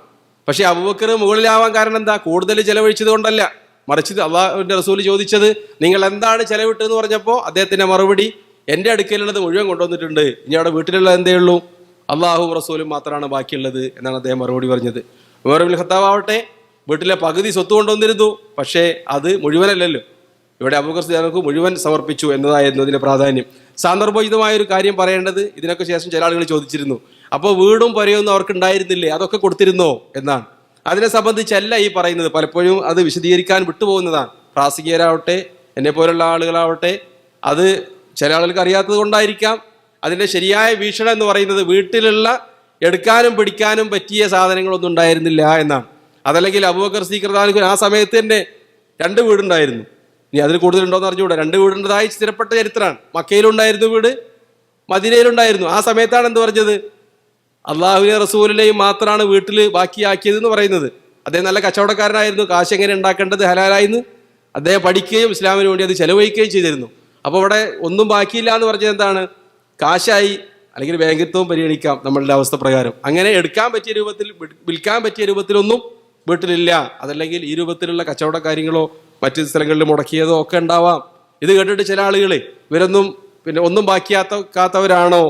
പക്ഷേ അബൂബക്കർ മുകളിലാവാൻ കാരണം എന്താ? കൂടുതൽ ചെലവഴിച്ചത് കൊണ്ടല്ല, മറിച്ച് അള്ളാഹുവിൻ്റെ റസൂൽ ചോദിച്ചത് നിങ്ങൾ എന്താണ് ചെലവിട്ടതെന്ന് പറഞ്ഞപ്പോൾ അദ്ദേഹത്തിൻ്റെ മറുപടി, എൻ്റെ അടുക്കലുള്ളത് മുഴുവൻ കൊണ്ടുവന്നിട്ടുണ്ട്, ഇനി അവിടെ വീട്ടിലുള്ളത് എന്തേ ഉള്ളൂ, അള്ളാഹുവും റസൂലും മാത്രമാണ് ബാക്കിയുള്ളത് എന്നാണ് അദ്ദേഹം മറുപടി പറഞ്ഞത്. ഉമർ ഇബ്നുൽ ഖത്താബ് ആവട്ടെ വീട്ടിലെ പകുതി സ്വത്ത് കൊണ്ടുവന്നിരുന്നു, പക്ഷേ അത് മുഴുവനല്ലല്ലോ. ഇവിടെ അബൂബക്കർ സിദ്ദീഖ് മുഴുവൻ സമർപ്പിച്ചു എന്നതായിരുന്നു അതിൻ്റെ പ്രാധാന്യം. സാന്ദർഭോചിതമായൊരു കാര്യം പറയേണ്ടത്, ഇതിനൊക്കെ ശേഷം ചില ആളുകൾ ചോദിച്ചിരുന്നു, അപ്പോൾ വീടും പുരയൊന്നും അവർക്ക് ഉണ്ടായിരുന്നില്ലേ, അതൊക്കെ കൊടുത്തിരുന്നോ എന്നാണ്. അതിനെ സംബന്ധിച്ചല്ല ഈ പറയുന്നത്. പലപ്പോഴും അത് വിശദീകരിക്കാൻ വിട്ടുപോകുന്നതാണ്. പ്രാസംഗികരാവട്ടെ എന്നെ പോലുള്ള ആളുകളാവട്ടെ, അത് ചില ആളുകൾക്ക് അറിയാത്തത് കൊണ്ടായിരിക്കാം. അതിൻ്റെ ശരിയായ വീക്ഷണം എന്ന് പറയുന്നത് വീട്ടിലുള്ള എടുക്കാനും പിടിക്കാനും പറ്റിയ സാധനങ്ങളൊന്നും ഉണ്ടായിരുന്നില്ല എന്നാണ്. അതല്ലെങ്കിൽ അബൂബക്കർ സിദ്ദീഖ് റളിയല്ലാഹു ആ സമയത്ത് തന്നെ 2 വീടുണ്ടായിരുന്നു. ഇനി അതിൽ കൂടുതലുണ്ടോയെന്ന് അറിഞ്ഞുകൂടെ. 2 വീടുണ്ടതായി സ്ഥിരപ്പെട്ട ചരിത്രമാണ്. മക്കയിലുണ്ടായിരുന്നു വീട്, മദീനയിലുണ്ടായിരുന്നു. ആ സമയത്താണ് എന്ത് പറഞ്ഞത്? അള്ളാഹുവിനെ റസൂലിനെയും മാത്രമാണ് വീട്ടിൽ ബാക്കിയാക്കിയത് എന്ന് പറയുന്നത്. അദ്ദേഹം നല്ല കച്ചവടക്കാരനായിരുന്നു. കാശ് എങ്ങനെ ഉണ്ടാക്കേണ്ടത് ഹലാലായിന്ന് അദ്ദേഹം പഠിക്കുകയും ഇസ്ലാമിന് വേണ്ടി അത് ചെലവഴിക്കുകയും ചെയ്തിരുന്നു. അപ്പോൾ ഇവിടെ ഒന്നും ബാക്കിയില്ല എന്ന് പറഞ്ഞത് എന്താണ്? കാശായി, അല്ലെങ്കിൽ ബാങ്കിത്വവും പരിഗണിക്കാം നമ്മളുടെ അവസ്ഥ പ്രകാരം. അങ്ങനെ എടുക്കാൻ പറ്റിയ രൂപത്തിൽ, വിൽക്കാൻ പറ്റിയ രൂപത്തിലൊന്നും വീട്ടിലില്ല. അതല്ലെങ്കിൽ ഈ രൂപത്തിലുള്ള കച്ചവട കാര്യങ്ങളോ മറ്റ് സ്ഥലങ്ങളിൽ മുടക്കിയതോ ഒക്കെ ഉണ്ടാവാം. ഇത് കേട്ടിട്ട് ചില ആളുകൾ ഇവരൊന്നും പിന്നെ ഒന്നും ബാക്കിയാക്കാത്തവരാണോ,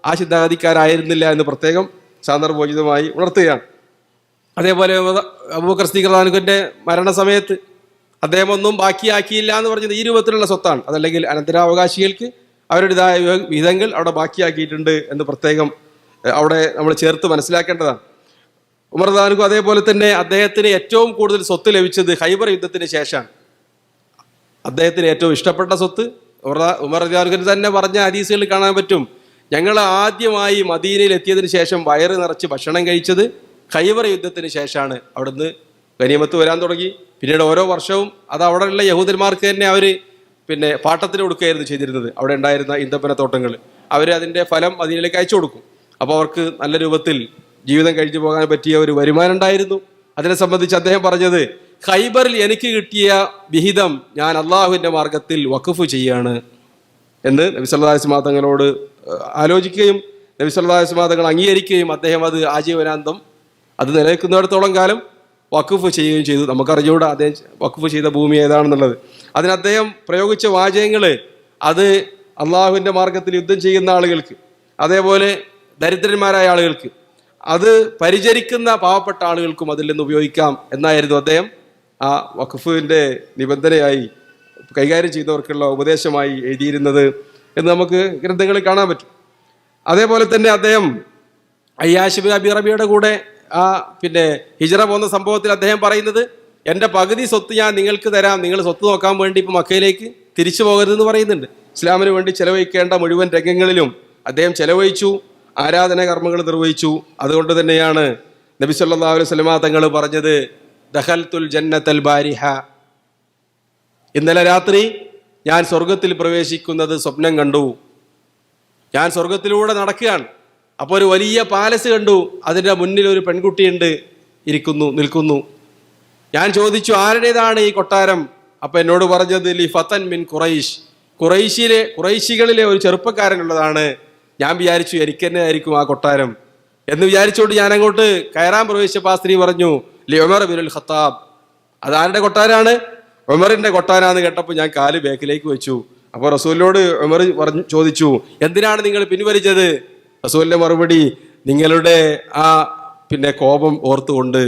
ആ ചിന്താഗതിക്കാരായിരുന്നില്ല എന്ന് പ്രത്യേകം സാന്ദർഭോചിതമായി ഉണർത്തുകയാണ്. അതേപോലെ അബൂബക്കർ സിദ്ദീഖ് റളിയല്ലാഹുവിന്റെ മരണസമയത്ത് അദ്ദേഹം ഒന്നും ബാക്കിയാക്കിയില്ല എന്ന് പറഞ്ഞത് ഈ രൂപത്തിലുള്ള സ്വത്താണ്, അതല്ലെങ്കിൽ അനന്തരാവകാശികൾക്ക് അവരുടേതായ വിധങ്ങൾ അവിടെ ബാക്കിയാക്കിയിട്ടുണ്ട് എന്ന് പ്രത്യേകം അവിടെ നമ്മൾ ചേർത്ത് മനസ്സിലാക്കേണ്ടതാണ്. ഉമർ റളിയല്ലാഹു അൻഹു അതേപോലെ തന്നെ അദ്ദേഹത്തിന് ഏറ്റവും കൂടുതൽ സ്വത്ത് ലഭിച്ചത് ഖൈബർ യുദ്ധത്തിന് ശേഷമാണ്. അദ്ദേഹത്തിന് ഏറ്റവും ഇഷ്ടപ്പെട്ട സ്വത്ത് ഉമർ റളിയല്ലാഹു അൻഹു തന്നെ പറഞ്ഞ ഹദീസുകളിൽ കാണാൻ പറ്റും, ഞങ്ങൾ ആദ്യമായി മദീനയിൽ എത്തിയതിന് ശേഷം വയറ് നിറച്ച് ഭക്ഷണം കഴിച്ചത് ഖൈബർ യുദ്ധത്തിന് ശേഷമാണ്. അവിടുന്ന് ഗനീമത്ത് വരാൻ തുടങ്ങി. പിന്നീട് ഓരോ വർഷവും അത് അവിടെയുള്ള യഹൂദന്മാർക്ക് തന്നെ അവർ പിന്നെ പാട്ടത്തിന് കൊടുക്കുകയായിരുന്നു ചെയ്തിരുന്നത്. അവിടെ ഉണ്ടായിരുന്ന ഈന്തപ്പന തോട്ടങ്ങൾ അവർ അതിൻ്റെ ഫലം മദീനയിലേക്ക് അയച്ചു കൊടുക്കും. അപ്പോൾ അവർക്ക് നല്ല രൂപത്തിൽ ജീവിതം കഴിച്ചു പോകാൻ പറ്റിയ ഒരു വരുമാനം ഉണ്ടായിരുന്നു. അതിനെ സംബന്ധിച്ച് അദ്ദേഹം പറഞ്ഞത്, ഖൈബറിൽ എനിക്ക് കിട്ടിയ വിഹിതം ഞാൻ അള്ളാഹുവിൻ്റെ മാർഗത്തിൽ വഖഫ് ചെയ്യാണ് എന്ന് നബി സല്ലല്ലാഹു അലൈഹി വസല്ലം തങ്ങളോട് ആലോചിക്കുകയും നബി സല്ലല്ലാഹു അലൈഹി വസല്ലം തങ്ങൾ അംഗീകരിക്കുകയും അദ്ദേഹം അത് ആജീവനാന്തം അത് നിലനിൽക്കുന്നിടത്തോളം കാലം വഖഫ് ചെയ്യുകയും ചെയ്തു. നമുക്കറിഞ്ഞുകൂടാ അദ്ദേഹം വഖഫ് ചെയ്ത ഭൂമി ഏതാണെന്നുള്ളത്. അതിന് അദ്ദേഹം പ്രയോഗിച്ച വാചകങ്ങൾ അത് അള്ളാഹുവിൻ്റെ മാർഗത്തിൽ യുദ്ധം ചെയ്യുന്ന ആളുകൾക്ക്, അതേപോലെ ദരിദ്രന്മാരായ ആളുകൾക്ക്, അത് പരിചരിക്കുന്ന പാവപ്പെട്ട ആളുകൾക്കും അതിൽ നിന്ന് ഉപയോഗിക്കാം എന്നായിരുന്നു അദ്ദേഹം ആ വഖഫിൻ്റെ നിബന്ധനയായി കൈകാര്യം ചെയ്തവർക്കുള്ള ഉപദേശമായി എഴുതിയിരുന്നത് എന്ന് നമുക്ക് ഗ്രന്ഥങ്ങളിൽ കാണാൻ പറ്റും. അതേപോലെ തന്നെ അദ്ദേഹം അയ്യാശ് ബിൻ അബി റബിയുടെ കൂടെ ആ പിന്നെ ഹിജ്റ പോകുന്ന സംഭവത്തിൽ അദ്ദേഹം പറയുന്നത്, എൻ്റെ പകുതി സ്വത്ത് ഞാൻ നിങ്ങൾക്ക് തരാം, നിങ്ങൾ സ്വത്ത് നോക്കാൻ വേണ്ടി ഇപ്പം മക്കയിലേക്ക് തിരിച്ചു പോകരുതെന്ന് പറയുന്നുണ്ട്. ഇസ്ലാമിന് വേണ്ടി ചെലവഴിക്കേണ്ട മുഴുവൻ രംഗങ്ങളിലും അദ്ദേഹം ചെലവഴിച്ചു, ആരാധന കർമ്മങ്ങൾ നിർവഹിച്ചു. അതുകൊണ്ട് തന്നെയാണ് നബി സല്ലല്ലാഹു അലൈഹി വസല്ലം തങ്ങൾ പറഞ്ഞത്, ദഖൽതുൽ ജന്നത്തൽ ബാരിഹ, ഇന്നലെ രാത്രി ഞാൻ സ്വർഗത്തിൽ പ്രവേശിക്കുന്നത് സ്വപ്നം കണ്ടു. ഞാൻ സ്വർഗത്തിലൂടെ നടക്കുകയാണ്. അപ്പോൾ ഒരു വലിയ പാലസ് കണ്ടു, അതിൻ്റെ മുന്നിൽ ഒരു പെൺകുട്ടിയുണ്ട്, നിൽക്കുന്നു. ഞാൻ ചോദിച്ചു, ആരുടേതാണ് ഈ കൊട്ടാരം? അപ്പം എന്നോട് പറഞ്ഞത്, ലി ഫതൻ മിൻ ഖുറൈശ്, ഖുറൈശികളിലെ ഒരു ചെറുപ്പക്കാരനുള്ളതാണ്. ഞാൻ വിചാരിച്ചു എനിക്ക് തന്നെ ആയിരിക്കും ആ കൊട്ടാരം എന്ന് വിചാരിച്ചുകൊണ്ട് ഞാൻ അങ്ങോട്ട് കയറാൻ പ്രവേശിച്ചപ്പോൾ ആ സ്ത്രീ പറഞ്ഞു, ലി ഉമർ ബിനുൽ ഖത്താബ്. അതാരുടെ കൊട്ടാരാണ്? ഉമറിന്റെ കൊട്ടാരാന്ന് കേട്ടപ്പോൾ ഞാൻ കാല് ബേക്കിലേക്ക് വെച്ചു. അപ്പോൾ റസൂലിനോട് ഉമർ ചോദിച്ചു, എന്തിനാണ് നിങ്ങൾ പിൻവലിച്ചത്? റസൂലിന്റെ മറുപടി, നിങ്ങളുടെ ആ പിന്നെ കോപം ഓർത്തുകൊണ്ട്.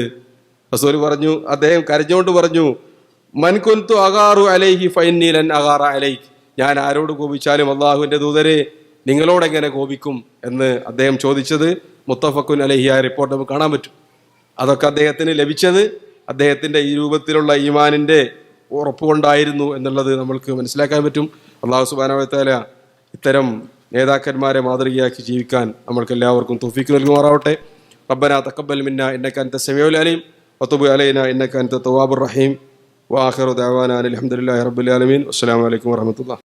റസൂൽ പറഞ്ഞു, അദ്ദേഹം കരഞ്ഞുകൊണ്ട് പറഞ്ഞു, മൻ കുൻതു അഗാറു അലൈഹി ഫഇന്നി ലൻ അഗാറ അലൈക്, ഞാൻ ആരോട് കോപിച്ചാലും അള്ളാഹുവിന്റെ ദൂതരെ നിങ്ങളോട് എങ്ങനെ കോപിക്കും എന്ന് അദ്ദേഹം ചോദിച്ചത് മുത്തഫഖുൻ അലൈഹി ആയ റിപ്പോർട്ട് നമുക്ക് കാണാൻ പറ്റും. അതൊക്കെ അദ്ദേഹത്തിന് ലഭിച്ചത് അദ്ദേഹത്തിന്റെ ഈ രൂപത്തിലുള്ള ഈമാനിന്റെ ഉറപ്പുകൊണ്ടായിരുന്നു എന്നുള്ളത് നമ്മൾക്ക് മനസ്സിലാക്കാൻ പറ്റും. അള്ളാഹു സുബ്ഹാനഹു വ തആല ഇത്തരം നേതാക്കന്മാരെ മാതൃകയാക്കി ജീവിക്കാൻ നമ്മൾക്ക് എല്ലാവർക്കും തൗഫീഖ് നൽകുമാറാവട്ടെ. റബ്ബനാ തഖബ്ബൽ മിന്നാ ഇന്നക അൻത സമീഉൽ അലീം വതുബ് അലൈനാ ഇന്നക അൻത തവ്വാബുർ റഹീം. വആഖിറു ദഅവാനാ അൽഹംദുലില്ലാഹി റബ്ബിൽ ആലമീൻ. അസ്സലാമു അലൈക്കും വറഹ്മത്തുള്ളാഹി.